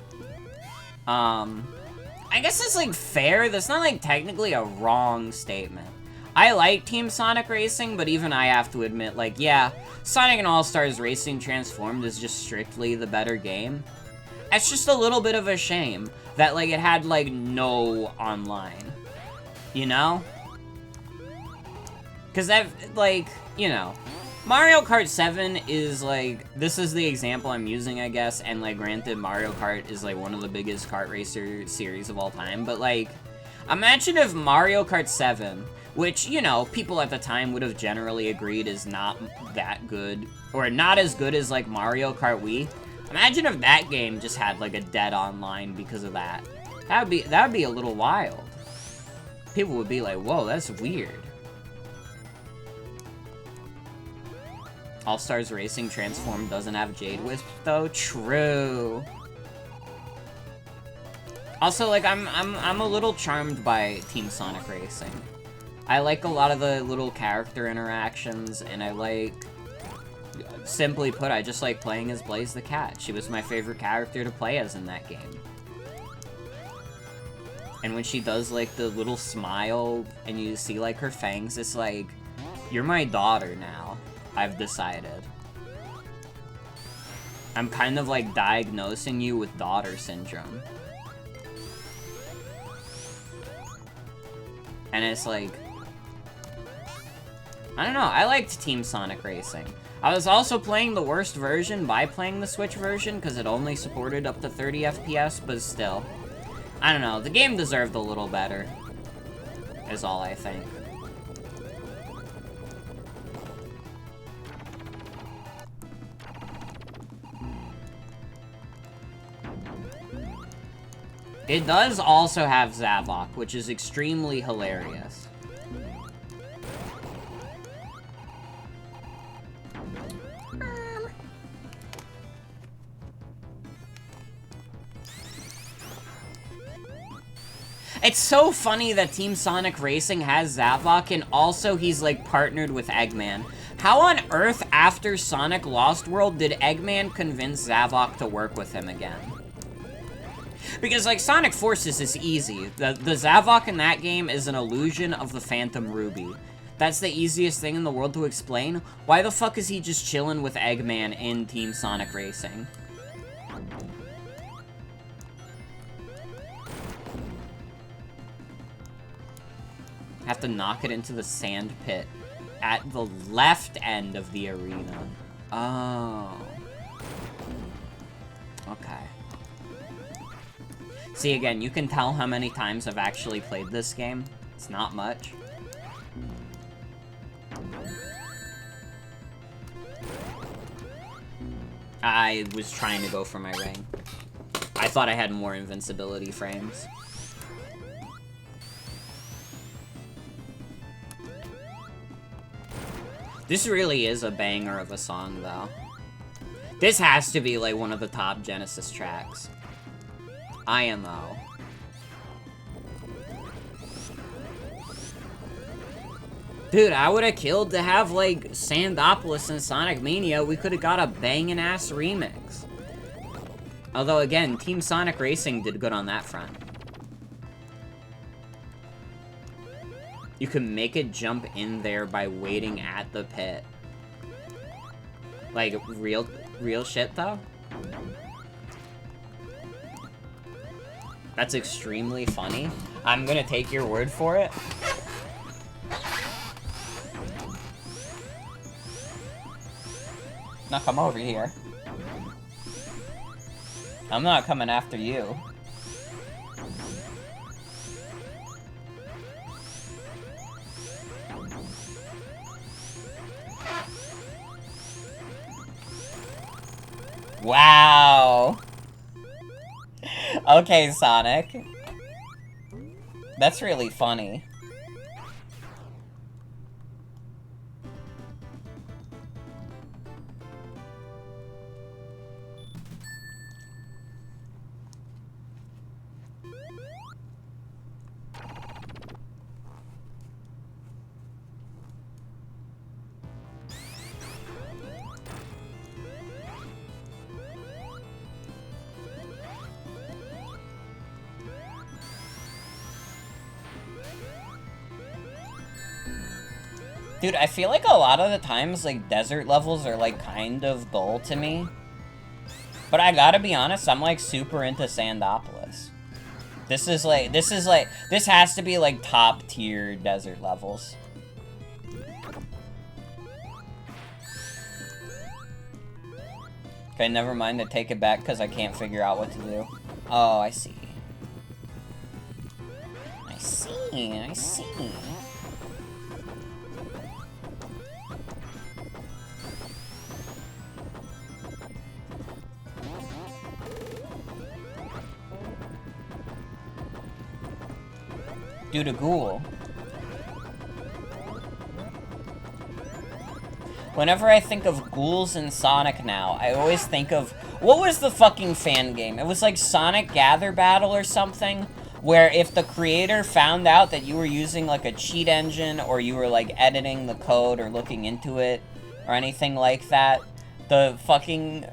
I guess it's, like, fair. That's not, like, technically a wrong statement. I like Team Sonic Racing, but even I have to admit, like, yeah, Sonic and All-Stars Racing Transformed is just strictly the better game. It's just a little bit of a shame that, like, it had, like, no online. You know? Because I've, like, you know, Mario Kart 7 is, like, this is the example I'm using, I guess, and, like, granted, Mario Kart is, like, one of the biggest kart racer series of all time, but, like, imagine if Mario Kart 7... which, you know, people at the time would have generally agreed is not that good, or not as good as, like, Mario Kart Wii. Imagine if that game just had, like, a dead online because of that. That would be a little wild. People would be like, whoa, that's weird. All-Stars Racing Transform doesn't have Jade Wisp, though? True. Also, like, I'm a little charmed by Team Sonic Racing. I like a lot of the little character interactions, and I like, simply put, I just like playing as Blaze the Cat. She was my favorite character to play as in that game. And when she does, like, the little smile, and you see, like, her fangs, it's like, you're my daughter now, I've decided. I'm kind of, like, diagnosing you with daughter syndrome. And it's like, I don't know, I liked Team Sonic Racing. I was also playing the worst version by playing the Switch version, because it only supported up to 30 FPS, but still. I don't know, the game deserved a little better, is all I think. It does also have Zavok, which is extremely hilarious. It's so funny that Team Sonic Racing has Zavok, and also he's, like, partnered with Eggman. How on earth, after Sonic Lost World, did Eggman convince Zavok to work with him again? Because, like, Sonic Forces is easy. The Zavok in that game is an illusion of the Phantom Ruby. That's the easiest thing in the world to explain. Why the fuck is he just chilling with Eggman in Team Sonic Racing? Have to knock it into the sand pit at the left end of the arena. Oh. Okay. See, again, you can tell how many times I've actually played this game. It's not much. I was trying to go for my ring. I thought I had more invincibility frames. This really is a banger of a song, though. This has to be, like, one of the top Genesis tracks. IMO. Dude, I would have killed to have, like, Sandopolis and Sonic Mania. We could have got a bangin'-ass remix. Although, again, Team Sonic Racing did good on that front. You can make it jump in there by waiting at the pit. Like, real shit, though? That's extremely funny. I'm gonna take your word for it. Now come over here. I'm not coming after you. Wow. Okay, Sonic. That's really funny. Dude, I feel like a lot of the times, like, desert levels are, like, kind of dull to me. But I gotta be honest, I'm, like, super into Sandopolis. This has to be, like, top tier desert levels. Okay, never mind, I take it back because I can't figure out what to do. Oh, I see. I see. Due to Ghoul. Whenever I think of ghouls in Sonic now, I always think of... What was the fucking fan game? It was like Sonic Gather Battle or something, where if the creator found out that you were using like a cheat engine, or you were like editing the code or looking into it, or anything like that, the fucking...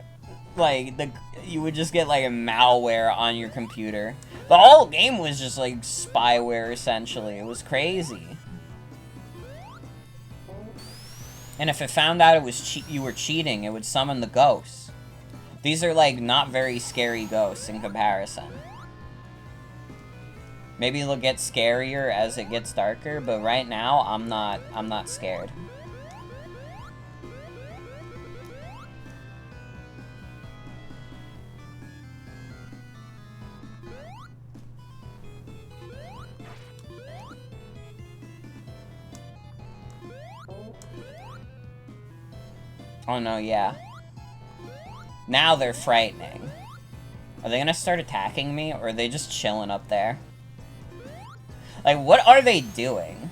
like, you would just get like a malware on your computer. The whole game was just, like, spyware, essentially. It was crazy. And if it found out it was you were cheating, it would summon the ghosts. These are, like, not very scary ghosts in comparison. Maybe they'll get scarier as it gets darker, but right now, I'm not scared. Oh no, yeah. Now they're frightening. Are they gonna start attacking me, or are they just chilling up there? Like, what are they doing?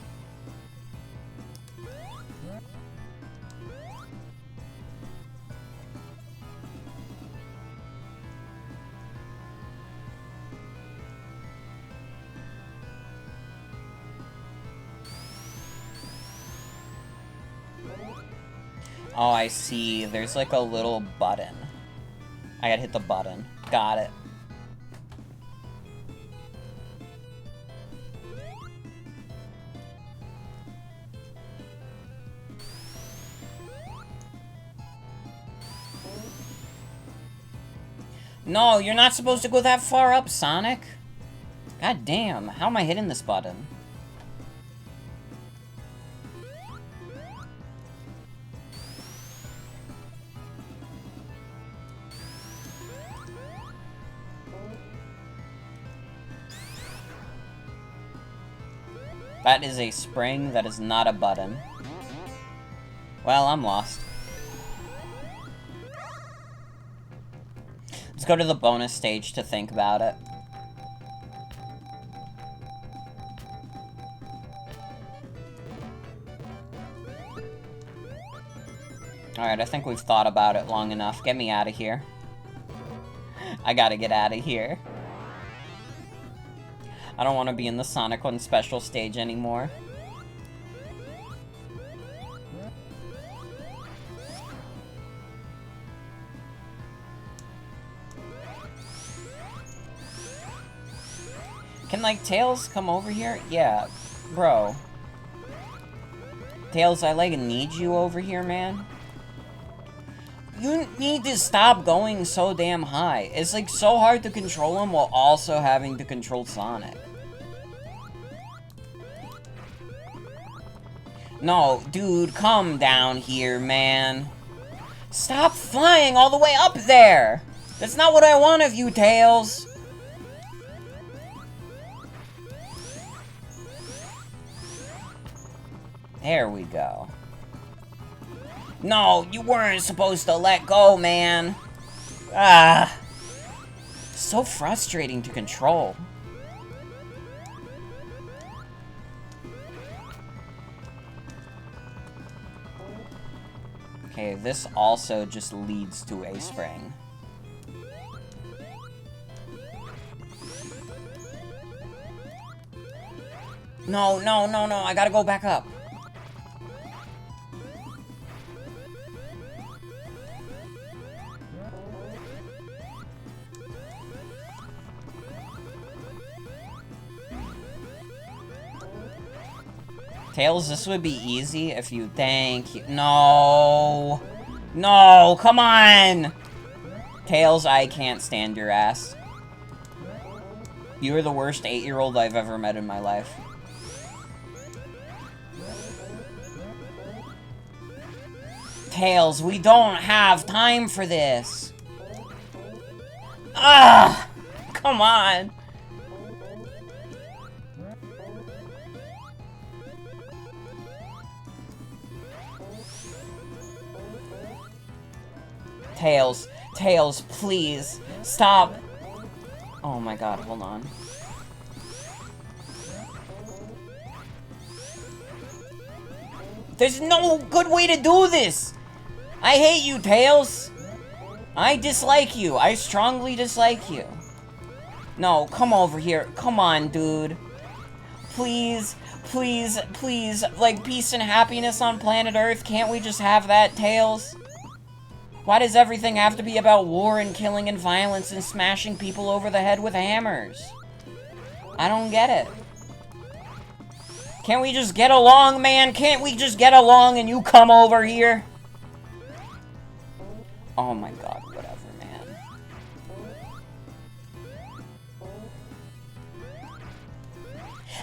Oh, I see. There's like a little button. I gotta hit the button. Got it. No, you're not supposed to go that far up, Sonic. God damn, how am I hitting this button? That is a spring, that is not a button. Well, I'm lost. Let's go to the bonus stage to think about it. Alright, I think we've thought about it long enough. Get me out of here. I gotta get out of here. I don't want to be in the Sonic 1 special stage anymore. Can, like, Tails come over here? Yeah, bro. Tails, I, like, need you over here, man. You need to stop going so damn high. It's, like, so hard to control him while also having to control Sonic. No, dude, come down here, man. Stop flying all the way up there! That's not what I want of you, Tails! There we go. No, you weren't supposed to let go, man. Ah. So frustrating to control. Okay, this also just leads to a spring. No, no, no, no, I gotta go back up. Tails, this would be easy if you... Thank you. No! No! Come on! Tails, I can't stand your ass. You are the worst 8-year-old I've ever met in my life. Tails, we don't have time for this! Ah! Come on! Tails, Tails, please, stop. Oh my god, hold on. There's no good way to do this! I hate you, Tails! I dislike you. I strongly dislike you. No, come over here. Come on, dude. Please, please, please, like, peace and happiness on planet Earth. Can't we just have that, Tails? Why does everything have to be about war and killing and violence and smashing people over the head with hammers? I don't get it. Can't we just get along, man? Can't we just get along and you come over here? Oh my god, whatever, man.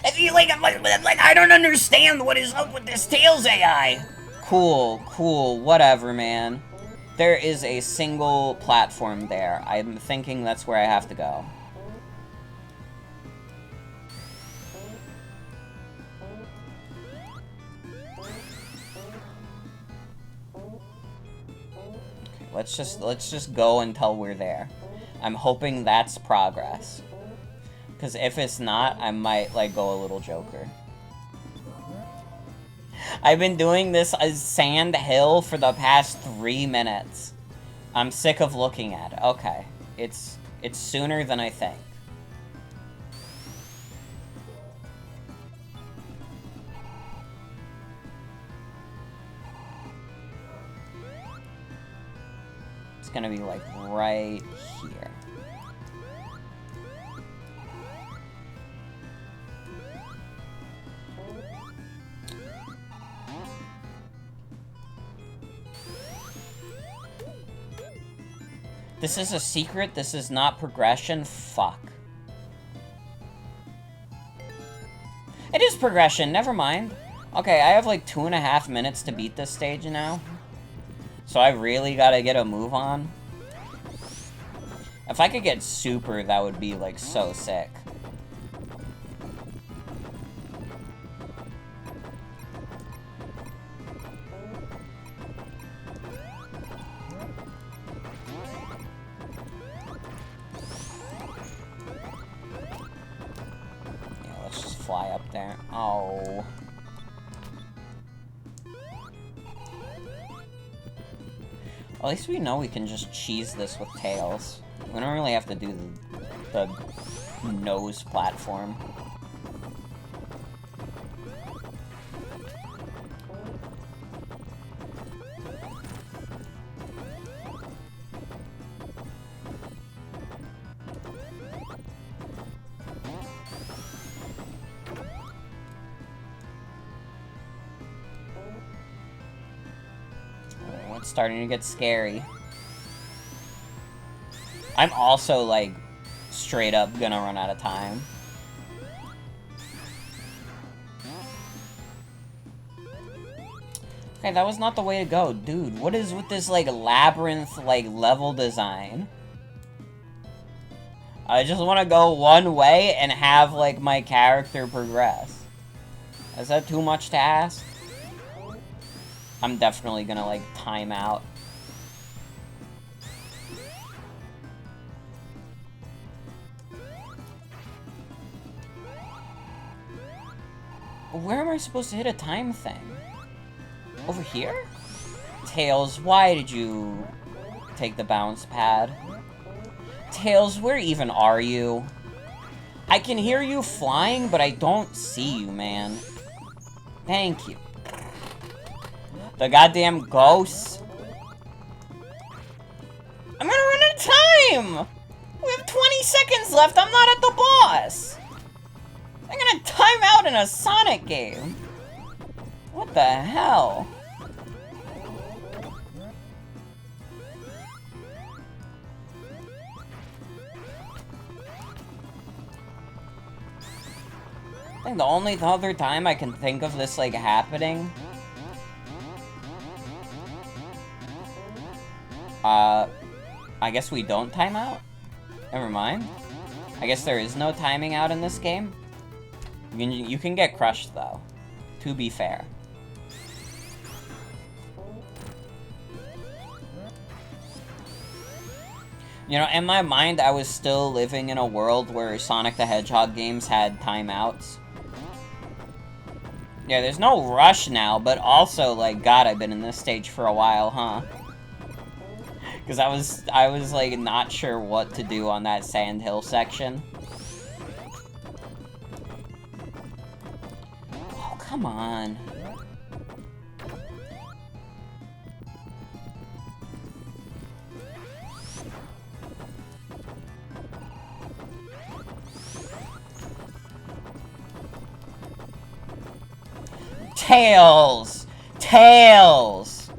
I feel like I don't understand what is up with this Tails AI. Cool, cool, whatever, man. There is a single platform there. I'm thinking that's where I have to go. let's just go until we're there. I'm hoping that's progress. Because if it's not, I might, like, go a little Joker. I've been doing this as Sand Hill for the past 3 minutes. I'm sick of looking at it. Okay. It's sooner than I think. It's gonna be, like, right here. This is a secret? This is not progression? Fuck. It is progression, never mind. Okay, I have like 2.5 minutes to beat this stage now. So I really gotta get a move on. If I could get super, that would be like so sick. Fly up there. Oh. At least we know we can just cheese this with Tails. We don't really have to do the nose platform. Starting to get scary. I'm also, like, straight up gonna run out of time. Okay, that was not the way to go. Dude, what is with this, like, labyrinth, like, level design? I just want to go one way and have, like, my character progress. Is that too much to ask? I'm definitely gonna, like, time out. Where am I supposed to hit a time thing? Over here? Tails, why did you take the bounce pad? Tails, where even are you? I can hear you flying, but I don't see you, man. Thank you. The goddamn ghosts. I'm gonna run out of time! We have 20 seconds left, I'm not at the boss! I'm gonna time out in a Sonic game. What the hell? I think the only other time I can think of this, like, happening... I guess we don't time out? Never mind. I guess there is no timing out in this game. You can get crushed, though. To be fair. You know, in my mind, I was still living in a world where Sonic the Hedgehog games had timeouts. Yeah, there's no rush now, but also, like, God, I've been in this stage for a while, huh? Because I was, like, not sure what to do on that Sand Hill section. Oh, come on. Tails! Tails!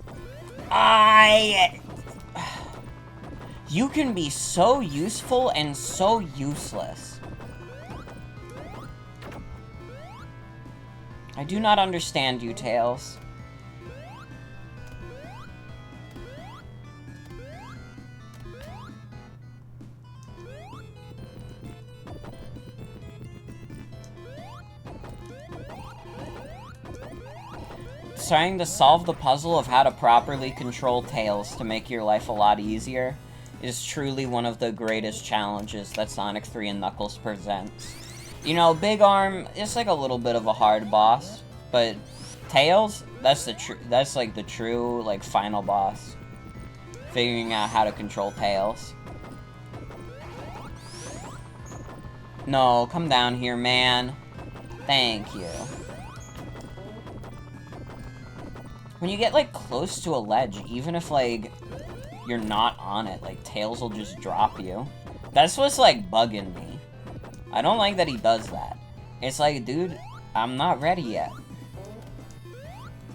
You can be so useful and so useless. I do not understand you, Tails. trying to solve the puzzle of how to properly control Tails to make your life a lot easier is truly one of the greatest challenges that Sonic 3 and Knuckles presents. You know, Big Arm is like a little bit of a hard boss, but Tails, that's like the true, like, final boss. Figuring out how to control Tails. No, come down here, man. Thank you. When you get, like, close to a ledge, even if, like, you're not on it, like, Tails will just drop you. That's what's, like, bugging me. I don't like that he does that. It's like, dude, I'm not ready yet.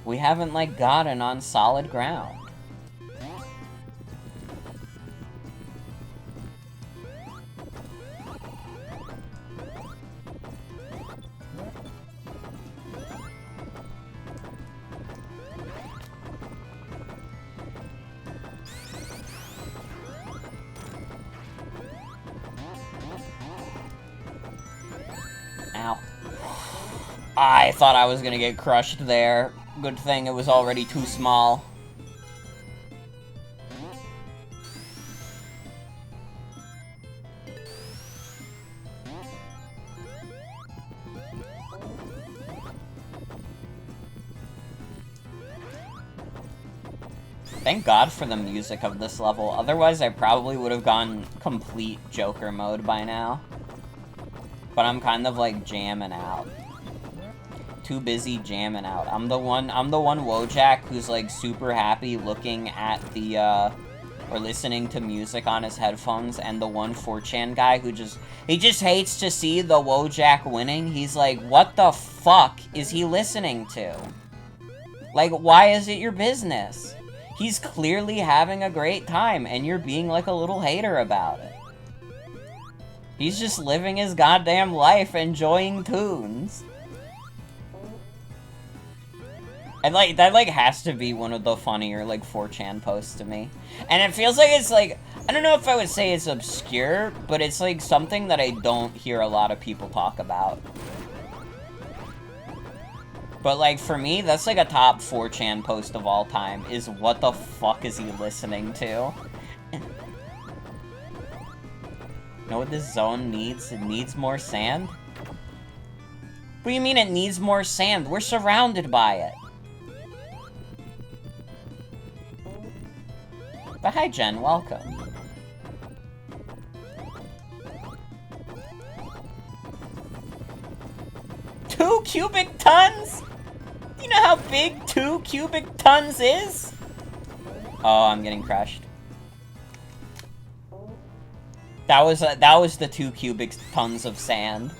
We haven't, like, gotten on solid ground. Ow. I thought I was gonna get crushed there. Good thing it was already too small. Thank God for the music of this level, otherwise I probably would have gone complete Joker mode by now. But I'm kind of, like, jamming out. Too busy jamming out. I'm the one Wojak who's, like, super happy looking at the, or listening to music on his headphones, and the one 4chan guy who he just hates to see the Wojak winning. He's like, what the fuck is he listening to? Like, why is it your business? He's clearly having a great time, and you're being, like, a little hater about it. He's just living his goddamn life, enjoying tunes. And, like, that, like, has to be one of the funnier, like, 4chan posts to me. And it feels like it's, like, I don't know if I would say it's obscure, but it's, like, something that I don't hear a lot of people talk about. But, like, for me, that's, like, a top 4chan post of all time, is what the fuck is he listening to? You know what this zone needs? It needs more sand? What do you mean it needs more sand? We're surrounded by it. But hi, Jen. Welcome. Two cubic tons? Do you know how big 2 cubic tons is? Oh, I'm getting crushed. That was the 2 cubic tons of sand.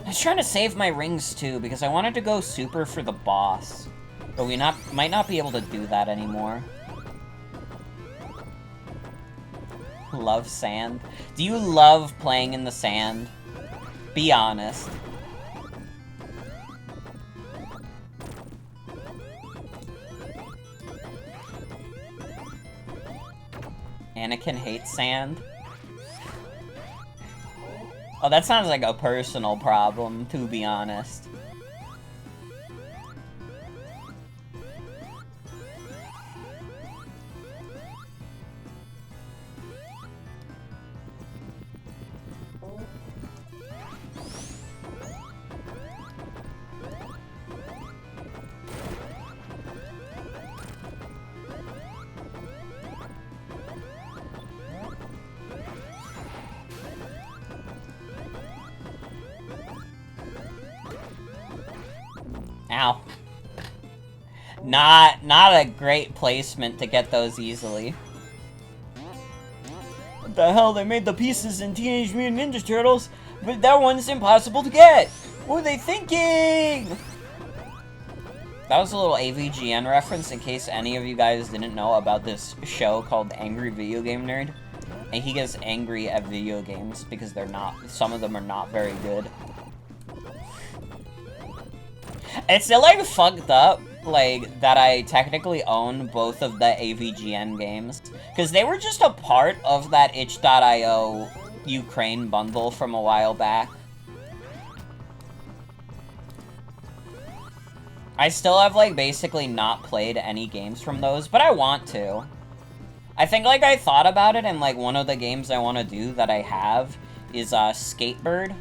I was trying to save my rings too, because I wanted to go super for the boss. But we might not be able to do that anymore. Love sand. Do you love playing in the sand? Be honest. Anakin hates sand. Oh, that sounds like a personal problem, to be honest. Ow. Not a great placement to get those easily. What the hell? They made the pieces in Teenage Mutant Ninja Turtles, but that one's impossible to get! What are they thinking? That was a little AVGN reference in case any of you guys didn't know about this show called Angry Video Game Nerd. And he gets angry at video games because some of them are not very good. It's still, like, fucked up, like, that I technically own both of the AVGN games. Because they were just a part of that itch.io Ukraine bundle from a while back. I still have, like, basically not played any games from those, but I want to. I think, like, I thought about it, and, like, one of the games I want to do that I have is, Skatebird.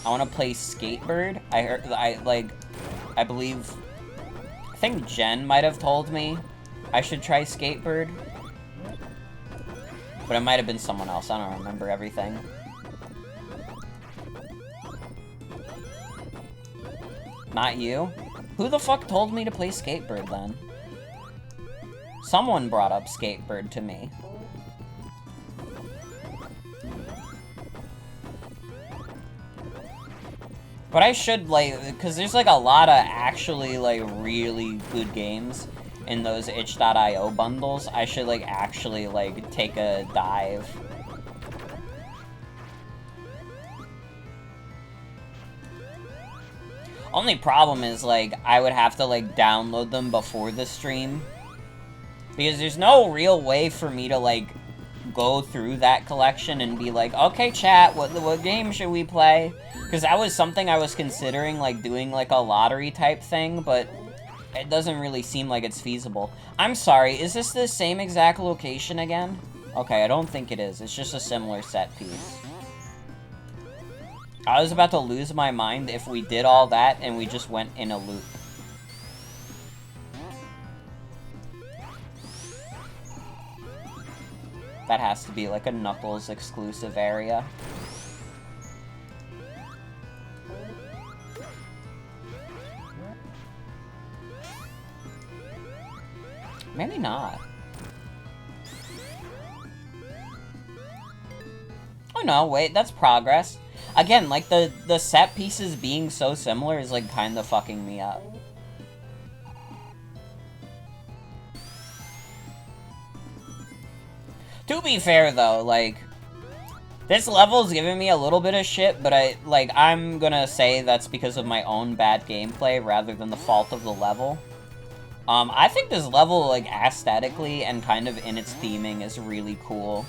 I want to play Skatebird. I believe... I think Jen might have told me I should try Skatebird. But it might have been someone else. I don't remember everything. Not you? Who the fuck told me to play Skatebird, then? Someone brought up Skatebird to me. But I should, like, because there's, like, a lot of actually, like, really good games in those itch.io bundles. I should, like, actually, like, take a dive. Only problem is, like, I would have to, like, download them before the stream. Because there's no real way for me to, like, go through that collection and be like, okay, chat, what game should we play? Because that was something I was considering, like, doing, like, a lottery type thing, but it doesn't really seem like it's feasible. I'm sorry, is this the same exact location again? Okay, I don't think it is. It's just a similar set piece. I was about to lose my mind if we did all that and we just went in a loop. That has to be like a Knuckles exclusive area. Maybe not. Oh no, wait, that's progress. Again, like, the set pieces being so similar is, like, kind of fucking me up. To be fair, though, like, this level's giving me a little bit of shit, but I'm gonna say that's because of my own bad gameplay rather than the fault of the level. I think this level, like, aesthetically and kind of in its theming is really cool.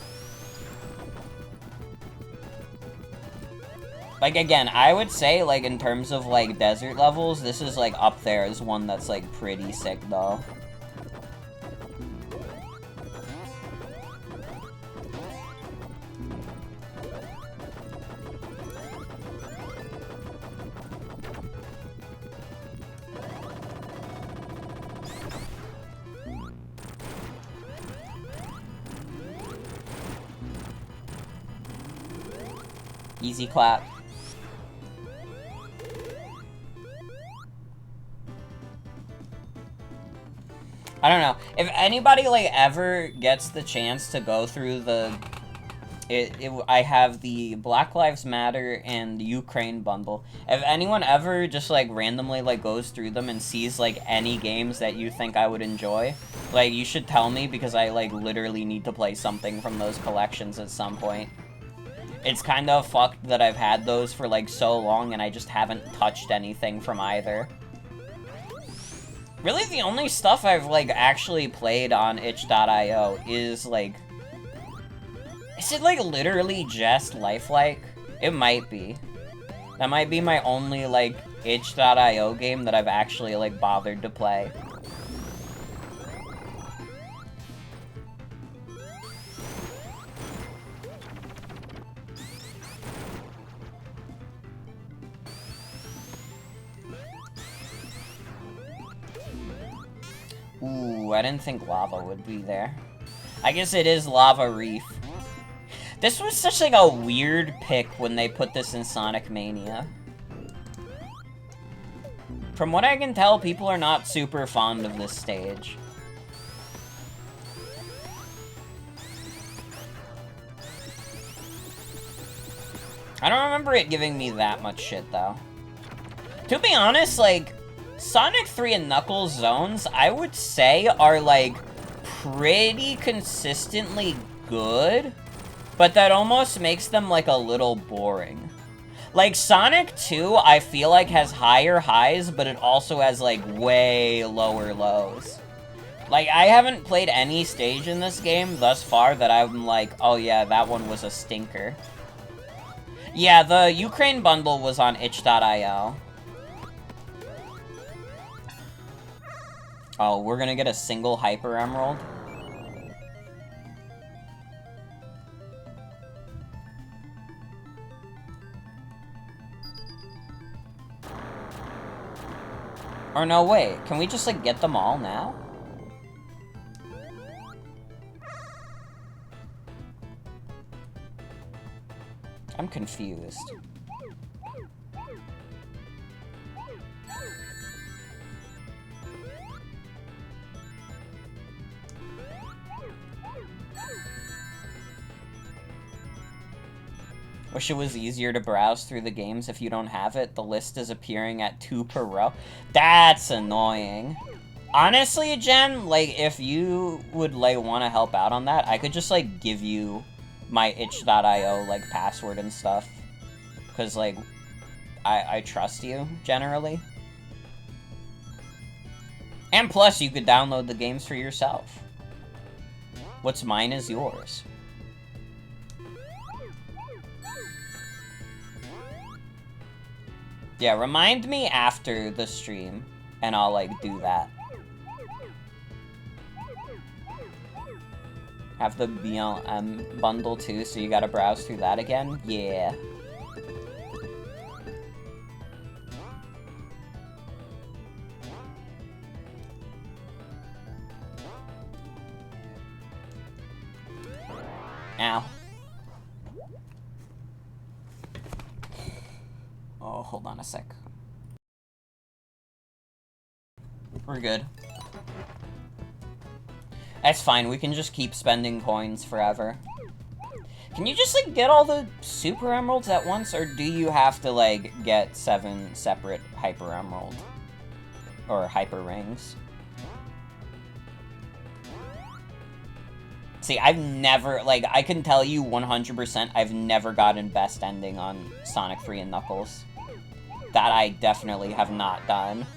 Like, again, I would say, like, in terms of, like, desert levels, this is, like, up there as one that's, like, pretty sick, though. Easy clap. I don't know. If anybody, like, ever gets the chance to go through the... I have the Black Lives Matter and Ukraine bundle. If anyone ever just, like, randomly, like, goes through them and sees, like, any games that you think I would enjoy, like, you should tell me because I, like, literally need to play something from those collections at some point. It's kind of fucked that I've had those for, like, so long and I just haven't touched anything from either. Really, the only stuff I've, like, actually played on itch.io is, like... Is it, like, literally just lifelike? It might be. That might be my only, like, itch.io game that I've actually, like, bothered to play. Ooh, I didn't think lava would be there. I guess it is Lava Reef. This was such, like, a weird pick when they put this in Sonic Mania. From what I can tell, people are not super fond of this stage. I don't remember it giving me that much shit, though. To be honest, like, Sonic 3 and Knuckles zones, I would say, are, like, pretty consistently good, but that almost makes them, like, a little boring. Like, Sonic 2, I feel like, has higher highs, but it also has, like, way lower lows. Like, I haven't played any stage in this game thus far that I'm like, oh yeah, that one was a stinker. Yeah, the Ukraine bundle was on itch.io. Oh, we're gonna get a single Hyper Emerald? Or no, wait. Can we just, like, get them all now? I'm confused. Wish it was easier to browse through the games if you don't have it. The list is appearing at 2 per row. That's annoying. Honestly, Jen, like, if you would, like, want to help out on that, I could just, like, give you my itch.io, like, password and stuff. Because, like, I trust you, generally. And plus, you could download the games for yourself. What's mine is yours. Yeah, remind me after the stream, and I'll, like, do that. Have the BLM bundle, too, so you gotta browse through that again? Yeah. Ow. Oh, hold on a sec. We're good. That's fine, we can just keep spending coins forever. Can you just, like, get all the Super Emeralds at once, or do you have to, like, get 7 separate Hyper Emerald? Or Hyper Rings? See, I've never, like, I can tell you 100% I've never gotten best ending on Sonic 3 and Knuckles. That I definitely have not done.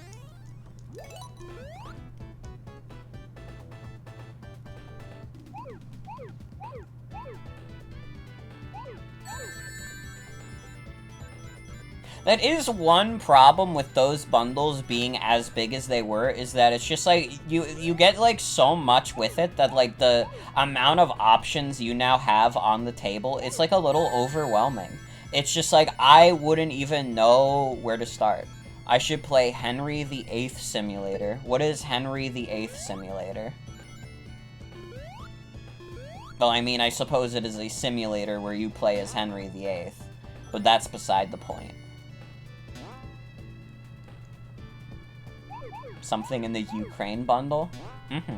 That is one problem with those bundles being as big as they were, is that it's just, like, you get, like, so much with it that, like, the amount of options you now have on the table, it's, like, a little overwhelming. It's just, like, I wouldn't even know where to start. I should play Henry VIII Simulator. What is Henry VIII Simulator? Well, I mean, I suppose it is a simulator where you play as Henry VIII, but that's beside the point. Something in the Ukraine bundle? Mm-hmm.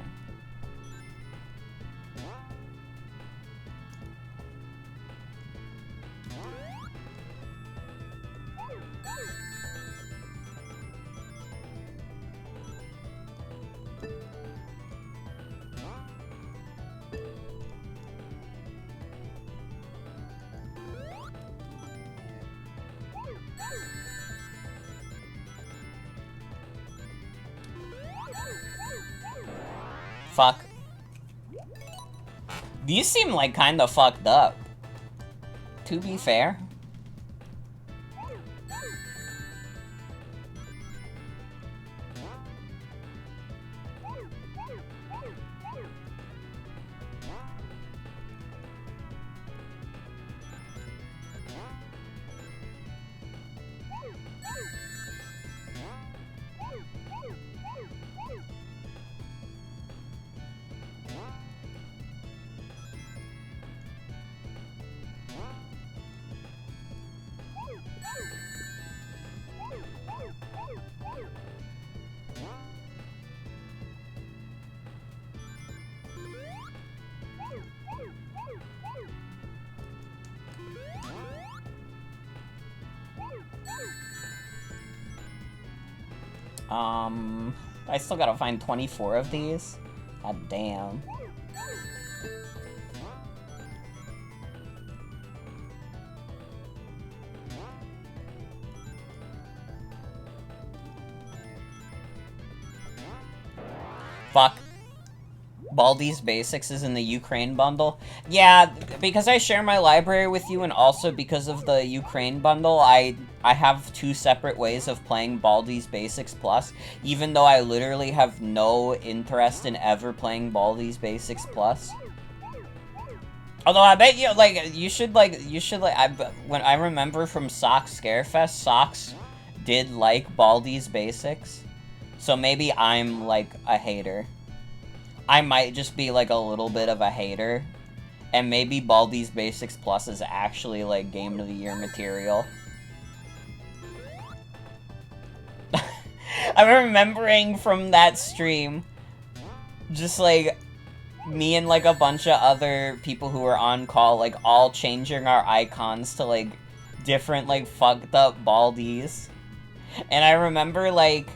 Fuck. These seem like kinda fucked up. To be fair. I still gotta find 24 of these? God damn. Fuck. Baldi's Basics is in the Ukraine bundle. Yeah, because I share my library with you, and also because of the Ukraine bundle, I have two separate ways of playing Baldi's Basics Plus, even though I literally have no interest in ever playing Baldi's Basics Plus. Although I bet you, when I remember from Socks Scarefest, Socks did like Baldi's Basics, so maybe I'm, like, a hater. I might just be, like, a little bit of a hater. And maybe Baldi's Basics Plus is actually, like, Game of the Year material. I'm remembering from that stream, just, like, me and, like, a bunch of other people who were on call, like, all changing our icons to, like, different, like, fucked up Baldies. And I remember, like,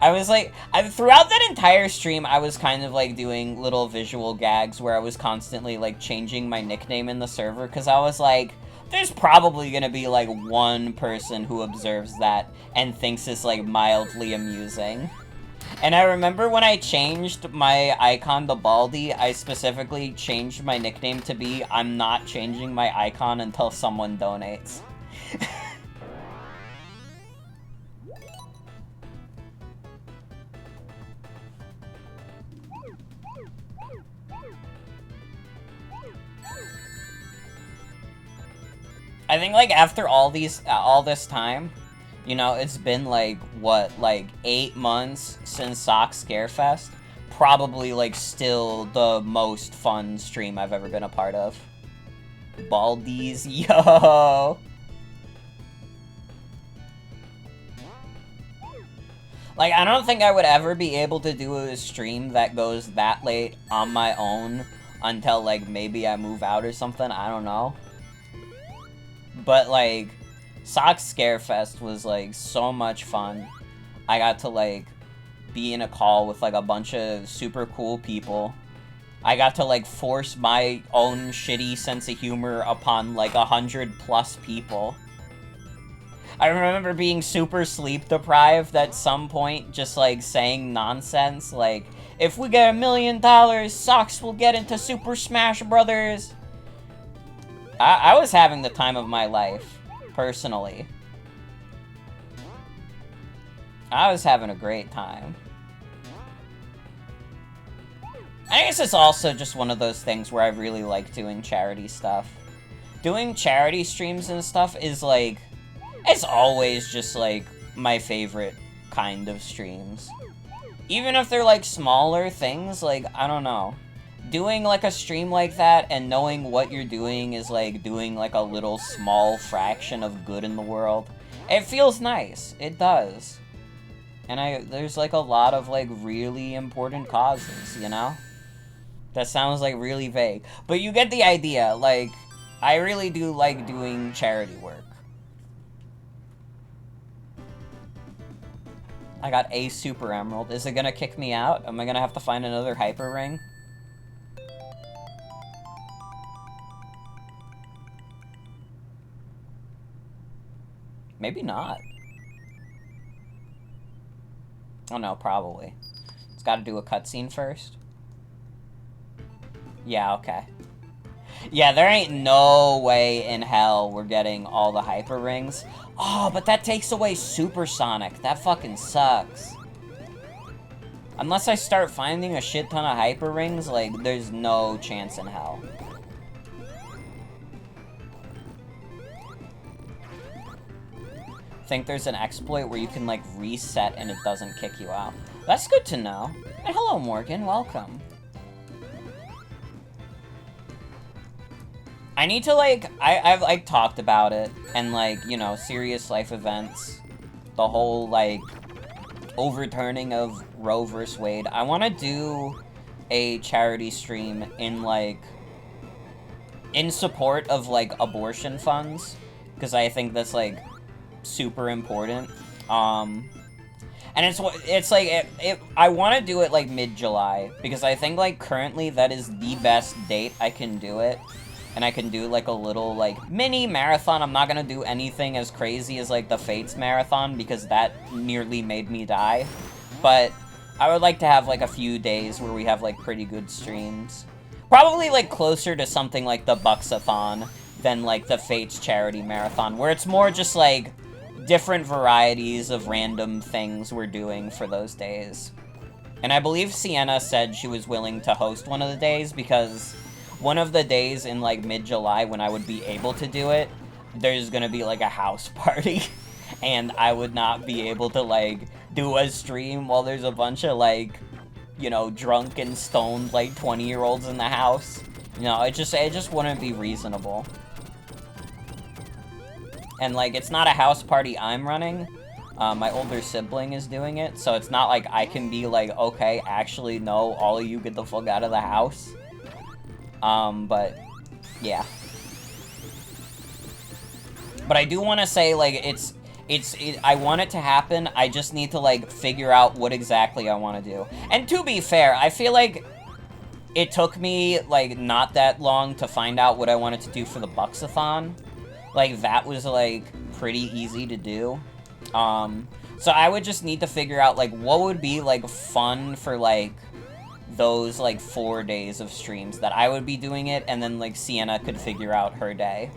I was like, throughout that entire stream, I was kind of like doing little visual gags where I was constantly like changing my nickname in the server, because I was like, there's probably gonna be like one person who observes that and thinks it's like mildly amusing. And I remember when I changed my icon to Baldi, I specifically changed my nickname to be, I'm not changing my icon until someone donates. I think, like, after all this time, you know, it's been, like, what, like, 8 months since Socks Scarefest? Probably, like, still the most fun stream I've ever been a part of. Baldies, yo! Like, I don't think I would ever be able to do a stream that goes that late on my own until, like, maybe I move out or something, I don't know. But, like, Socks Scarefest was, like, so much fun. I got to, like, be in a call with, like, a bunch of super cool people. I got to, like, force my own shitty sense of humor upon, like, 100+ people. I remember being super sleep-deprived at some point, just, like, saying nonsense, like, if we get $1 million, Socks will get into Super Smash Brothers. I was having the time of my life, personally. I was having a great time. I guess it's also just one of those things where I really like doing charity stuff. Doing charity streams and stuff is, like, it's always just, like, my favorite kind of streams. Even if they're, like, smaller things, like, I don't know. Doing, like, a stream like that and knowing what you're doing is, like, doing, like, a little small fraction of good in the world. It feels nice. It does. And there's, like, a lot of, like, really important causes, you know? That sounds, like, really vague. But you get the idea. Like, I really do like doing charity work. I got a Super Emerald. Is it gonna kick me out? Am I gonna have to find another Hyper Ring? Maybe not. Oh no, probably. It's gotta do a cutscene first. Yeah, okay. Yeah, there ain't no way in hell we're getting all the Hyper Rings. Oh, but that takes away Supersonic. That fucking sucks. Unless I start finding a shit ton of Hyper Rings, like, there's no chance in hell. Think there's an exploit where you can, like, reset and it doesn't kick you out. That's good to know. And hello, Morgan. Welcome. I need to, like, I've, like, talked about it, and, like, you know, serious life events, the whole, like, overturning of Roe vs. Wade. I want to do a charity stream in, like, in support of, like, abortion funds, because I think that's, like, super important. And it's like, I want to do it, like, mid-July, because I think, like, currently that is the best date I can do it. And I can do, like, a little, like, mini marathon. I'm not gonna do anything as crazy as, like, the Fates marathon, because that nearly made me die. But I would like to have, like, a few days where we have, like, pretty good streams. Probably, like, closer to something like the Bucks-a-thon than, like, the Fates Charity Marathon, where it's more just, like, different varieties of random things we're doing for those days. And I believe Sienna said she was willing to host one of the days, because one of the days in, like, mid-July when I would be able to do it, there's gonna be, like, a house party. And I would not be able to, like, do a stream while there's a bunch of, like, you know, drunk and stoned, like, 20-year-olds in the house. You know, it just wouldn't be reasonable. And, like, it's not a house party I'm running. My older sibling is doing it, so it's not like I can be like, okay, actually, no, all of you get the fuck out of the house. But, yeah. But I do want to say, like, I want it to happen, I just need to, like, figure out what exactly I want to do. And to be fair, I feel like it took me, like, not that long to find out what I wanted to do for the Bucks-a-thon. Like, that was, like, pretty easy to do. So I would just need to figure out, like, what would be, like, fun for, like, those, like, 4 days of streams that I would be doing it, and then, like, Sienna could figure out her day.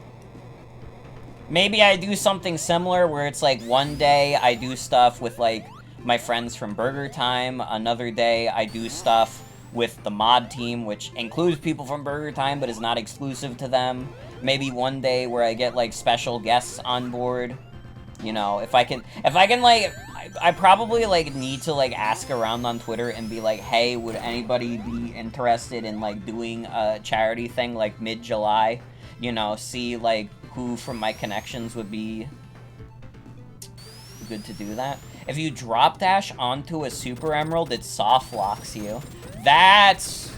Maybe I do something similar where it's, like, one day I do stuff with, like, my friends from Burger Time, another day I do stuff with the mod team, which includes people from Burger Time, but is not exclusive to them. Maybe one day where I get, like, special guests on board. You know, if I can, like, I probably, like, need to, like, ask around on Twitter and be like, hey, would anybody be interested in, like, doing a charity thing, like, mid-July? You know, see, like, who from my connections would be good to do that. If you drop dash onto a Super Emerald, it soft locks you. That's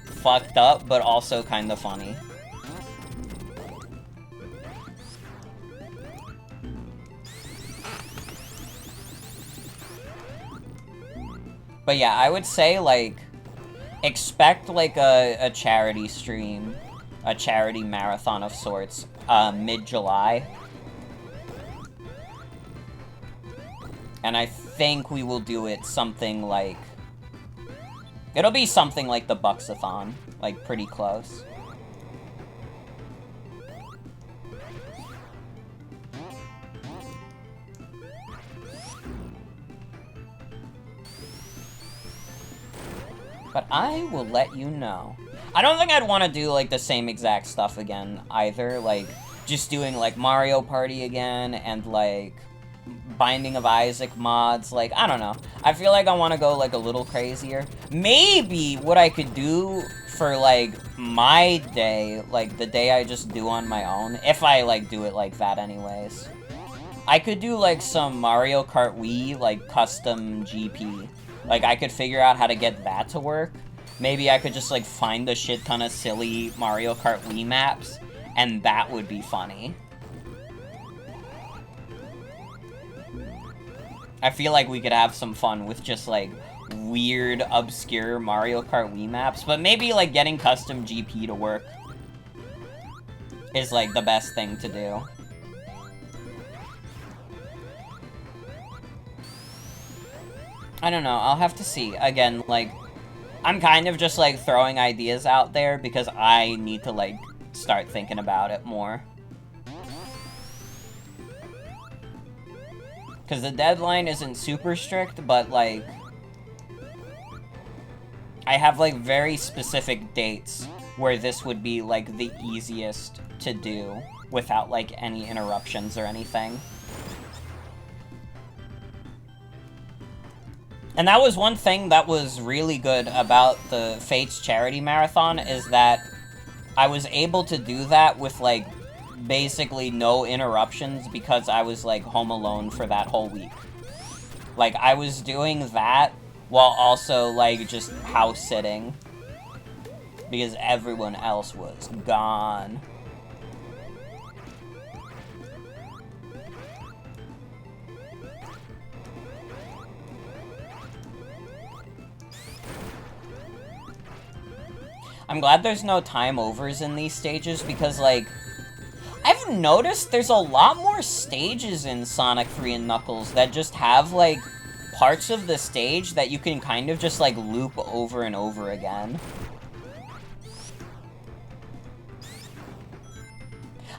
fucked up, but also kind of funny. But yeah, I would say, like, expect, like, a charity stream, a charity marathon of sorts, mid-July. And I think we will do it something like... It'll be something like the Bucks-a-thon, like, pretty close. But I will let you know. I don't think I'd want to do, like, the same exact stuff again, either. Like, just doing, like, Mario Party again, and, like, Binding of Isaac mods. Like, I don't know. I feel like I want to go, like, a little crazier. Maybe what I could do for, like, my day, like, the day I just do on my own, if I, like, do it like that anyways. I could do, like, some Mario Kart Wii, like, custom GP. Like, I could figure out how to get that to work. Maybe I could just, like, find a shit ton of silly Mario Kart Wii maps, and that would be funny. I feel like we could have some fun with just, like, weird, obscure Mario Kart Wii maps, but maybe, like, getting custom GP to work is, like, the best thing to do. I don't know, I'll have to see. Again, like, I'm kind of just, like, throwing ideas out there because I need to, like, start thinking about it more. Because the deadline isn't super strict, but, like, I have, like, very specific dates where this would be, like, the easiest to do without, like, any interruptions or anything. And that was one thing that was really good about the Fates Charity Marathon, is that I was able to do that with, like, basically no interruptions because I was, like, home alone for that whole week. Like, I was doing that while also, like, just house-sitting because everyone else was gone. I'm glad there's no time overs in these stages because, like, I've noticed there's a lot more stages in Sonic 3 and Knuckles that just have, like, parts of the stage that you can kind of just, like, loop over and over again.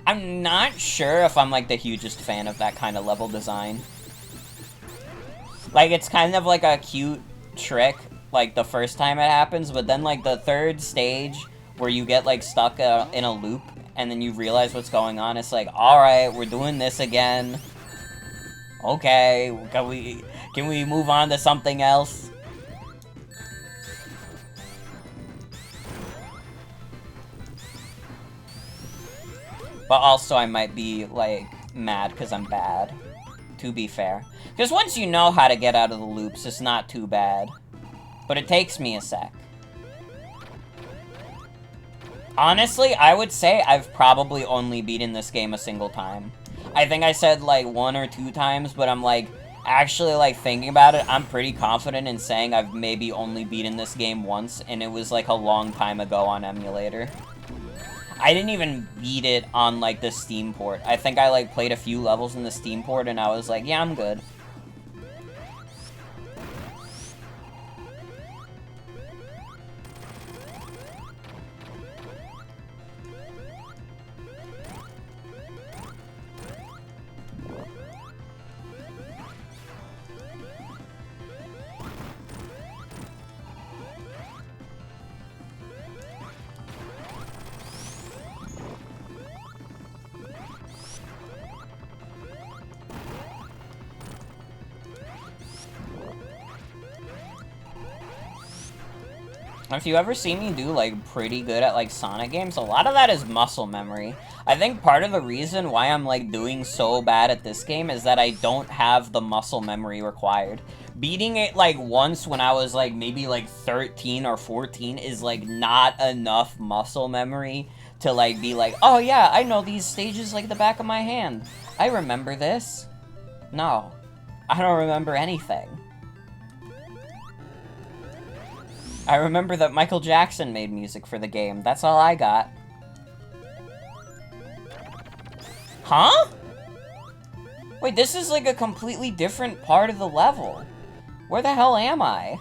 I'm not sure if I'm, like, the hugest fan of that kind of level design. Like, it's kind of like a cute trick, like, the first time it happens, but then, like, the third stage where you get, like, stuck in a loop, and then you realize what's going on, it's like, alright, we're doing this again. Okay, can we move on to something else? But also, I might be, like, mad because I'm bad, to be fair. Because once you know how to get out of the loops, it's not too bad. But it takes me a sec. Honestly, I would say I've probably only beaten this game a single time. I think I said, like, 1 or 2 times, but I'm, like, actually, like, thinking about it, I'm pretty confident in saying I've maybe only beaten this game once, and it was, like, a long time ago on emulator. I didn't even beat it on, like, the Steam port. I think I, like, played a few levels in the Steam port, and I was like, yeah, I'm good. If you ever see me do, like, pretty good at, like, Sonic games, a lot of that is muscle memory. I think part of the reason why I'm, like, doing so bad at this game is that I don't have the muscle memory required. Beating it, like, once when I was, like, maybe, like, 13 or 14 is, like, not enough muscle memory to, like, be like, oh, yeah, I know these stages like the back of my hand. I remember this. No. I don't remember anything. I remember that Michael Jackson made music for the game. That's all I got. Huh? Wait, this is like a completely different part of the level. Where the hell am I?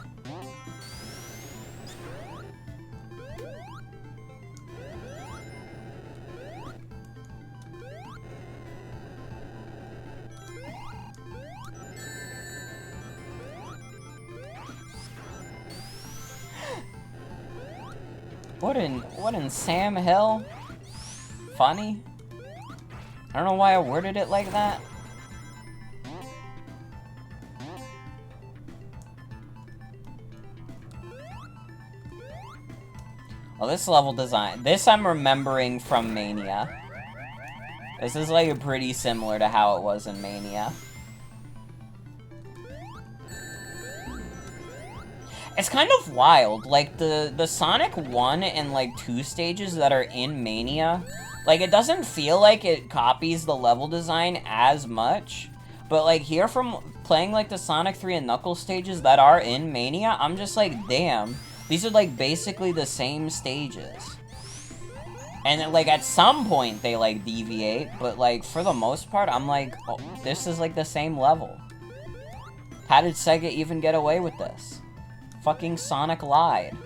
What in Sam Hill? Funny? I don't know why I worded it like that. Well, this level design, this I'm remembering from Mania. This is like pretty similar to how it was in Mania. It's kind of wild, like, the Sonic 1 and, like, 2 stages that are in Mania, like, it doesn't feel like it copies the level design as much, but, like, here from playing, like, the Sonic 3 and Knuckles stages that are in Mania, I'm just like, damn, these are, like, basically the same stages. And, like, at some point, they, like, deviate, but, like, for the most part, I'm like, oh, this is, like, the same level. How did Sega even get away with this? Fucking Sonic lied.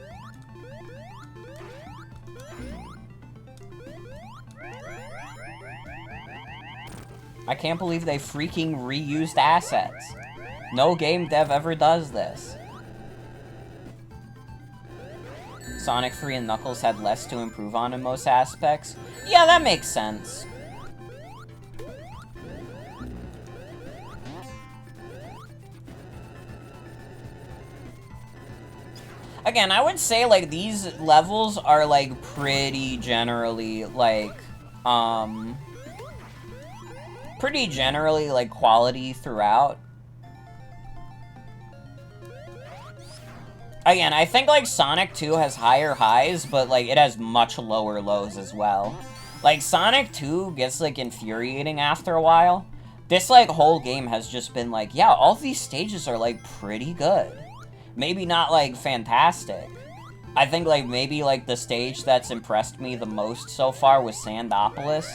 I can't believe they freaking reused assets. No game dev ever does this. Sonic 3 and Knuckles had less to improve on in most aspects. Yeah, that makes sense. Again, I would say, like, these levels are, like, pretty generally, like, quality throughout. Again, I think, like, Sonic 2 has higher highs, but, like, it has much lower lows as well. Like, Sonic 2 gets, like, infuriating after a while. This, like, whole game has just been, like, yeah, all these stages are, like, pretty good. Maybe not, like, fantastic. I think, like, maybe, like, the stage that's impressed me the most so far was Sandopolis.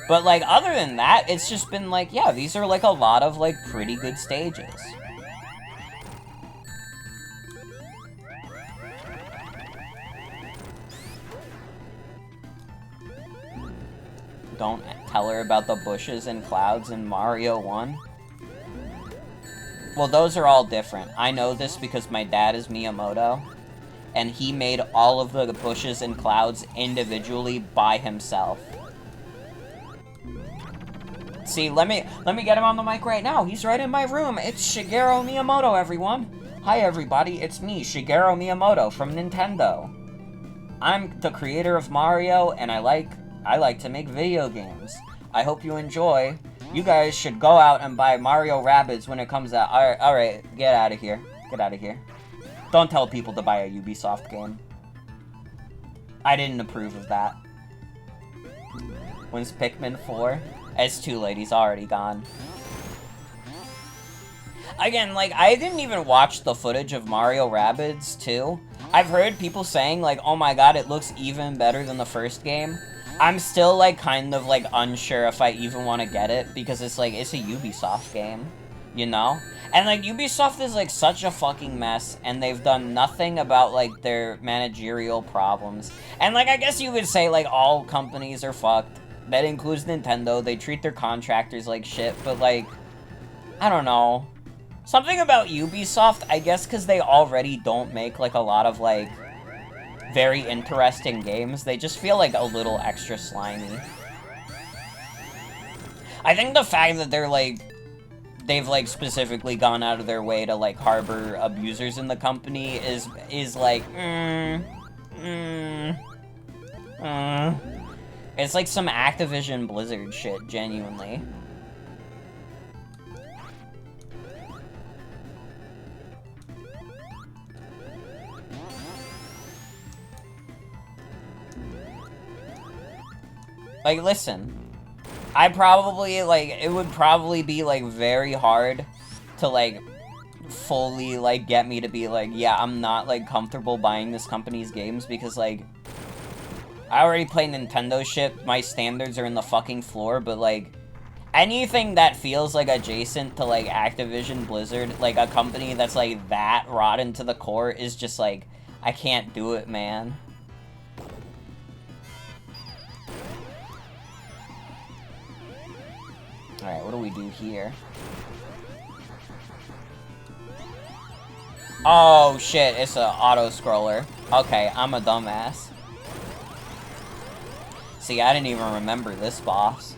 But, like, other than that, it's just been, like, yeah, these are, like, a lot of, like, pretty good stages. don't tell her about the bushes and clouds in Mario 1? Well, those are all different. I know this because my dad is Miyamoto, and he made all of the bushes and clouds individually by himself. See, let me get him on the mic right now. He's right in my room. It's Shigeru Miyamoto, everyone. Hi, everybody. It's me, Shigeru Miyamoto from Nintendo. I'm the creator of Mario, and I like to make video games. I hope you enjoy. You guys should go out and buy Mario Rabbids when it comes out. Alright, get out of here. Get out of here. Don't tell people to buy a Ubisoft game. I didn't approve of that. When's Pikmin 4? It's too late, he's already gone. Again, like, I didn't even watch the footage of Mario Rabbids 2. I've heard people saying, like, oh my god, it looks even better than the first game. I'm still, like, kind of, like, unsure if I even want to get it, because it's, like, it's a Ubisoft game, you know? And, like, Ubisoft is, like, such a fucking mess, and they've done nothing about, like, their managerial problems. And, like, I guess you could say, like, all companies are fucked. That includes Nintendo. They treat their contractors like shit, but, like, I don't know. Something about Ubisoft, I guess because they already don't make, like, a lot of, like, very interesting games, they just feel, like, a little extra slimy. I think the fact that they're, like, they've, like, specifically gone out of their way to, like, harbor abusers in the company is like, It's like some Activision Blizzard shit, genuinely. Like, listen, I probably, like, it would probably be, like, very hard to, like, fully, like, get me to be, like, yeah, I'm not, like, comfortable buying this company's games because, like, I already play Nintendo shit, my standards are in the fucking floor, but, like, anything that feels, like, adjacent to, like, Activision Blizzard, like, a company that's, like, that rotten to the core is just, like, I can't do it, man. Alright, what do we do here? Oh, shit, it's a auto-scroller. Okay, I'm a dumbass. See, I didn't even remember this boss.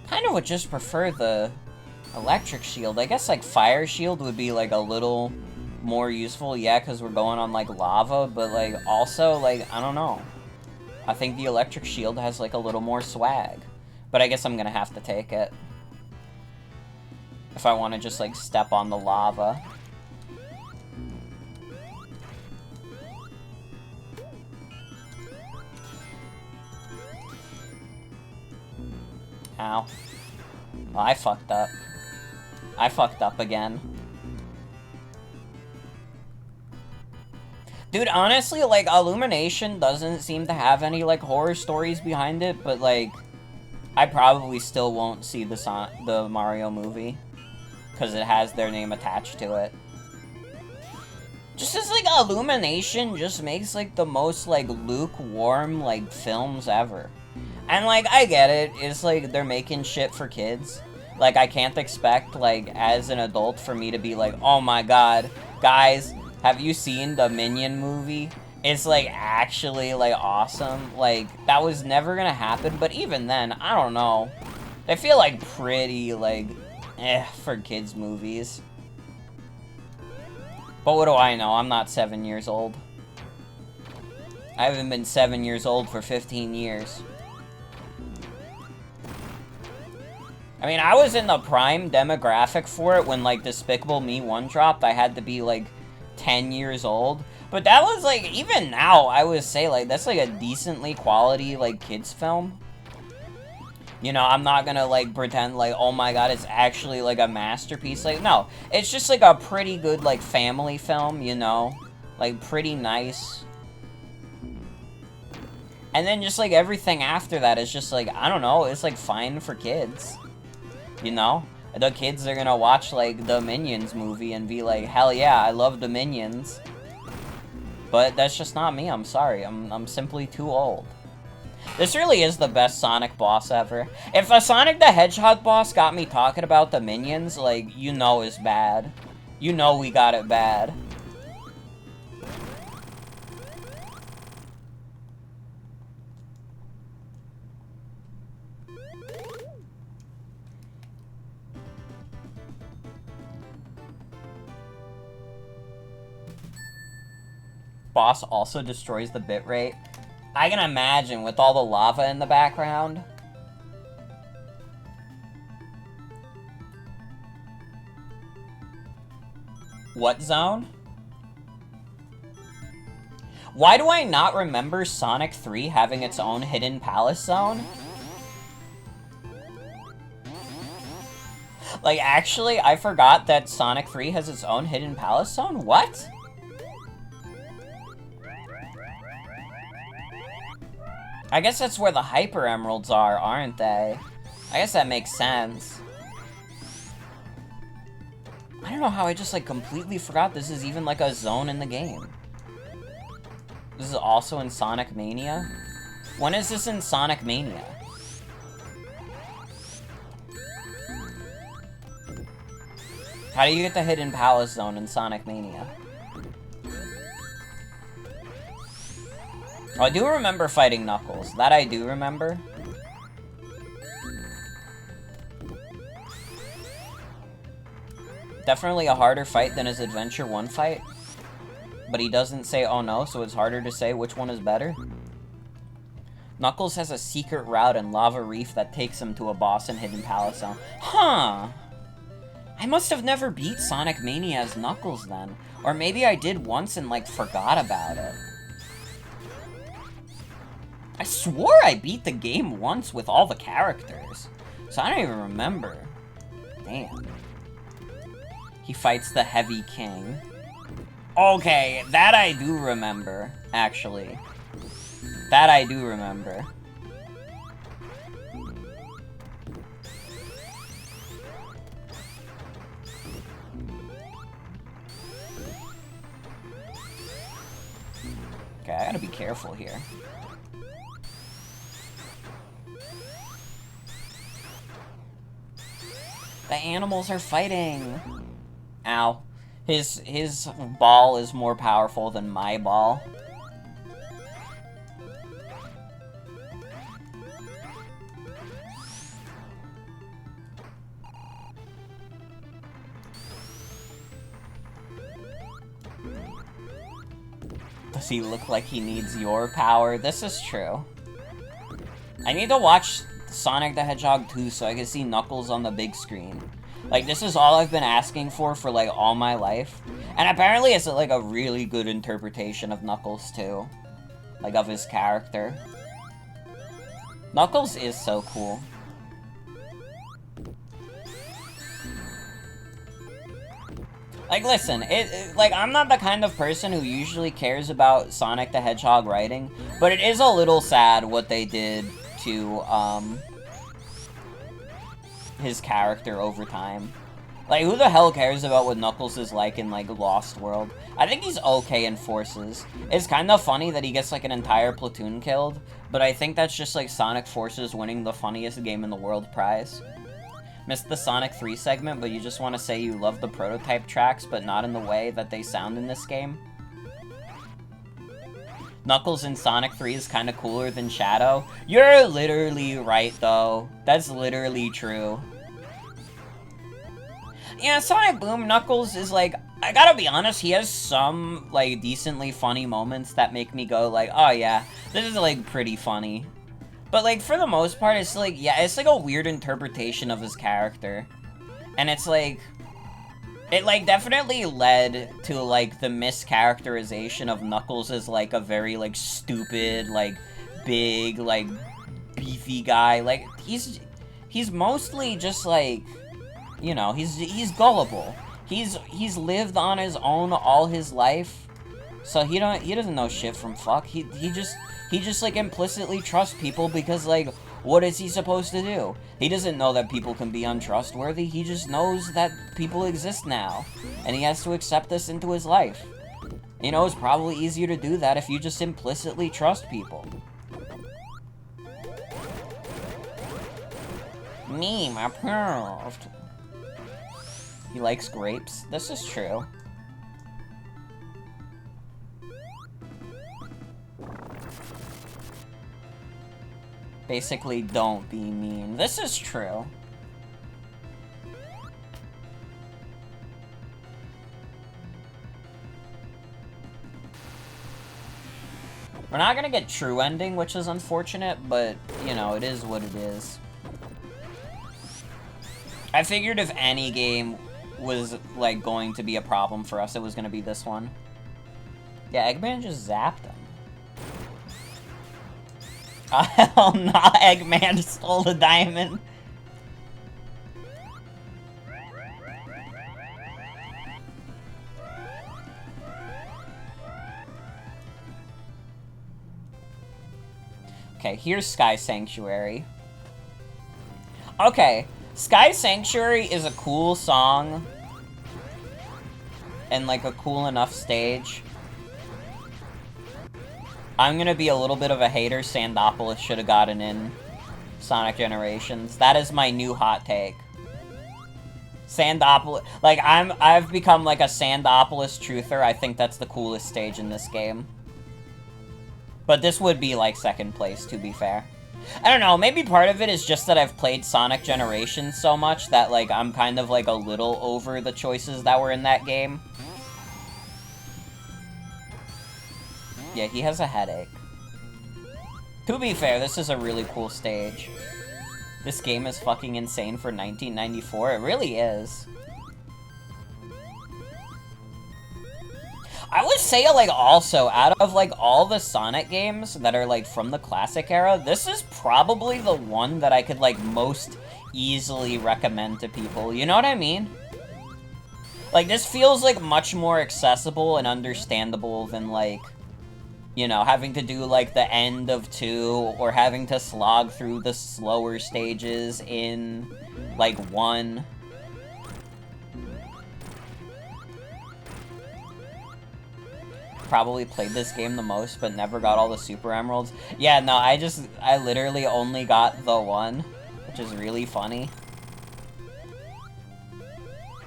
Kind of would just prefer the electric shield. I guess, like, fire shield would be, like, a little more useful, yeah, because we're going on, like, lava, but, like, also, like, I don't know. I think the electric shield has, like, a little more swag. But I guess I'm gonna have to take it. If I want to just, like, step on the lava. Ow. Well, I fucked up. I fucked up again. Dude, honestly, like, Illumination doesn't seem to have any, like, horror stories behind it, but, like, I probably still won't see the Mario movie. Because it has their name attached to it. Just as, like, Illumination just makes, like, the most, like, lukewarm, like, films ever. And, like, I get it. It's, like, they're making shit for kids. Like, I can't expect, like, as an adult for me to be like, oh my god, guys, have you seen the Minion movie? It's, like, actually, like, awesome. Like, that was never gonna happen, but even then, I don't know. They feel, like, pretty, like, for kids' movies. But what do I know? I'm not 7 years old. I haven't been 7 years old for 15 years. I mean, I was in the prime demographic for it when, like, Despicable Me 1 dropped. I had to be, like, 10 years old. But that was, like, even now, I would say, like, that's, like, a decently quality, like, kids film. You know, I'm not gonna, like, pretend, like, oh my god, it's actually, like, a masterpiece. Like, no. It's just, like, a pretty good, like, family film, you know? Like, pretty nice. And then just, like, everything after that is just, like, I don't know, it's, like, fine for kids. You know? The kids are gonna watch, like, the Minions movie and be like, hell yeah, I love the Minions. But that's just not me, I'm sorry. I'm simply too old. This really is the best Sonic boss ever. If a Sonic the Hedgehog boss got me talking about the Minions, like, you know it's bad. You know we got it bad. Boss also destroys the bitrate. I can imagine with all the lava in the background. What zone? Why do I not remember Sonic 3 having its own hidden palace zone? Like, actually, I forgot that Sonic 3 has its own hidden palace zone? What? I guess that's where the Hyper Emeralds are, aren't they? I guess that makes sense. I don't know how I just, like, completely forgot this is even, like, a zone in the game. This is also in Sonic Mania? When is this in Sonic Mania? How do you get the Hidden Palace Zone in Sonic Mania? Oh, I do remember fighting Knuckles. That I do remember. Definitely a harder fight than his Adventure 1 fight. But he doesn't say, oh no, so it's harder to say which one is better. Knuckles has a secret route in Lava Reef that takes him to a boss in Hidden Palace Zone. Huh! I must have never beat Sonic Mania as Knuckles then. Or maybe I did once and, like, forgot about it. I swore I beat the game once with all the characters. So I don't even remember. Damn. He fights the Heavy King. Okay, that I do remember, actually. That I do remember. Okay, I gotta be careful here. The animals are fighting! Ow. His ball is more powerful than my ball. Does he look like he needs your power? This is true. I need to watch Sonic the Hedgehog 2 so I can see Knuckles on the big screen. Like, this is all I've been asking for, like, all my life. And apparently it's, like, a really good interpretation of Knuckles, too. Like, of his character. Knuckles is so cool. Like, listen, like, I'm not the kind of person who usually cares about Sonic the Hedgehog writing, but it is a little sad what they did to, his character over time. Like, who the hell cares about what Knuckles is like in, like, Lost World? I think he's okay in Forces. It's kind of funny that he gets, like, an entire platoon killed, but I think that's just, like, Sonic Forces winning the funniest game in the world prize. Missed the Sonic 3 segment, but you just want to say you love the prototype tracks, but not in the way that they sound in this game? Knuckles in Sonic 3 is kind of cooler than Shadow. You're literally right, though. That's literally true. Yeah, Sonic Boom Knuckles is, like, I gotta be honest, he has some, like, decently funny moments that make me go, like, oh yeah, this is, like, pretty funny. But, like, for the most part, it's, like, yeah, it's, like, a weird interpretation of his character. And it's, like, it, like, definitely led to, like, the mischaracterization of Knuckles as, like, a very, like, stupid, like, big, like, beefy guy. Like, he's he's mostly just like, you know, he's gullible. He's lived on his own all his life, so he doesn't know shit from fuck. He just like implicitly trusts people because like, what is he supposed to do? He doesn't know that people can be untrustworthy. He just knows that people exist now, and he has to accept this into his life. You know, it's probably easier to do that if you just implicitly trust people. Meme approved. He likes grapes. This is true. Basically, don't be mean. This is true. We're not gonna get true ending, which is unfortunate, but, you know, it is what it is. I figured if any game was, like, going to be a problem for us, it was gonna be this one. Yeah, Eggman just zapped him. Oh, hell nah, Eggman stole the diamond. Okay, here's Sky Sanctuary. Okay, Sky Sanctuary is a cool song. And, like, a cool enough stage. I'm gonna be a little bit of a hater. Sandopolis should have gotten in Sonic Generations. That is my new hot take. Sandopolis, like, I've become like a Sandopolis truther. I think that's the coolest stage in this game. But this would be like second place, to be fair. I don't know, maybe part of it is just that I've played Sonic Generations so much that, like, I'm kind of like a little over the choices that were in that game. Yeah, he has a headache. To be fair, this is a really cool stage. This game is fucking insane for 1994. It really is. I would say, like, also, out of, like, all the Sonic games that are, like, from the classic era, this is probably the one that I could, like, most easily recommend to people. You know what I mean? Like, this feels, like, much more accessible and understandable than, like, you know, having to do, like, the end of 2, or having to slog through the slower stages in, like, 1. Probably played this game the most, but never got all the Super Emeralds. Yeah, no, I literally only got the 1, which is really funny.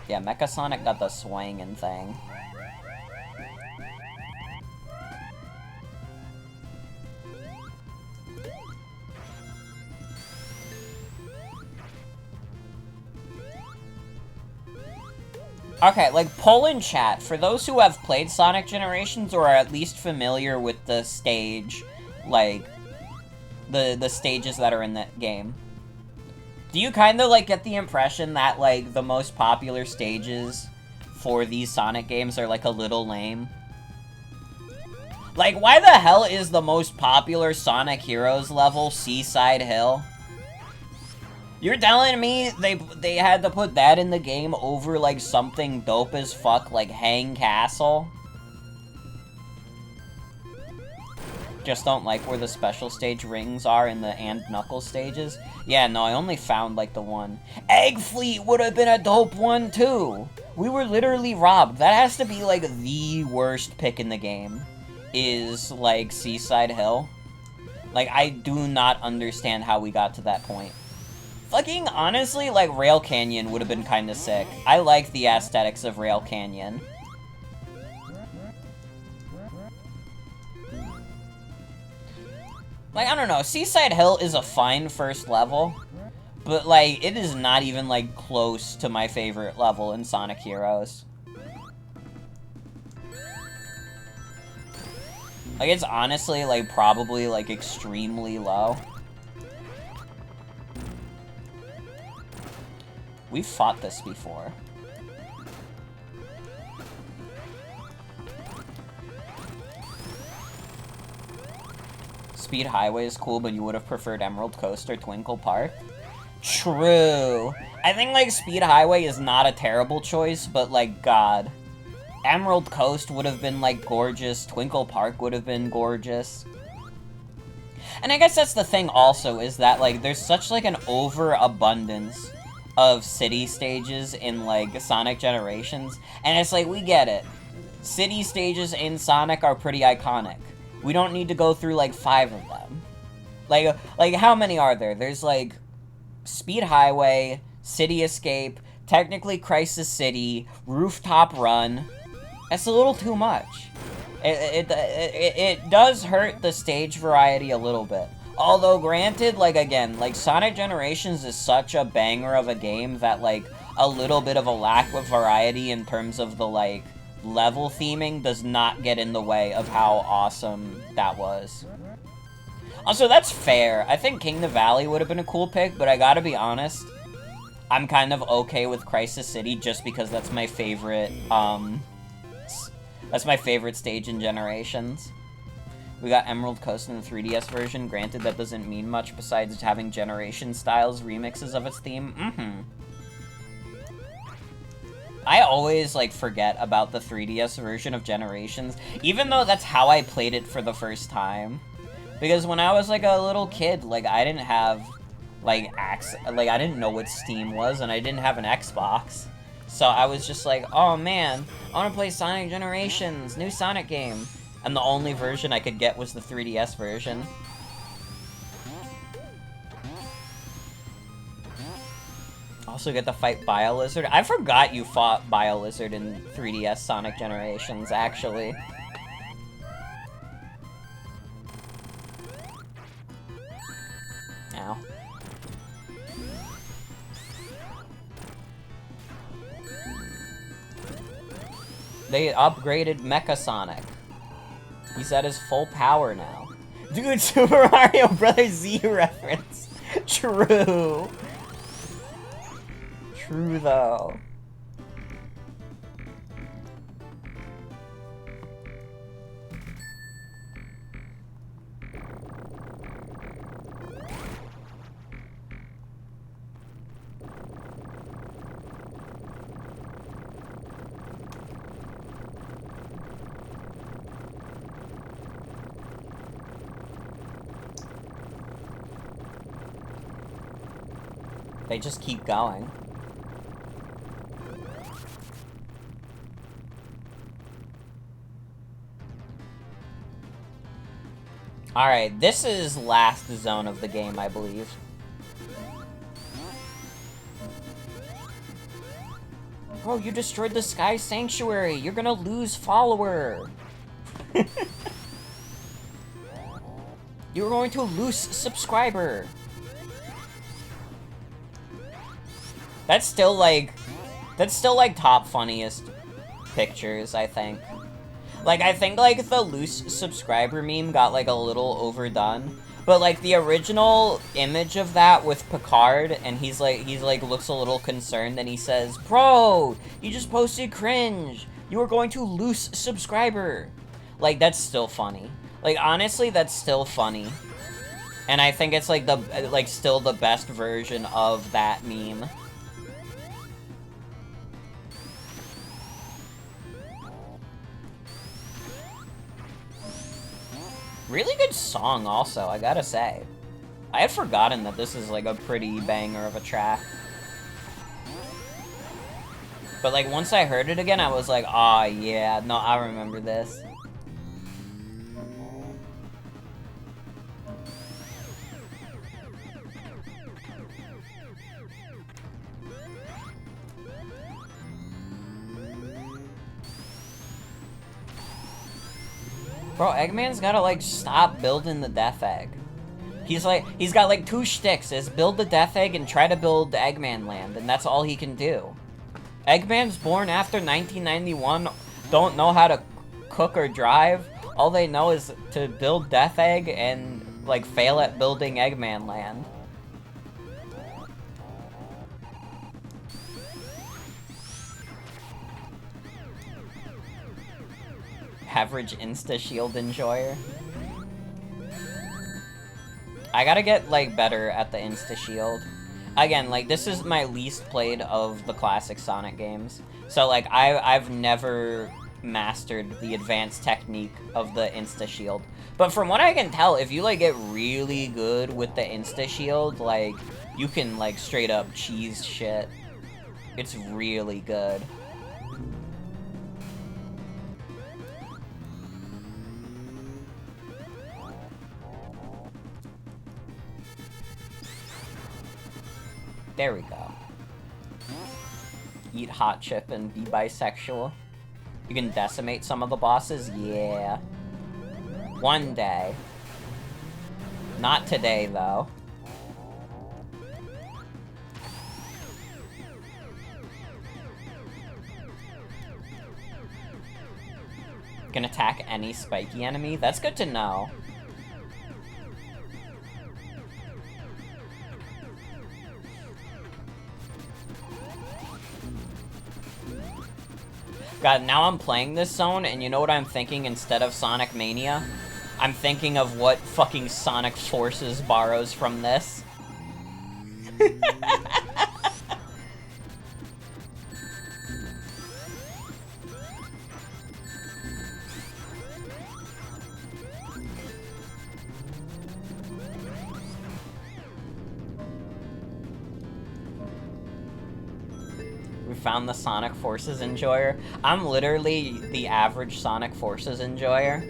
Yeah, Mecha Sonic got the swangin' thing. Okay, like, poll in chat, for those who have played Sonic Generations or are at least familiar with the stage, like, the stages that are in that game, do you kind of, like, get the impression that, like, the most popular stages for these Sonic games are, like, a little lame? Like, why the hell is the most popular Sonic Heroes level Seaside Hill? You're telling me they had to put that in the game over, like, something dope as fuck, like Hang Castle? Just don't like where the special stage rings are in the and Knuckles stages? Yeah, no, I only found, like, the 1. Egg Fleet would have been a dope one, too! We were literally robbed. That has to be, like, the worst pick in the game. Is, like, Seaside Hill. Like, I do not understand how we got to that point. Fucking honestly, like, Rail Canyon would have been kinda sick. I like the aesthetics of Rail Canyon. Like, I don't know, Seaside Hill is a fine first level, but, like, it is not even, like, close to my favorite level in Sonic Heroes. Like, it's honestly, like, probably, like, extremely low. We've fought this before. Speed Highway is cool, but you would have preferred Emerald Coast or Twinkle Park? True. I think, like, Speed Highway is not a terrible choice, but, like, God. Emerald Coast would have been, like, gorgeous. Twinkle Park would have been gorgeous. And I guess that's the thing also, is that, like, there's such, like, an overabundance of city stages in, like, Sonic Generations. And it's like, we get it. City stages in Sonic are pretty iconic. We don't need to go through, like, 5 of them. Like, how many are there? There's, like, Speed Highway, City Escape, technically Crisis City, Rooftop Run. That's a little too much. It does hurt the stage variety a little bit. Although, granted, like, again, like, Sonic Generations is such a banger of a game that, like, a little bit of a lack of variety in terms of the, like, level theming does not get in the way of how awesome that was. Also, that's fair. I think Kingdom Valley would have been a cool pick, but I gotta be honest, I'm kind of okay with Crisis City just because that's my favorite, that's my favorite stage in Generations. We got Emerald Coast in the 3DS version. Granted, that doesn't mean much besides having Generation Styles remixes of its theme. I always, like, forget about the 3DS version of Generations, even though that's how I played it for the first time. Because when I was, like, a little kid, like, I didn't have, like, I didn't know what Steam was, and I didn't have an Xbox. So I was just like, oh man, I want to play Sonic Generations, new Sonic game. And the only version I could get was the 3DS version. Also get to fight Biolizard. I forgot you fought Biolizard in 3DS Sonic Generations, actually. Ow. They upgraded Mecha Sonic. He's at his full power now. Dude, Super Mario Bros. Z reference. True. True, though. They just keep going. Alright, this is last zone of the game, I believe. Bro, you destroyed the Sky Sanctuary! You're gonna lose follower! You're going to lose subscriber! That's still, like, top funniest pictures, I think. Like, I think, like, the loose subscriber meme got, like, a little overdone. But, like, the original image of that with Picard, and he's like, looks a little concerned, and he says, "Bro, you just posted cringe. You were going to lose subscriber." Like, that's still funny. Like, honestly, that's still funny. And I think it's, like, still the best version of that meme. Really good song, also, I gotta say. I had forgotten that this is, like, a pretty banger of a track. But, like, once I heard it again, I was like, aw, yeah, no, I remember this. Bro, Eggman's gotta, like, stop building the Death Egg. He's got, like, 2 shticks, is build the Death Egg and try to build the Eggman Land, and that's all he can do. Eggman's born after 1991, don't know how to cook or drive. All they know is to build Death Egg and, like, fail at building Eggman Land. Average insta-shield enjoyer. I gotta get, like, better at the insta-shield. Again, like, this is my least played of the classic Sonic games. So, like, I've never mastered the advanced technique of the insta-shield. But from what I can tell, if you, like, get really good with the insta-shield, like, you can, like, straight up cheese shit. It's really good. There we go. Eat hot chip and be bisexual. You can decimate some of the bosses? Yeah. One day. Not today, though. Can attack any spiky enemy? That's good to know. God, now I'm playing this zone, and you know what I'm thinking instead of Sonic Mania? I'm thinking of what fucking Sonic Forces borrows from this. We found the Sonic Forces enjoyer. I'm literally the average Sonic Forces enjoyer.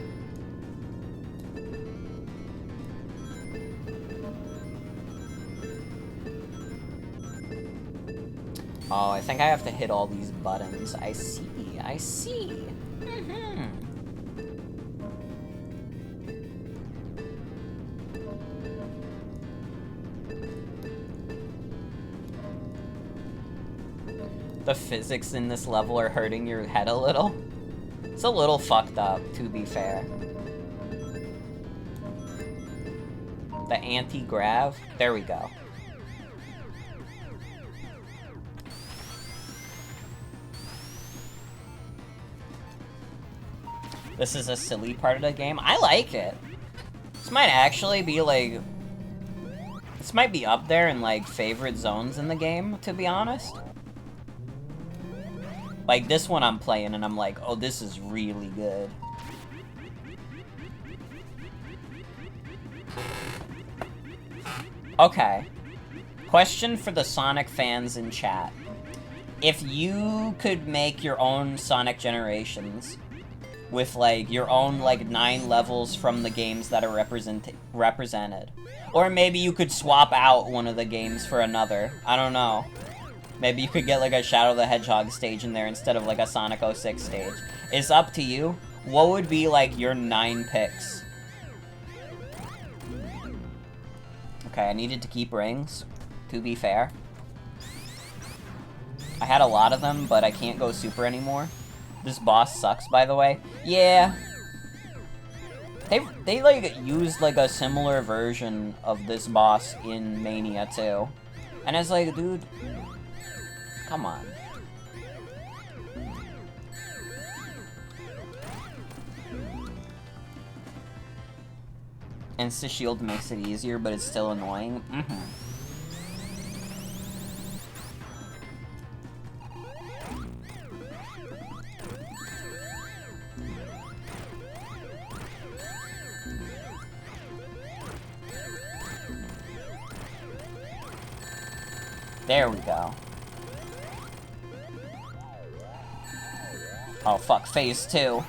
Oh, I think I have to hit all these buttons. I see, I see. The physics in this level are hurting your head a little. It's a little fucked up, to be fair. The anti-grav? There we go. This is a silly part of the game. I like it. This might actually be, like... This might be up there in, like, favorite zones in the game, to be honest. Like, this one I'm playing, and I'm like, oh, this is really good. Okay. Question for the Sonic fans in chat. If you could make your own Sonic generations with, like, your own, like, 9 levels from the games that are represented. Or maybe you could swap out one of the games for another. I don't know. Maybe you could get, like, a Shadow the Hedgehog stage in there instead of, like, a Sonic 06 stage. It's up to you. What would be, like, your 9 picks? Okay, I needed to keep rings, to be fair. I had a lot of them, but I can't go super anymore. This boss sucks, by the way. Yeah. They like, used, like, a similar version of this boss in Mania, too. And it's like, dude... Come on. Insta-shield makes it easier, but it's still annoying. There we go. Oh fuck, phase 2.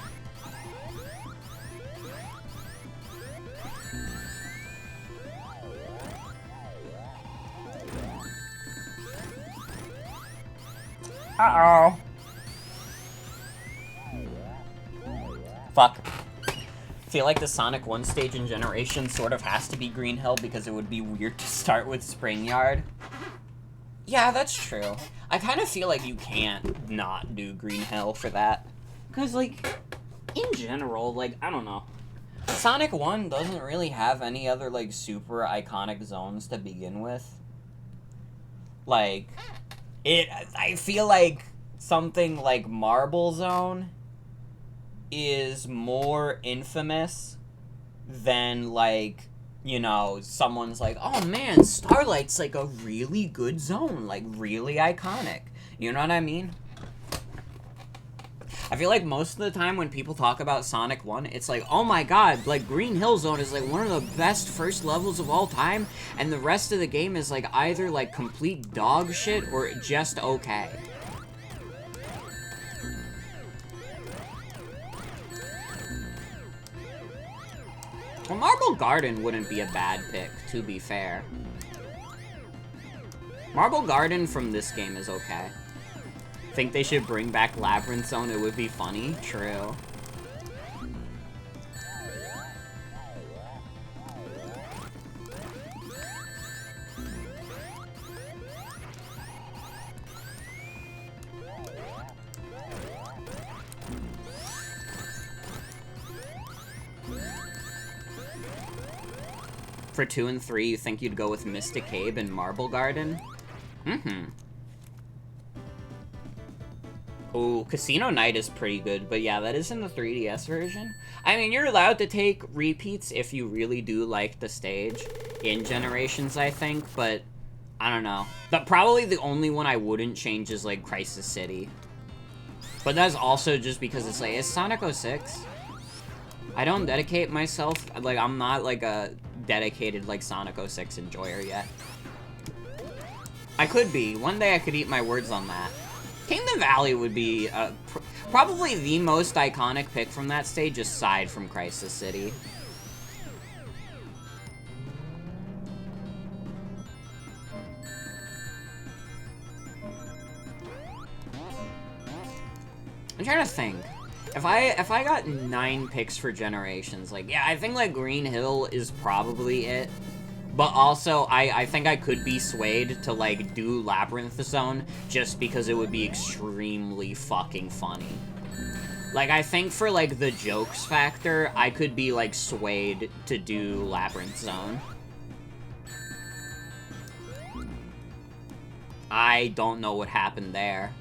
Uh-oh. Fuck. I feel like the Sonic 1 stage in Generation sort of has to be Green Hill because it would be weird to start with Spring Yard. Yeah, that's true. I kind of feel like you can't not do Green Hill for that. Because, like, in general, like, I don't know. Sonic 1 doesn't really have any other, like, super iconic zones to begin with. Like, I feel like something like Marble Zone is more infamous than, like, you know, someone's like, oh man, Starlight's like a really good zone, like really iconic. You know what I mean? I feel like most of the time when people talk about Sonic 1, it's like, oh my god, like Green Hill Zone is like one of the best first levels of all time, and the rest of the game is like either like complete dog shit or just okay. Well, Marble Garden wouldn't be a bad pick, to be fair. Marble Garden from this game is okay. Think they should bring back Labyrinth Zone? It would be funny. True. For 2 and 3, you think you'd go with Mystic Cave and Marble Garden? Mm-hmm. Oh, Casino Night is pretty good, but yeah, that is in the 3DS version. I mean, you're allowed to take repeats if you really do like the stage in Generations, I think, but I don't know. Probably the only one I wouldn't change is, like, Crisis City. But that's also just because it's like, it's Sonic 06. I don't dedicate myself, like, I'm not, like, a dedicated, like, Sonic 06 enjoyer yet. I could be. One day I could eat my words on that. Kingdom Valley would be probably the most iconic pick from that stage, aside from Crisis City. I'm trying to think. If I got 9 picks for Generations, like, yeah, I think, like, Green Hill is probably it. But also, I think I could be swayed to, like, do Labyrinth Zone just because it would be extremely fucking funny. Like, I think for, like, the jokes factor, I could be, like, swayed to do Labyrinth Zone. I don't know what happened there.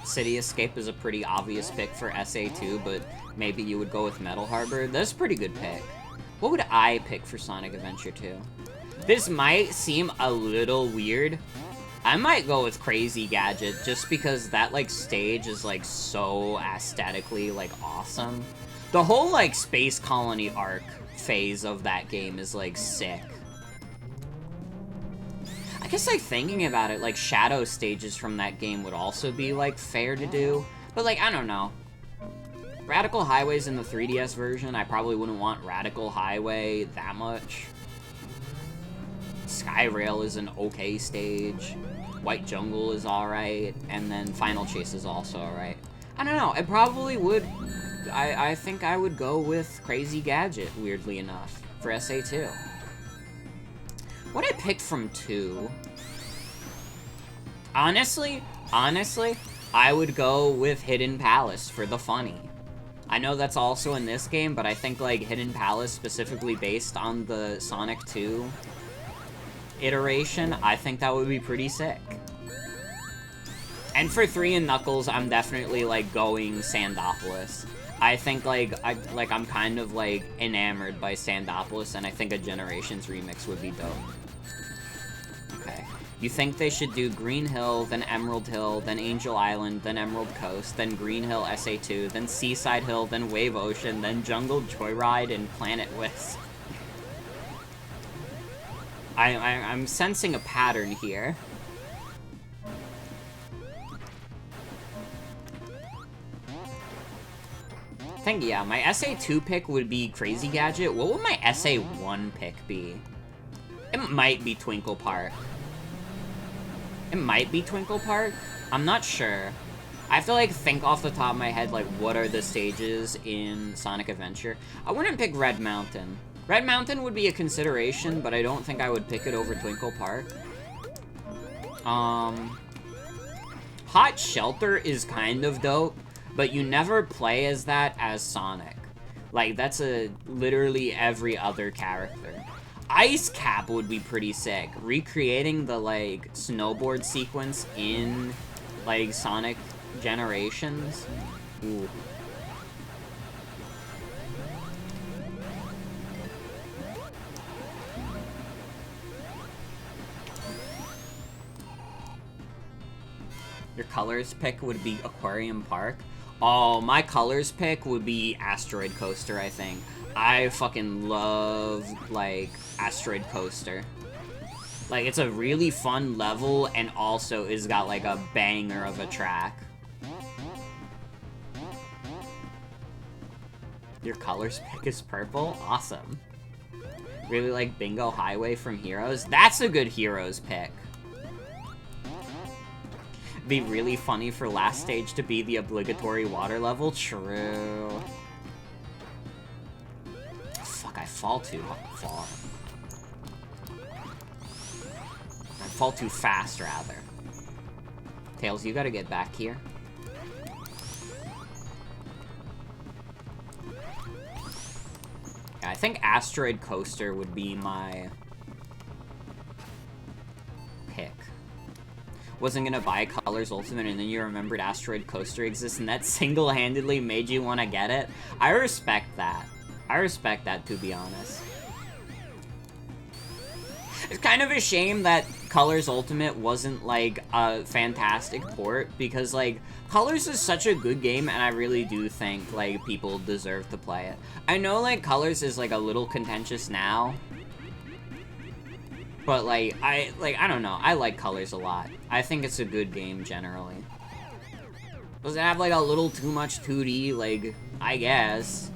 City Escape is a pretty obvious pick for SA2, but maybe you would go with Metal Harbor. That's a pretty good pick. What would I pick for Sonic Adventure 2? This might seem a little weird. I might go with Crazy Gadget, just because that, like, stage is, like, so aesthetically, like, awesome. The whole, like, Space Colony arc phase of that game is, like, sick. I guess, like, thinking about it, like, shadow stages from that game would also be, like, fair to do. But, like, I don't know. Radical Highway's in the 3DS version. I probably wouldn't want Radical Highway that much. Skyrail is an okay stage. White Jungle is alright. And then Final Chase is also alright. I don't know. It probably would... I think I would go with Crazy Gadget, weirdly enough, for SA2. What I picked from 2... Honestly, I would go with Hidden Palace for the funny. I know that's also in this game, but I think, like, Hidden Palace, specifically based on the Sonic 2 iteration, I think that would be pretty sick. And for 3 and Knuckles, I'm definitely, like, going Sandopolis. I think, I'm kind of, like, enamored by Sandopolis, and I think a Generations remix would be dope. Okay. You think they should do Green Hill, then Emerald Hill, then Angel Island, then Emerald Coast, then Green Hill SA2, then Seaside Hill, then Wave Ocean, then Jungle Joyride, and Planet Whisk. I'm sensing a pattern here. I think, yeah, my SA2 pick would be Crazy Gadget. What would my SA1 pick be? It might be Twinkle Park. It might be Twinkle Park. I'm not sure. I have to, like, think off the top of my head, like, what are the stages in Sonic Adventure. I wouldn't pick Red Mountain. Red Mountain would be a consideration, but I don't think I would pick it over Twinkle Park. Hot Shelter is kind of dope, but you never play as that as Sonic. Like, that's literally every other character. Ice Cap would be pretty sick. Recreating the, like, snowboard sequence in, like, Sonic Generations. Ooh. Your colors pick would be Aquarium Park. Oh, my colors pick would be Asteroid Coaster, I think. I fucking love, like, Asteroid Coaster. Like, it's a really fun level, and also it's got, like, a banger of a track. Your colors pick is purple? Awesome. Really like Bingo Highway from Heroes? That's a good Heroes pick. Be really funny for last stage to be the obligatory water level? True. Fuck, I fall too far. I fall too fast, rather. Tails, you gotta get back here. Yeah, I think Asteroid Coaster would be my pick. Wasn't gonna buy Colors Ultimate, and then you remembered Asteroid Coaster exists, and that single-handedly made you want to get it? I respect that. I respect that, to be honest. It's kind of a shame that Colors Ultimate wasn't, like, a fantastic port, because, like, Colors is such a good game, and I really do think, like, people deserve to play it. I know, like, Colors is, like, a little contentious now, but, like, I don't know. I like Colors a lot. I think it's a good game, generally. Does it have, like, a little too much 2D? Like, I guess.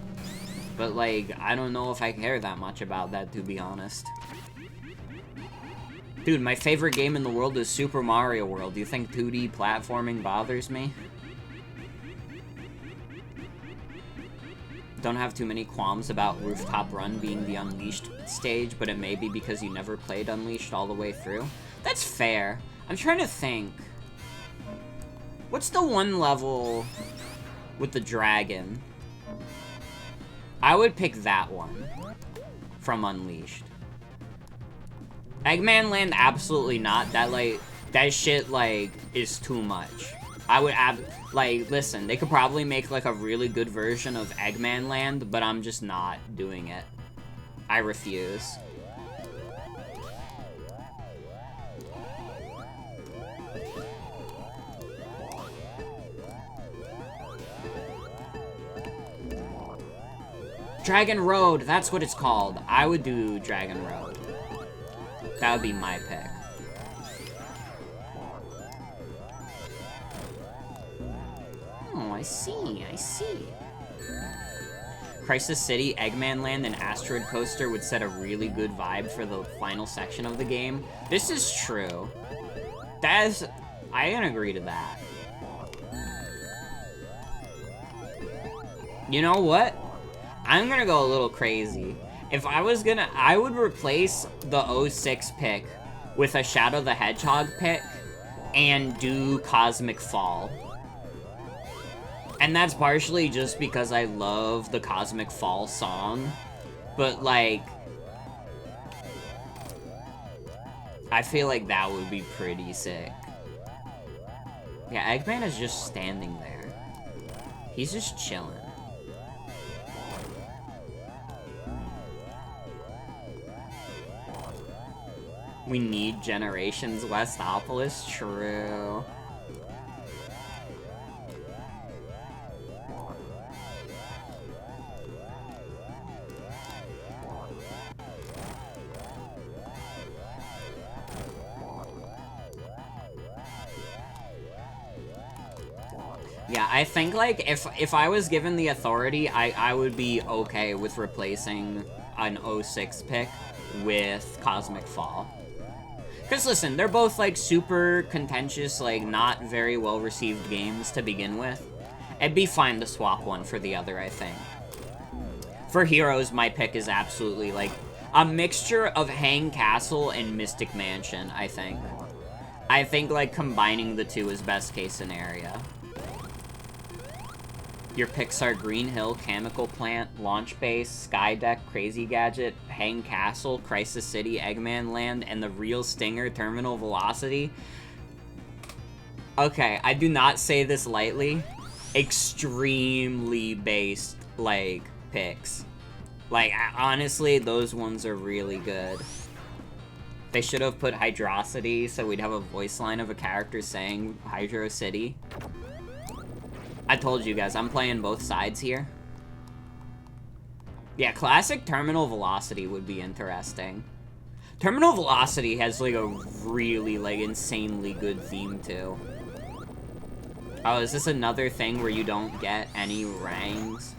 But, like, I don't know if I care that much about that, to be honest. Dude, my favorite game in the world is Super Mario World. Do you think 2D platforming bothers me? Don't have too many qualms about Rooftop Run being the Unleashed stage, but it may be because you never played Unleashed all the way through. That's fair. I'm trying to think. What's the one level with the dragon? I would pick that one from Unleashed. Eggman Land, absolutely not. That shit, like, is too much. I would listen, they could probably make, like, a really good version of Eggman Land, but I'm just not doing it. I refuse. Dragon Road, that's what it's called. I would do Dragon Road. That would be my pick. Oh, I see, I see. Crisis City, Eggman Land, and Asteroid Coaster would set a really good vibe for the final section of the game. This is true. I can agree to that. You know what? I'm gonna go a little crazy. If I was gonna, I would replace the 06 pick with a Shadow the Hedgehog pick and do Cosmic Fall. And that's partially just because I love the Cosmic Fall song, but, like, I feel like that would be pretty sick. Yeah, Eggman is just standing there. He's just chilling. We need Generations Westopolis, true. Yeah, I think, like, if I was given the authority, I would be okay with replacing an 06 pick with Cosmic Fall. Because, listen, they're both, like, super contentious, like, not very well-received games to begin with. It'd be fine to swap one for the other, I think. For Heroes, my pick is absolutely, like, a mixture of Hang Castle and Mystic Mansion, I think. I think, like, combining the two is best-case scenario. Your picks are Green Hill, Chemical Plant, Launch Base, Sky Deck, Crazy Gadget, Hang Castle, Crisis City, Eggman Land, and the Real Stinger, Terminal Velocity. Okay, I do not say this lightly. Extremely based, like, picks. Like, honestly, those ones are really good. They should have put Hydrocity so we'd have a voice line of a character saying Hydro City. I told you guys, I'm playing both sides here. Yeah, classic Terminal Velocity would be interesting. Terminal Velocity has, like, a really, like, insanely good theme, too. Oh, is this another thing where you don't get any rangs?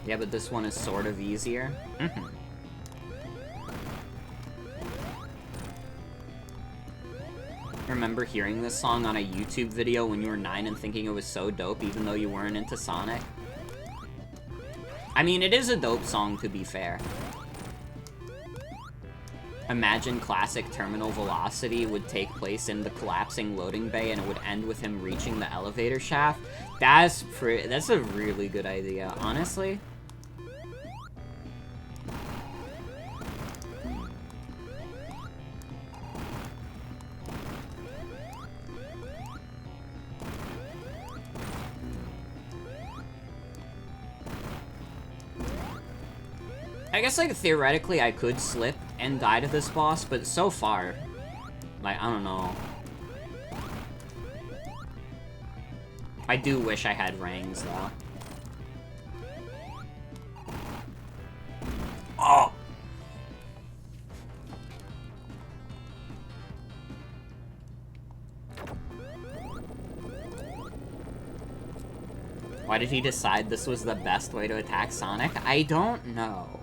Yeah, but this one is sort of easier. Mm-hmm. Remember hearing this song on a YouTube video when you were 9 and thinking it was so dope even though you weren't into Sonic? I mean, it is a dope song, to be fair. Imagine classic Terminal Velocity would take place in the collapsing loading bay and it would end with him reaching the elevator shaft. That's a really good idea, honestly. I guess, like, theoretically I could slip and die to this boss, but so far, like, I don't know. I do wish I had rangs, though. Oh! Why did he decide this was the best way to attack Sonic? I don't know.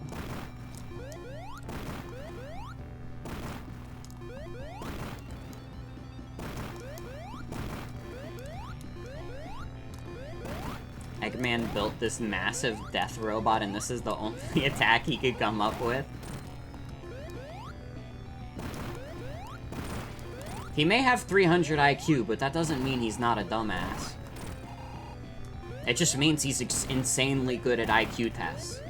Eggman built this massive death robot and this is the only attack he could come up with. He may have 300 IQ, but that doesn't mean he's not a dumbass. It just means he's insanely good at IQ tests.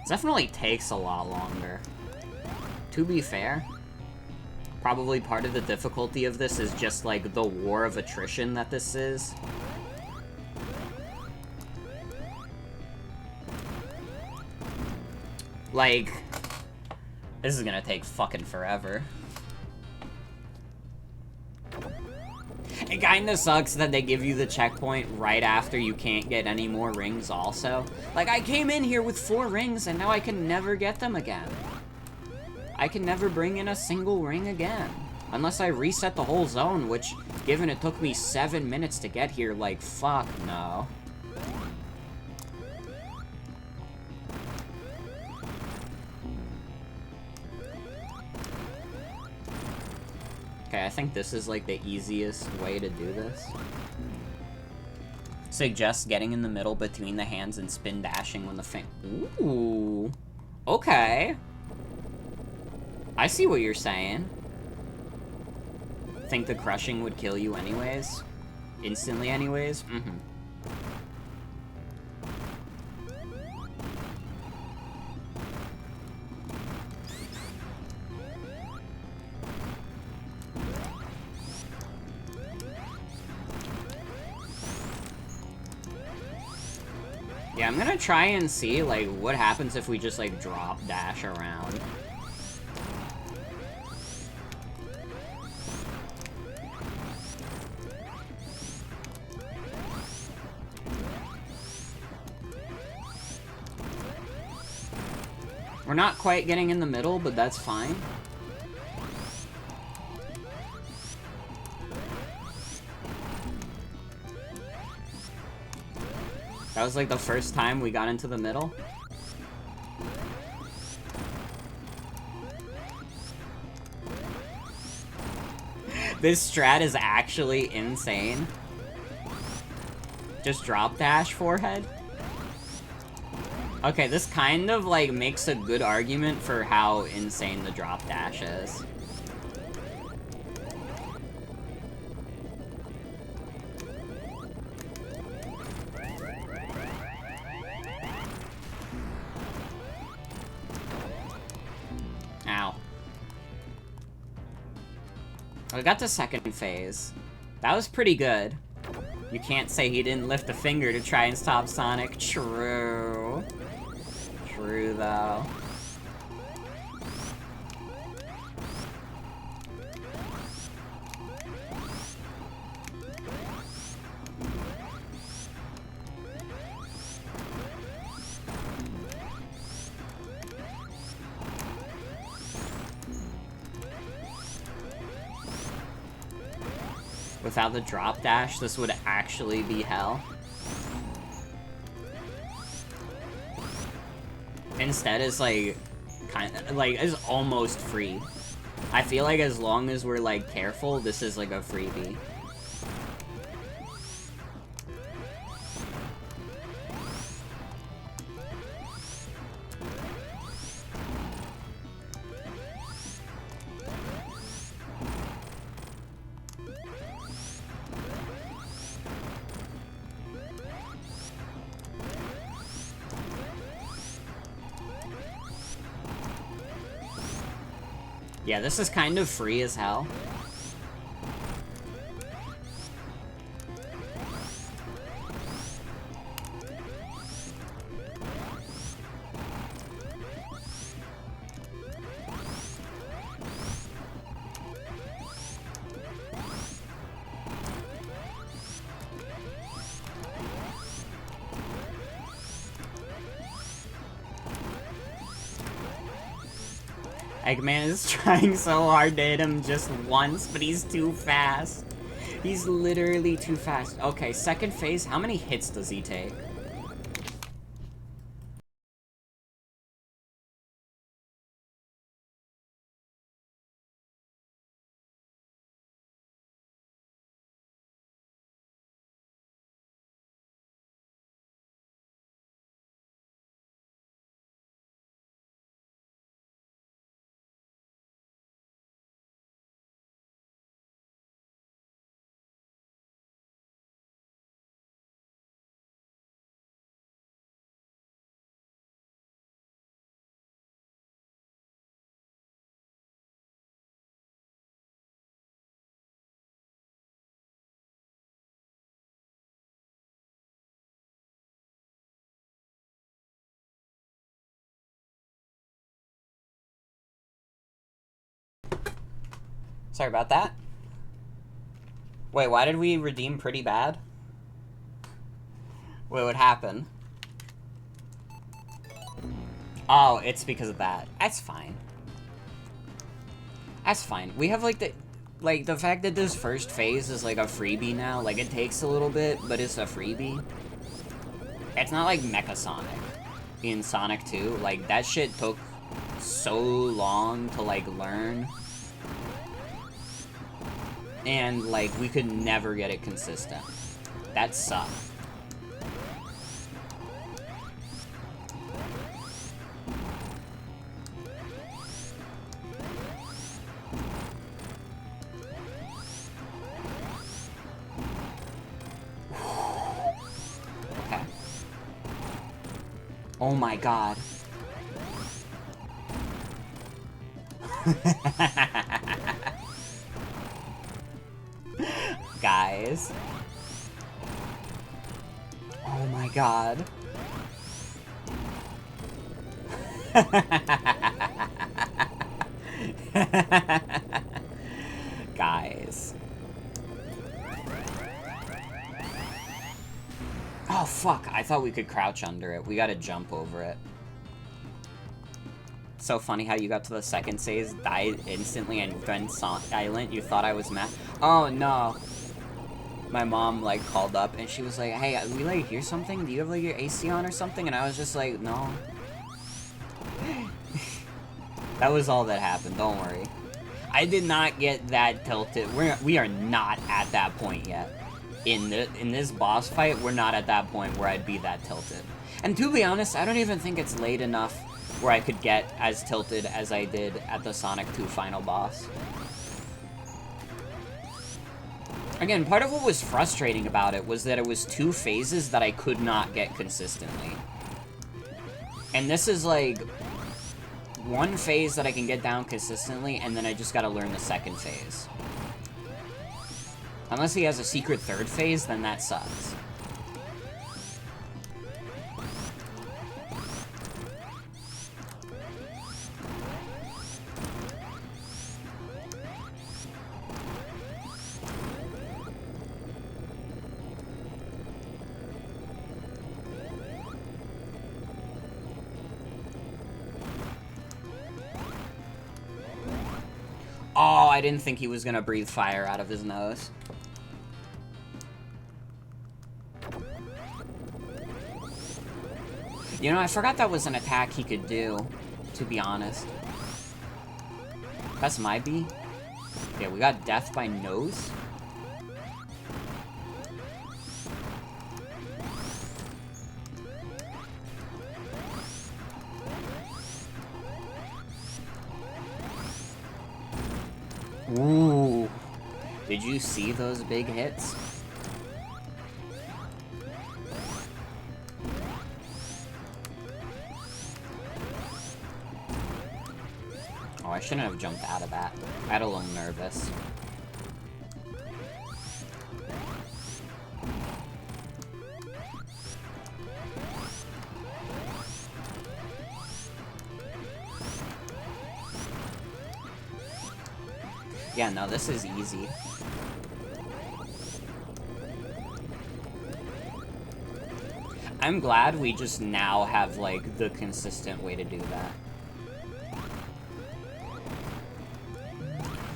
Definitely takes a lot longer. To be fair, probably part of the difficulty of this is just, like, the war of attrition that this is. Like, this is gonna take fucking forever. It kinda sucks that they give you the checkpoint right after you can't get any more rings also. Like, I came in here with 4 rings and now I can never get them again. I can never bring in a single ring again. Unless I reset the whole zone, which, given it took me 7 minutes to get here, like, fuck no. Okay, I think this is, like, the easiest way to do this. Suggest getting in the middle between the hands and spin dashing when the Ooh. Okay. I see what you're saying. Think the crushing would kill you anyways? Instantly anyways? Mm-hmm. Yeah, I'm gonna try and see, like, what happens if we just, like, drop dash around. We're not quite getting in the middle, but that's fine. That was like the first time we got into the middle. This strat is actually insane. Just drop dash forehead? Okay, this kind of, like, makes a good argument for how insane the drop dash is. Ow. I got the second phase. That was pretty good. You can't say he didn't lift a finger to try and stop Sonic. True. True, though. Without the drop dash, this would actually be hell. Instead, it's like, it's almost free. I feel like as long as we're, like, careful, this is, like, a freebie. Yeah, this is kind of free as hell. Eggman is trying so hard to hit him just once, but he's too fast. He's literally too fast. Okay, second phase, how many hits does he take? Sorry about that. Wait, why did we redeem pretty bad? Wait, what happened? Oh, it's because of that. That's fine. That's fine. We have, like, the fact that this first phase is, like, a freebie now. Like, it takes a little bit, but it's a freebie. It's not like Mecha Sonic in Sonic 2. Like, that shit took so long to, like, learn. And, like, we could never get it consistent. That sucked. Okay. Oh my god. Guys. Oh my god. Guys. Oh fuck, I thought we could crouch under it. We gotta jump over it. So funny how you got to the second phase, died instantly, and went silent. You thought I was mad. Oh no. My mom, like, called up, and she was like, hey, we, like, hear something? Do you have, like, your AC on or something? And I was just like, no. That was all that happened, don't worry. I did not get that tilted. We are not at that point yet. in this boss fight, we're not at that point where I'd be that tilted. And to be honest, I don't even think it's late enough where I could get as tilted as I did at the Sonic 2 final boss. Again, part of what was frustrating about it was that it was 2 phases that I could not get consistently. And this is like 1 phase that I can get down consistently, and then I just gotta learn the 2nd phase. Unless he has a secret 3rd phase, then that sucks. Oh, I didn't think he was gonna breathe fire out of his nose. You know, I forgot that was an attack he could do, to be honest. That's my B. Yeah, we got death by nose. Ooh. Did you see those big hits? Oh, I shouldn't have jumped out of that. I got a little nervous. Yeah, no, this is easy. I'm glad we just now have, like, the consistent way to do that.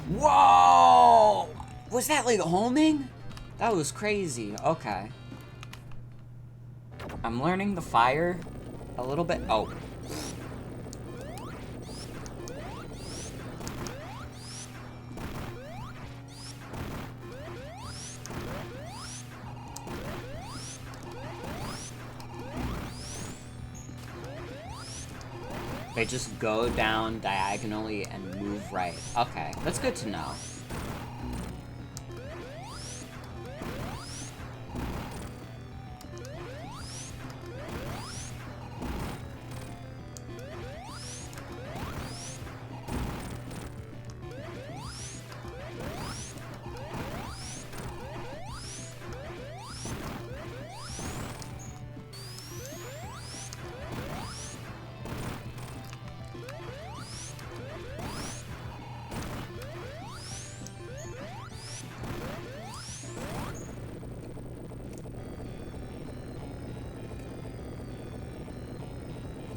Whoa! Was that, like, homing? That was crazy. Okay. I'm learning the fire a little bit. Oh. They just go down diagonally and move right. Okay, that's good to know.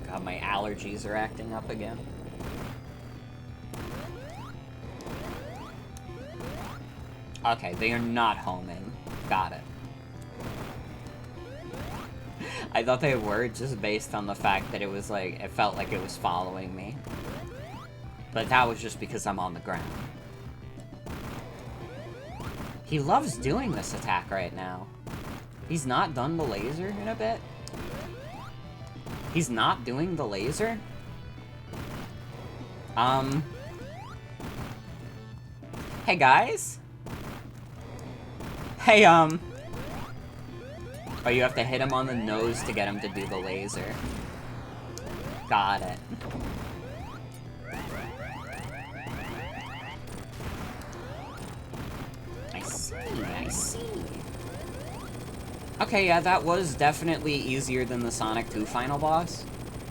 God, my allergies are acting up again. Okay, they are not homing. Got it. I thought they were just based on the fact that it was like, it felt like it was following me. But that was just because I'm on the ground. He loves doing this attack right now. He's not done the laser in a bit. He's not doing the laser? Hey, guys? Hey, Oh, you have to hit him on the nose to get him to do the laser. Got it. I see, I see. Okay, yeah, that was definitely easier than the Sonic 2 final boss.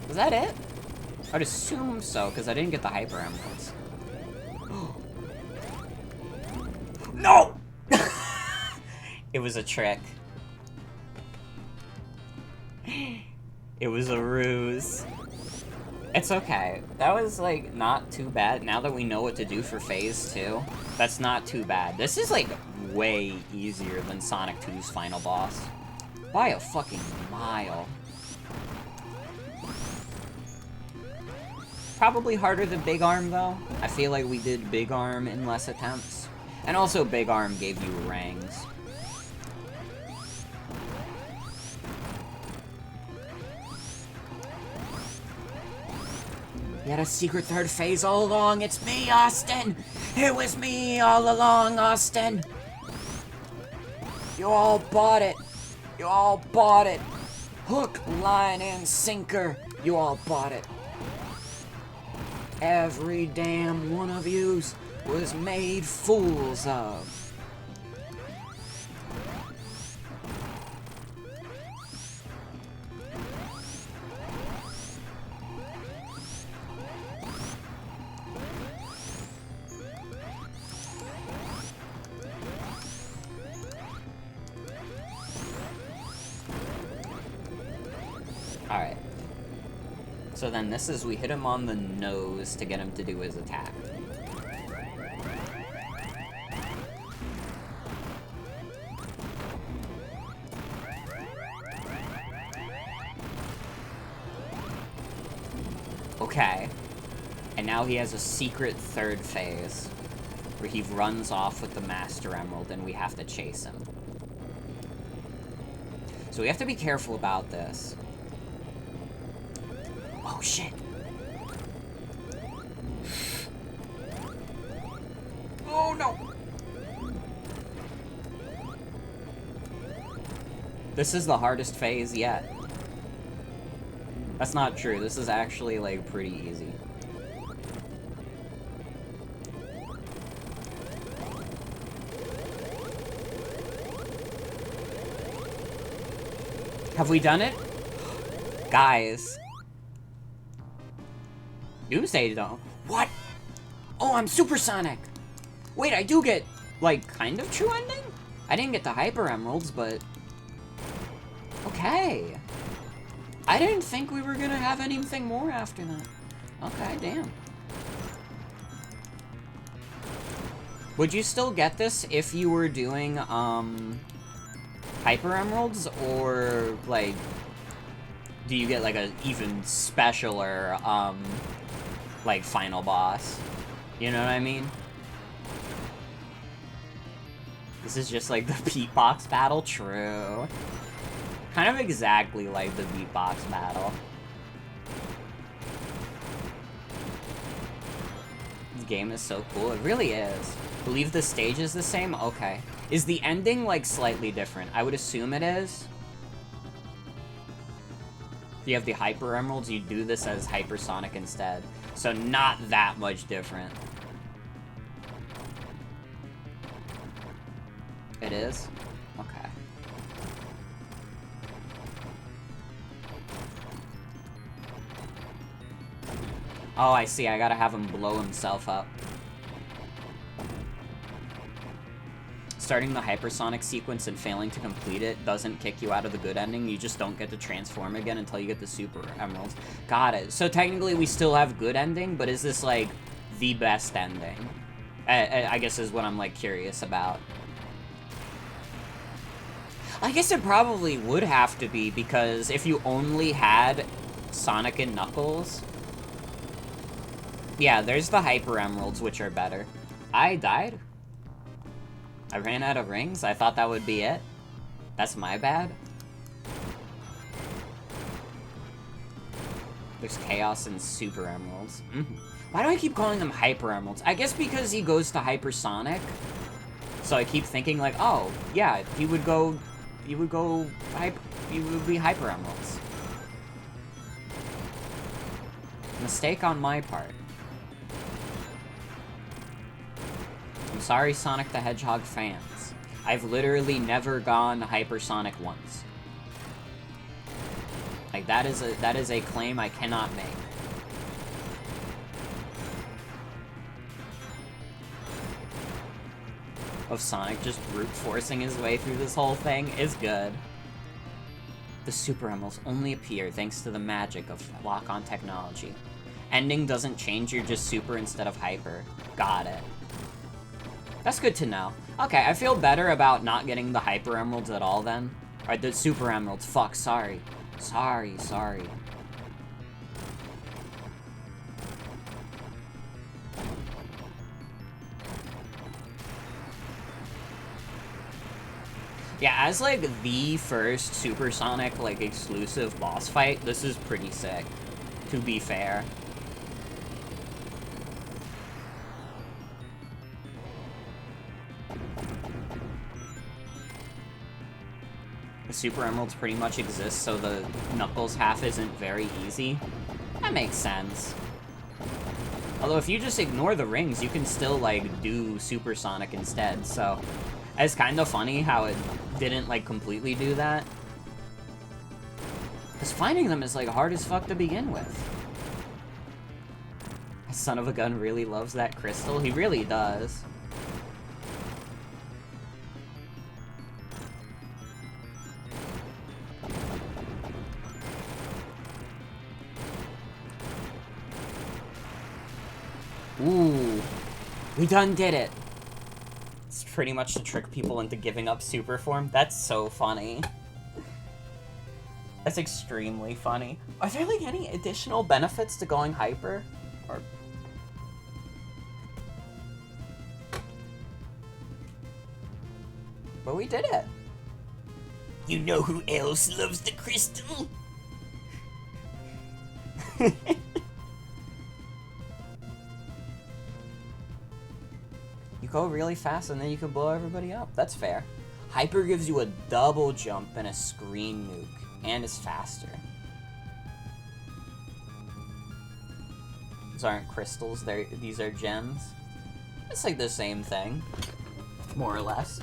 Was that it? I'd assume so, because I didn't get the Hyper Emeralds. No! It was a trick. It was a ruse. It's okay. That was, like, not too bad. Now that we know what to do for Phase 2, that's not too bad. This is, like, way easier than Sonic 2's final boss. By a fucking mile. Probably harder than Big Arm, though. I feel like we did Big Arm in less attempts. And also, Big Arm gave you rangs. You had a secret third phase all along. It's me, Austin. It was me all along, Austin. You all bought it. You all bought it. Hook, line, and sinker. You all bought it. Every damn one of yous was made fools of. Alright. So then this is, we hit him on the nose to get him to do his attack. Okay. And now he has a secret third phase, where he runs off with the Master Emerald and we have to chase him. So we have to be careful about this. Oh, shit. Oh, no. This is the hardest phase yet. That's not true. This is actually, like, pretty easy. Have we done it? Guys. Doomsday don't. What? Oh, I'm supersonic. Wait, I do get, like, kind of true ending? I didn't get the Hyper Emeralds, but... Okay. I didn't think we were gonna have anything more after that. Okay, damn. Would you still get this if you were doing, Hyper Emeralds, or, like, do you get, like, a even specialer, like, final boss? You know what I mean? This is just, like, the beatbox battle? True. Kind of exactly like the beatbox battle. This game is so cool. It really is. Believe the stage is the same? Okay. Is the ending, like, slightly different? I would assume it is. If you have the Hyper Emeralds, you do this as Hypersonic instead. So not that much different. It is? Okay. Oh, I see. I gotta have him blow himself up. Starting the hypersonic sequence and failing to complete it doesn't kick you out of the good ending. You just don't get to transform again until you get the super emeralds. Got it. So technically we still have good ending, but is this, like, the best ending? I guess is what I'm, like, curious about. I guess it probably would have to be, because if you only had Sonic and Knuckles... Yeah, there's the Hyper Emeralds, which are better. I died? I ran out of rings? I thought that would be it? That's my bad? There's Chaos and Super Emeralds. Why do I keep calling them Hyper Emeralds? I guess because he goes to Hypersonic. So I keep thinking, like, oh, yeah, he would be Hyper Emeralds. Mistake on my part. I'm sorry, Sonic the Hedgehog fans. I've literally never gone hypersonic once. Like, that is a claim I cannot make. Of Sonic just brute forcing his way through this whole thing is good. The Super Emeralds only appear thanks to the magic of lock-on technology. Ending doesn't change, you're just super instead of hyper. Got it. That's good to know. Okay, I feel better about not getting the Hyper Emeralds at all then. Or the Super Emeralds. Fuck, sorry. Sorry. Yeah, as, like, the first Supersonic, like, exclusive boss fight, this is pretty sick, to be fair. Super Emeralds pretty much exist, so the Knuckles half isn't very easy. That makes sense. Although if you just ignore the rings, you can still, like, do Supersonic instead, so... It's kind of funny how it didn't, like, completely do that. Because finding them is, like, hard as fuck to begin with. Son of a gun really loves that crystal. He really does. Ooh. We done did it. It's pretty much to trick people into giving up super form. That's so funny. That's extremely funny. Are there, like, any additional benefits to going hyper? Or... But we did it. You know who else loves the crystal? You go really fast and then you can blow everybody up. That's fair. Hyper gives you a double jump and a screen nuke, and is faster. These aren't crystals, these are gems. It's like the same thing, more or less.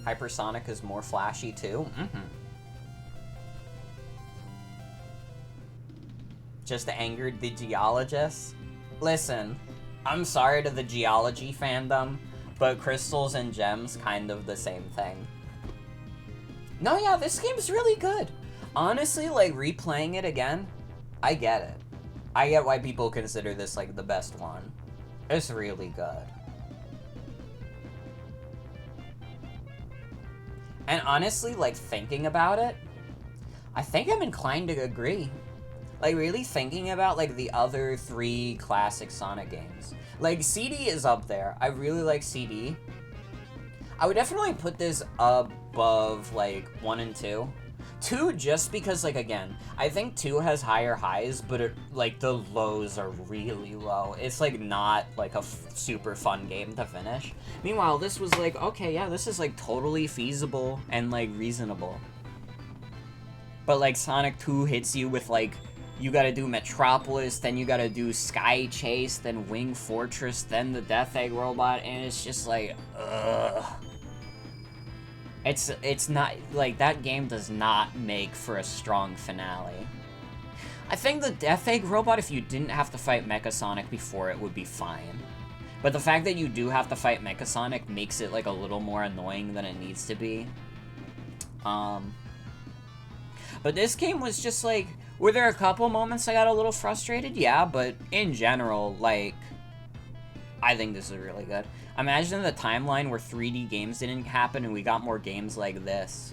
Hypersonic is more flashy too. Just angered the geologists. Listen, I'm sorry to the geology fandom, but crystals and gems kind of the same thing. No, yeah, this game's really good. Honestly, like, replaying it again, I get it. I get why people consider this, like, the best one. It's really good. And honestly, like, thinking about it, I think I'm inclined to agree. Like, really thinking about, like, the other 3 classic Sonic games. Like, CD is up there. I really like CD. I would definitely put this above, like, 1 and 2. 2, just because, like, again, I think 2 has higher highs, but, like, the lows are really low. It's, like, not, like, a super fun game to finish. Meanwhile, this was, like, okay, yeah, this is, like, totally feasible and, like, reasonable. But, like, Sonic 2 hits you with, like, you gotta do Metropolis, then you gotta do Sky Chase, then Wing Fortress, then the Death Egg Robot, and it's just, like, ugh. It's not, like, that game does not make for a strong finale. I think the Death Egg Robot, if you didn't have to fight Mecha Sonic before it, would be fine. But the fact that you do have to fight Mecha Sonic makes it, like, a little more annoying than it needs to be. But this game was just, like, were there a couple moments I got a little frustrated? Yeah, but in general, like, I think this is really good. Imagine the timeline where 3D games didn't happen and we got more games like this.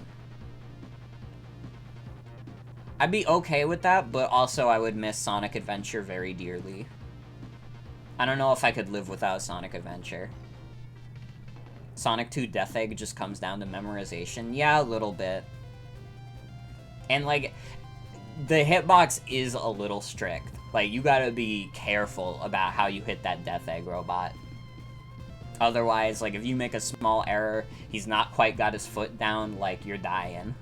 I'd be okay with that, but also I would miss Sonic Adventure very dearly. I don't know if I could live without Sonic Adventure. Sonic 2 Death Egg just comes down to memorization. Yeah, a little bit. And, like, the hitbox is a little strict. Like, you gotta be careful about how you hit that Death Egg Robot. Otherwise, like, if you make a small error, he's not quite got his foot down, like, you're dying.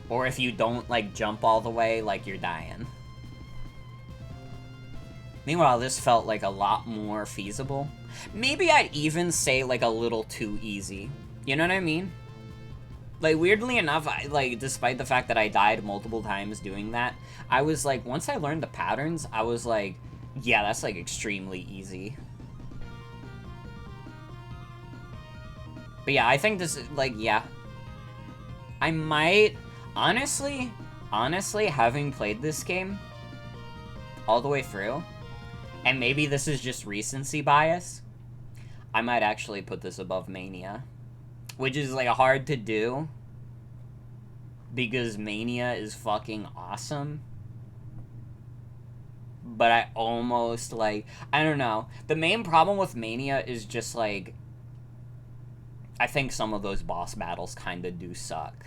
Or if you don't, like, jump all the way, like, you're dying. Meanwhile, this felt, like, a lot more feasible. Maybe I'd even say, like, a little too easy. You know what I mean? Like, weirdly enough, like, despite the fact that I died multiple times doing that, I was, like, once I learned the patterns, I was, like, yeah, that's, like, extremely easy. But yeah, I think this is, like, yeah. I might, honestly, having played this game all the way through, and maybe this is just recency bias, I might actually put this above Mania. Which is, like, hard to do, because Mania is fucking awesome. But I almost, like, I don't know. The main problem with Mania is just, like, I think some of those boss battles kind of do suck.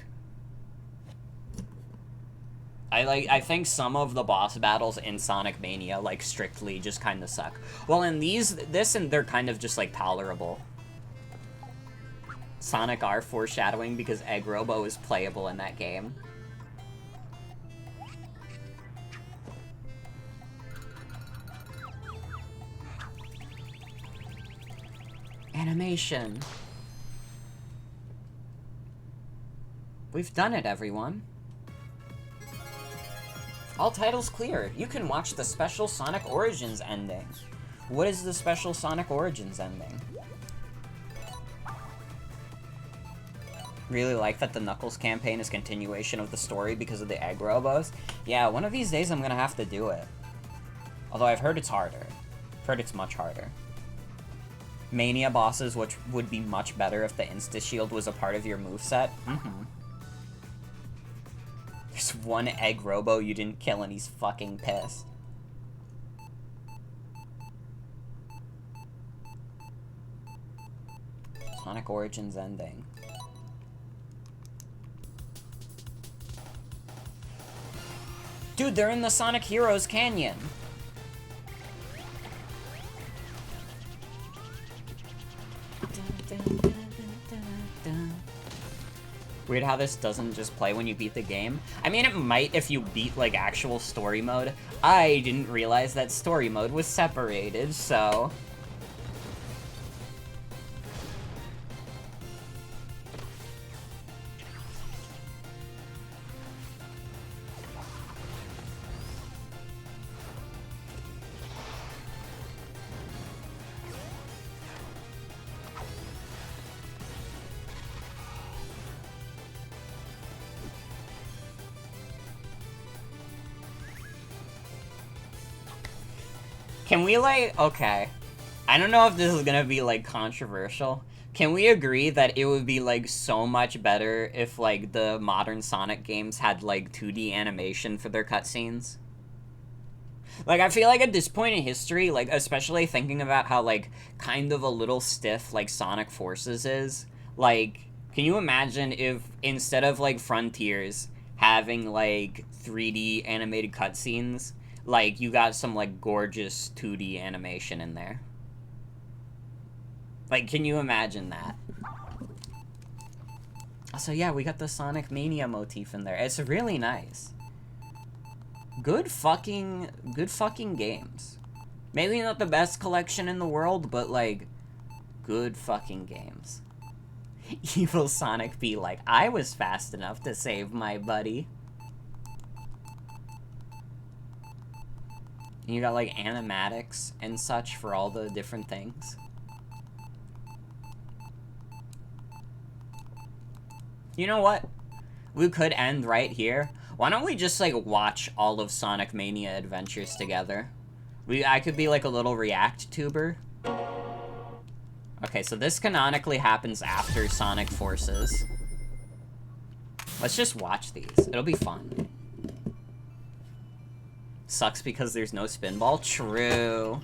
I think some of the boss battles in Sonic Mania, like, strictly just kind of suck. Well, in this and they're kind of just, like, tolerable. Sonic R foreshadowing because Egg Robo is playable in that game. Animation. We've done it, everyone. All titles clear. You can watch the special Sonic Origins ending. What is the special Sonic Origins ending? Really like that the Knuckles campaign is continuation of the story because of the Egg Robos. Yeah, one of these days I'm gonna have to do it. Although I've heard it's harder. I've heard it's much harder. Mania bosses, which would be much better if the Insta-Shield was a part of your moveset. Mm-hmm. There's one Egg Robo you didn't kill and he's fucking pissed. Sonic Origins ending. Dude, they're in the Sonic Heroes Canyon. Weird how this doesn't just play when you beat the game. I mean, it might if you beat, like, actual story mode. I didn't realize that story mode was separated, so... Can we, like, okay. I don't know if this is gonna be, like, controversial. Can we agree that it would be, like, so much better if, like, the modern Sonic games had, like, 2D animation for their cutscenes? Like, I feel like at this point in history, like, especially thinking about how, like, kind of a little stiff, like, Sonic Forces is, like, can you imagine if, instead of, like, Frontiers having, like, 3D animated cutscenes, like, you got some, like, gorgeous 2D animation in there? Like, can you imagine that? Also, yeah, we got the Sonic Mania motif in there. It's really nice. Good fucking games. Maybe not the best collection in the world, but, like, good fucking games. Evil Sonic be like, I was fast enough to save my buddy. And you got, like, animatics and such for all the different things. You know what? We could end right here. Why don't we just, like, watch all of Sonic Mania Adventures together? I could be, like, a little react tuber. Okay, so this canonically happens after Sonic Forces. Let's just watch these. It'll be fun. Sucks because there's no Spinball. True.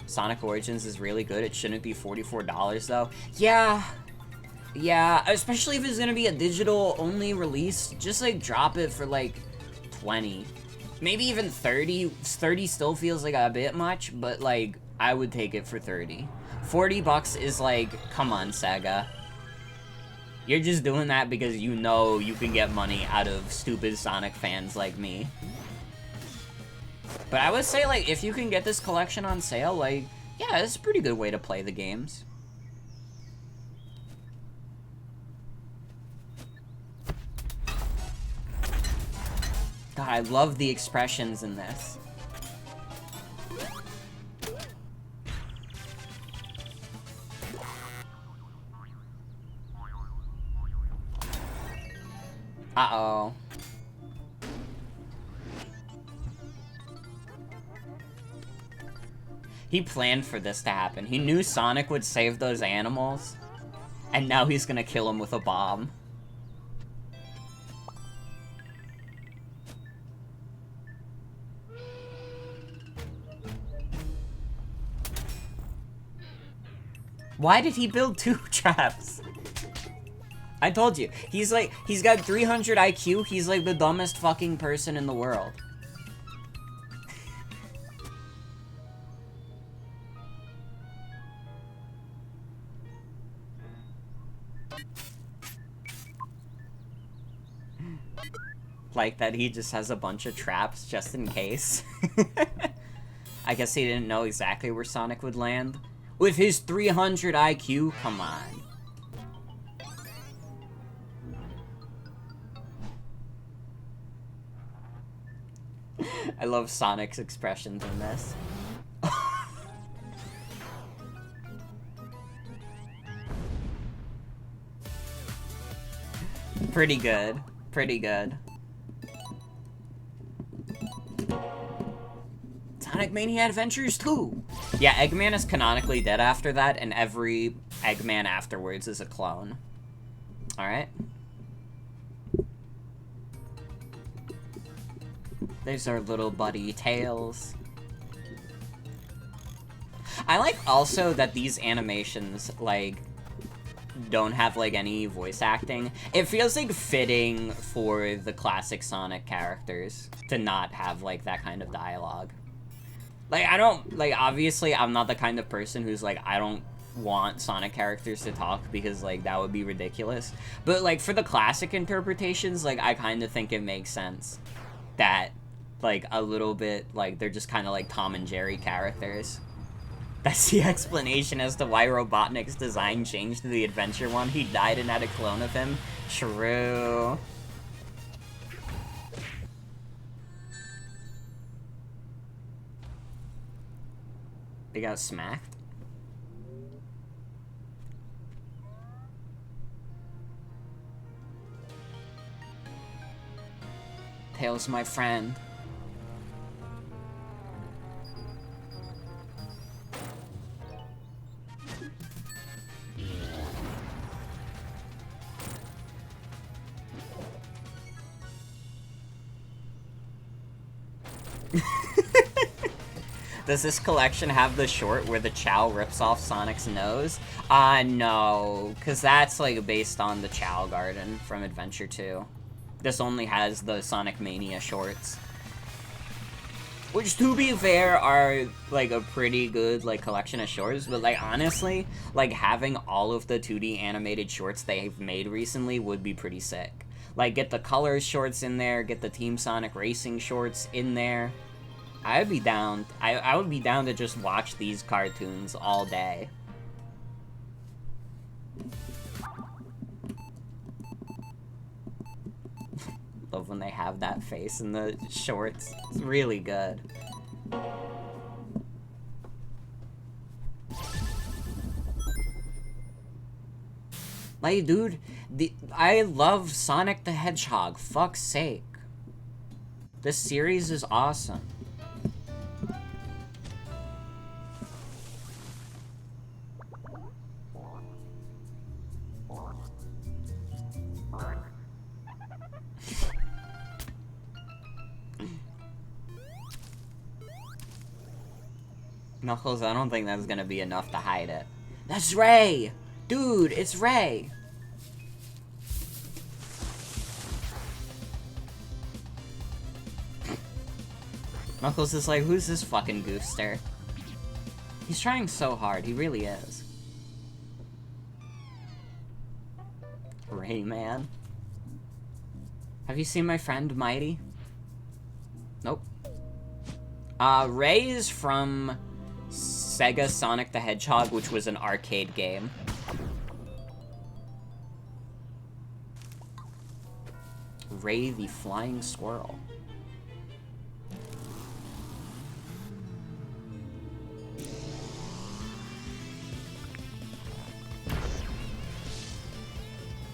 Sonic Origins is really good. It shouldn't be $44, though. Yeah. Yeah, especially if it's gonna be a digital-only release. Just, like, drop it for, like, 20. Maybe even 30. 30 still feels like a bit much, but, like, I would take it for 30. 40 bucks is, like, come on, Sega. You're just doing that because you know you can get money out of stupid Sonic fans like me. But I would say, like, if you can get this collection on sale, like, yeah, it's a pretty good way to play the games. God, I love the expressions in this. Uh-oh. He planned for this to happen. He knew Sonic would save those animals, and now he's gonna kill him with a bomb. Why did he build 2 traps? I told you. He's like, he's got 300 IQ. He's like the dumbest fucking person in the world. Like that he just has a bunch of traps just in case. I guess he didn't know exactly where Sonic would land. With his 300 IQ, come on. I love Sonic's expressions in this. Pretty good. Pretty good. Sonic Mania Adventures 2! Yeah, Eggman is canonically dead after that, and every Eggman afterwards is a clone. Alright? There's our little buddy, Tails. I like also that these animations, like, don't have, like, any voice acting. It feels, like, fitting for the classic Sonic characters to not have, like, that kind of dialogue. Like, I don't, like, obviously, I'm not the kind of person who's, like, I don't want Sonic characters to talk because, like, that would be ridiculous. But, like, for the classic interpretations, like, I kind of think it makes sense that, like, a little bit, like, they're just kind of like Tom and Jerry characters. That's the explanation as to why Robotnik's design changed to the Adventure one. He died and had a clone of him. True. They got smacked? Tails, my friend. Does this collection have the short where the Chow rips off Sonic's nose? No, because that's, like, based on the Chow Garden from Adventure 2. This only has the Sonic Mania shorts. Which, to be fair, are, like, a pretty good, like, collection of shorts, but, like, honestly, like, having all of the 2D animated shorts they've made recently would be pretty sick. Like, get the Colors shorts in there, get the Team Sonic Racing shorts in there. I'd be down. I would be down to just watch these cartoons all day. Love when they have that face in the shorts. It's really good. Like, dude, I love Sonic the Hedgehog. Fuck's sake. This series is awesome. Knuckles, I don't think that's gonna be enough to hide it. That's Ray! Dude, it's Ray! Knuckles is like, who's this fucking goofster? He's trying so hard, he really is. Rayman. Have you seen my friend Mighty? Nope. Ray is from Sega Sonic the Hedgehog, which was an arcade game. Ray the Flying Squirrel.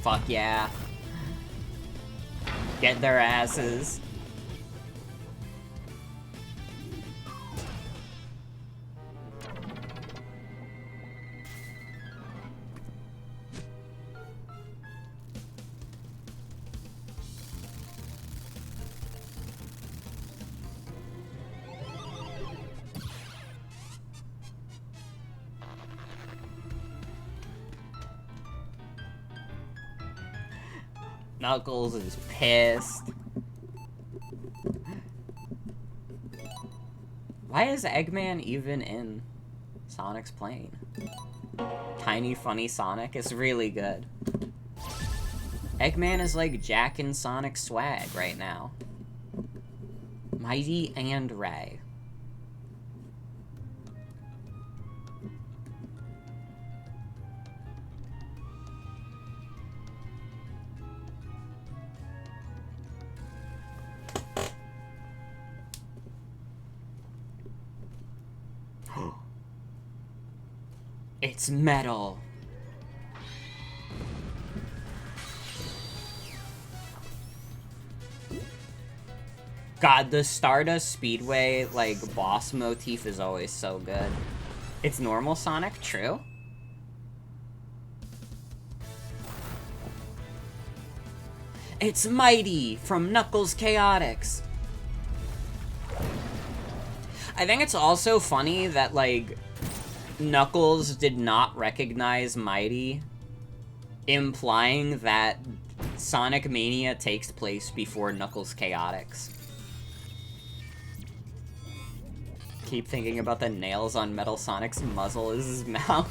Fuck yeah. Get their asses. Knuckles is pissed. Why is Eggman even in Sonic's plane? Tiny funny Sonic is really good. Eggman is like Jack and Sonic swag right now. Mighty and Ray. It's metal. God, the Stardust Speedway, like, boss motif is always so good. It's normal Sonic, true? It's Mighty from Knuckles Chaotix. I think it's also funny that, like, Knuckles did not recognize Mighty, implying that Sonic Mania takes place before Knuckles Chaotix. Keep thinking about the nails on Metal Sonic's muzzle as his mouth.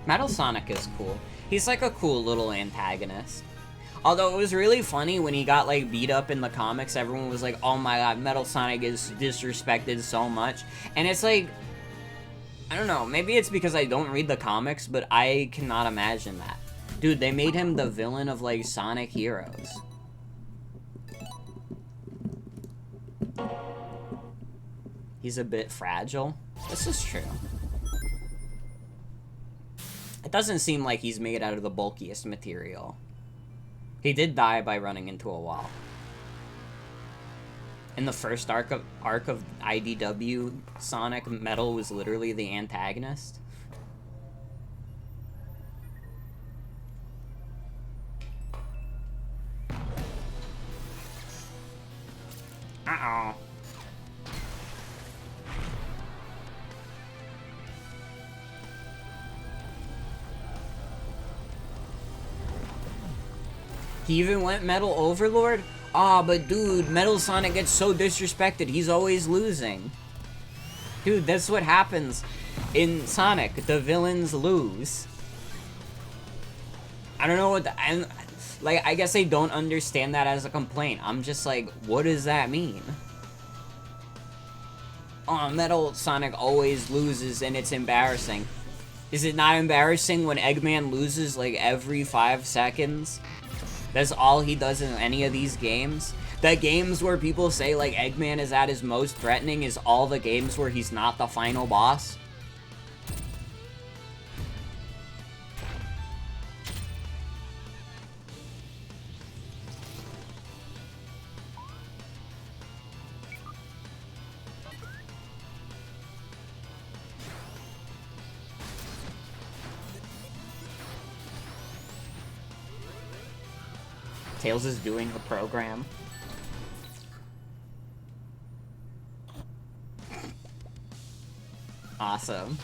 Metal Sonic is cool. He's like a cool little antagonist. Although it was really funny when he got like beat up in the comics, everyone was like, oh my god, Metal Sonic is disrespected so much. And it's like, I don't know, maybe it's because I don't read the comics, but I cannot imagine that. Dude, they made him the villain of like Sonic Heroes. He's a bit fragile. This is true. It doesn't seem like he's made out of the bulkiest material. He did die by running into a wall. In the first arc of IDW, Sonic, Metal was literally the antagonist. Uh-oh. He even went Metal Overlord? Ah, but dude, Metal Sonic gets so disrespected, he's always losing. Dude, that's what happens in Sonic. The villains lose. I don't know what I guess I don't understand that as a complaint. I'm just like, what does that mean? Oh, Metal Sonic always loses and it's embarrassing. Is it not embarrassing when Eggman loses like every 5 seconds? That's all he does in any of these games. The games where people say, like, Eggman is at his most threatening is all the games where he's not the final boss. Tails is doing the program. Awesome.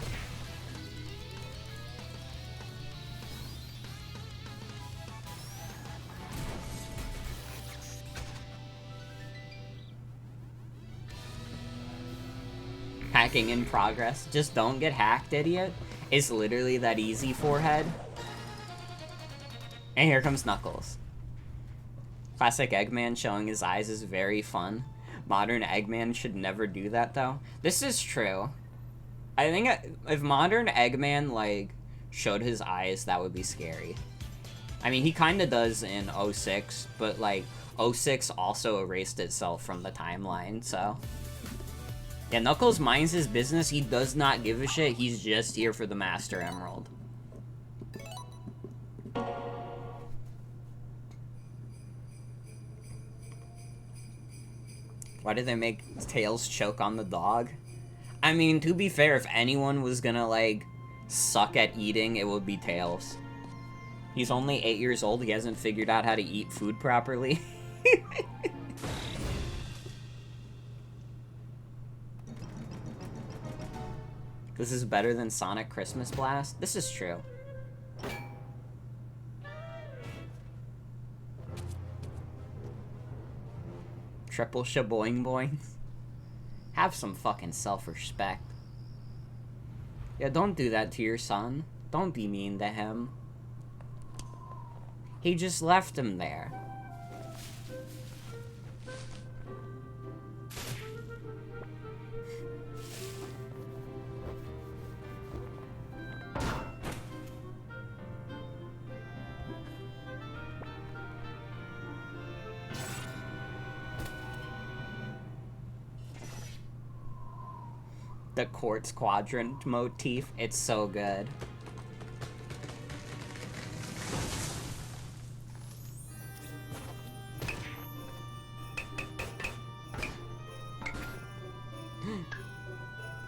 Hacking in progress. Just don't get hacked, idiot. It's literally that easy, forehead. And here comes Knuckles. Classic Eggman showing his eyes is very fun. Modern Eggman should never do that, though. This is true. I think if modern Eggman, like, showed his eyes, that would be scary. I mean, he kind of does in 06, but, like, 06 also erased itself from the timeline, so... Yeah, Knuckles minds his business. He does not give a shit. He's just here for the Master Emerald. Why did they make Tails choke on the dog? I mean, to be fair, if anyone was gonna, like, suck at eating, it would be Tails. He's only 8 years old, he hasn't figured out how to eat food properly. This is better than Sonic Christmas Blast? This is true. Triple shaboing boing. Have some fucking self-respect. Yeah, don't do that to your son. Don't be mean to him. He just left him there. The quartz quadrant motif, it's so good.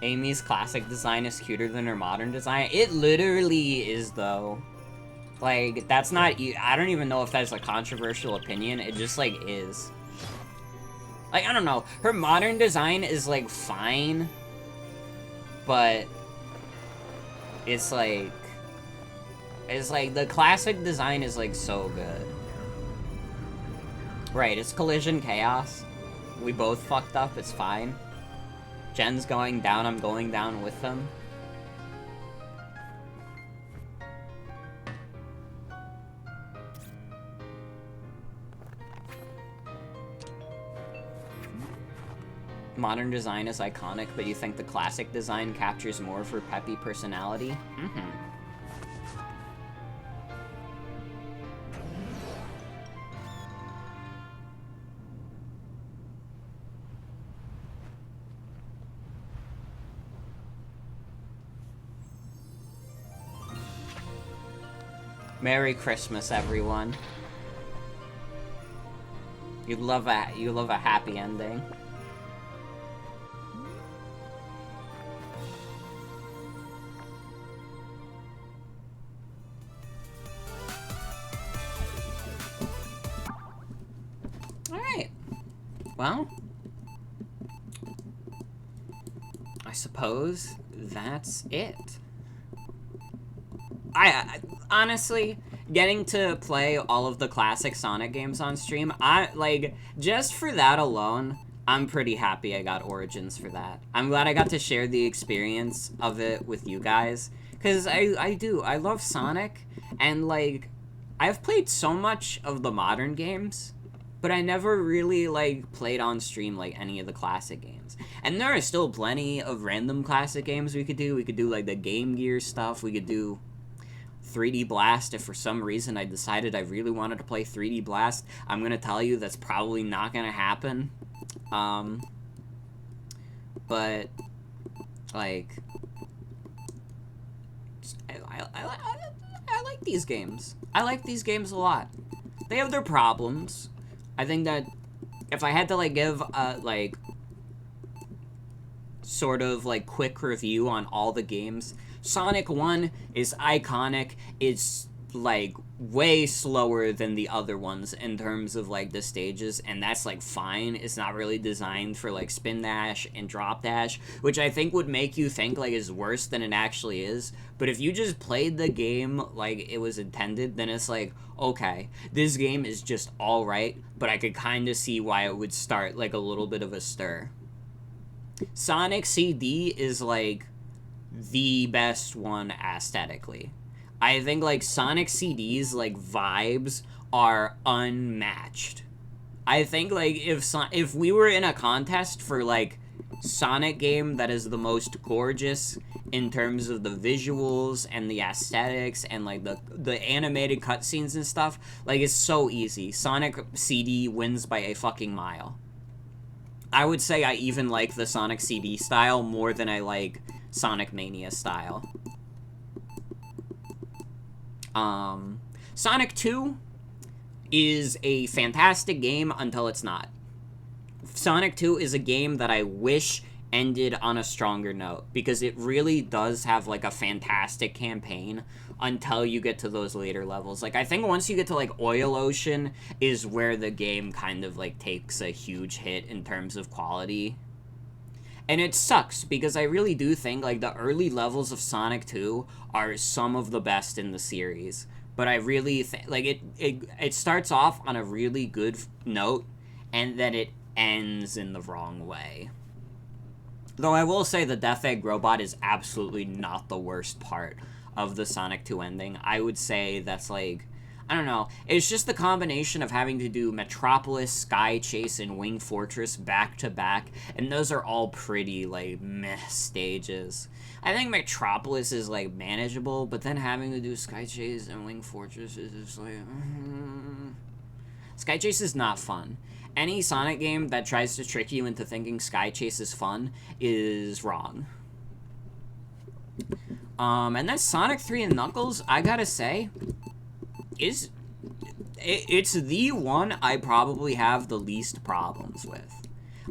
Amy's classic design is cuter than her modern design. It literally is, though. Like, that's not... I don't even know if that's a controversial opinion. It just, like, is. Like, I don't know. Her modern design is, like, fine. But... It's, like... It's, like, the classic design is, like, so good. Right, it's Collision Chaos. We both fucked up, it's fine. Jen's going down, I'm going down with them. Modern design is iconic, but you think the classic design captures more of her peppy personality? Mm-hmm. Merry Christmas, everyone. You love a happy ending. Alright. Well, I suppose that's it. I honestly, getting to play all of the classic Sonic games on stream, just for that alone, I'm pretty happy I got Origins for that. I'm glad I got to share the experience of it with you guys, because I love Sonic, and, like, I've played so much of the modern games, but I never really, like, played on stream, like, any of the classic games. And there are still plenty of random classic games we could do. We could do, like, the Game Gear stuff. We could do 3D Blast if for some reason I decided I really wanted to play 3D Blast. I'm gonna tell you that's probably not gonna happen. But, like, I like these games. I like these games a lot. They have their problems. I think that if I had to, like, give a, like, sort of, like, quick review on all the games, Sonic 1 is iconic. It's, like, way slower than the other ones in terms of, like, the stages, and that's, like, fine. It's not really designed for, like, spin dash and drop dash, which I think would make you think, like, is worse than it actually is. But if you just played the game like it was intended, then it's like, okay, this game is just alright, but I could kind of see why it would start, like, a little bit of a stir. Sonic CD is, like, the best one aesthetically. I think, like, Sonic CD's, like, vibes are unmatched. I think, like, if we were in a contest for, like, Sonic game that is the most gorgeous in terms of the visuals and the aesthetics and, like, the animated cutscenes and stuff, like, it's so easy. Sonic CD wins by a fucking mile. I would say I even like the Sonic CD style more than I like Sonic Mania style. Sonic 2 is a fantastic game until it's not. Sonic 2 is a game that I wish ended on a stronger note, because it really does have like a fantastic campaign until you get to those later levels. Like, I think once you get to like Oil Ocean is where the game kind of like takes a huge hit in terms of quality. And it sucks because I really do think like the early levels of Sonic 2 are some of the best in the series. But I really think like it starts off on a really good note, and then it ends in the wrong way. Though I will say the Death Egg robot is absolutely not the worst part of the Sonic 2 ending. I would say that's like, I don't know. It's just the combination of having to do Metropolis, Sky Chase, and Wing Fortress back to back, and those are all pretty like meh stages. I think Metropolis is like manageable, but then having to do Sky Chase and Wing Fortress is just like, Sky Chase is not fun. Any Sonic game that tries to trick you into thinking Sky Chase is fun is wrong. And then Sonic 3 and Knuckles, I gotta say, it's the one I probably have the least problems with.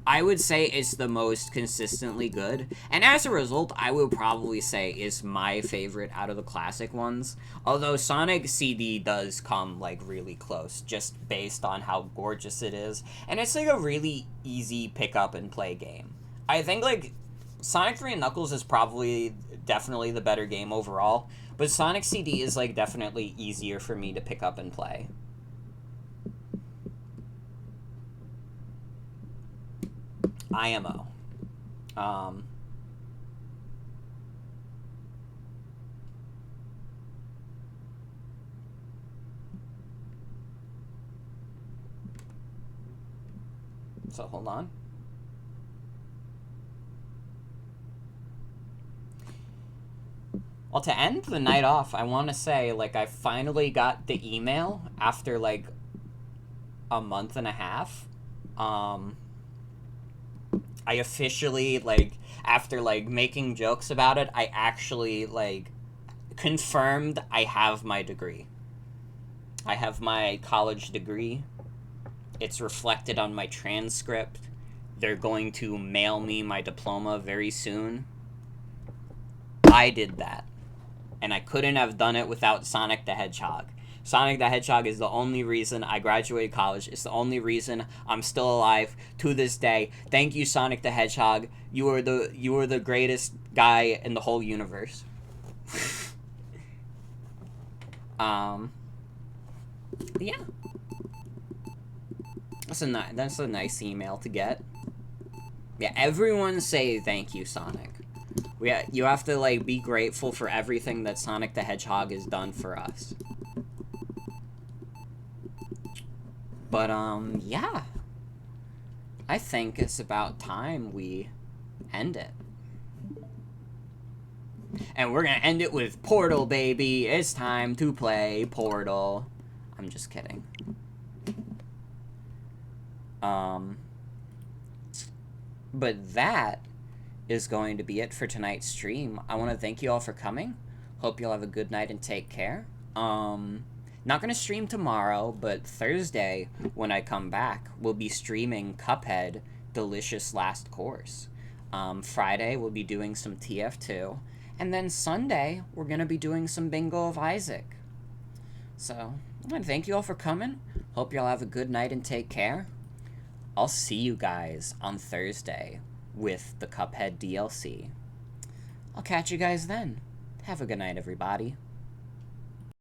I would say it's the most consistently good, and as a result, I would probably say it's my favorite out of the classic ones. Although Sonic CD does come like really close, just based on how gorgeous it is, and it's like a really easy pick up and play game. I think like Sonic 3 and Knuckles is probably definitely the better game overall, but Sonic CD is like definitely easier for me to pick up and play. IMO. So hold on. Well, to end the night off, I want to say, like, I finally got the email after, like, a month and a half. I officially, like, after, like, making jokes about it, I actually, like, confirmed I have my degree. I have my college degree. It's reflected on my transcript. They're going to mail me my diploma very soon. I did that. And I couldn't have done it without Sonic the Hedgehog. Sonic the Hedgehog is the only reason I graduated college. It's the only reason I'm still alive to this day. Thank you, Sonic the Hedgehog. You are the greatest guy in the whole universe. Yeah. That's a nice email to get. Yeah, everyone say thank you, Sonic. You have to, like, be grateful for everything that Sonic the Hedgehog has done for us. But, yeah. I think it's about time we end it. And we're gonna end it with Portal, baby. It's time to play Portal. I'm just kidding. But that is going to be it for tonight's stream. I want to thank you all for coming. Hope you'll have a good night and take care. Not going to stream tomorrow, but Thursday, when I come back, we'll be streaming Cuphead Delicious Last Course. Friday, we'll be doing some TF2. And then Sunday, we're going to be doing some Bingo of Isaac. So, I want to thank you all for coming. Hope y'all have a good night and take care. I'll see you guys on Thursday with the Cuphead DLC. I'll catch you guys then. Have a good night, everybody.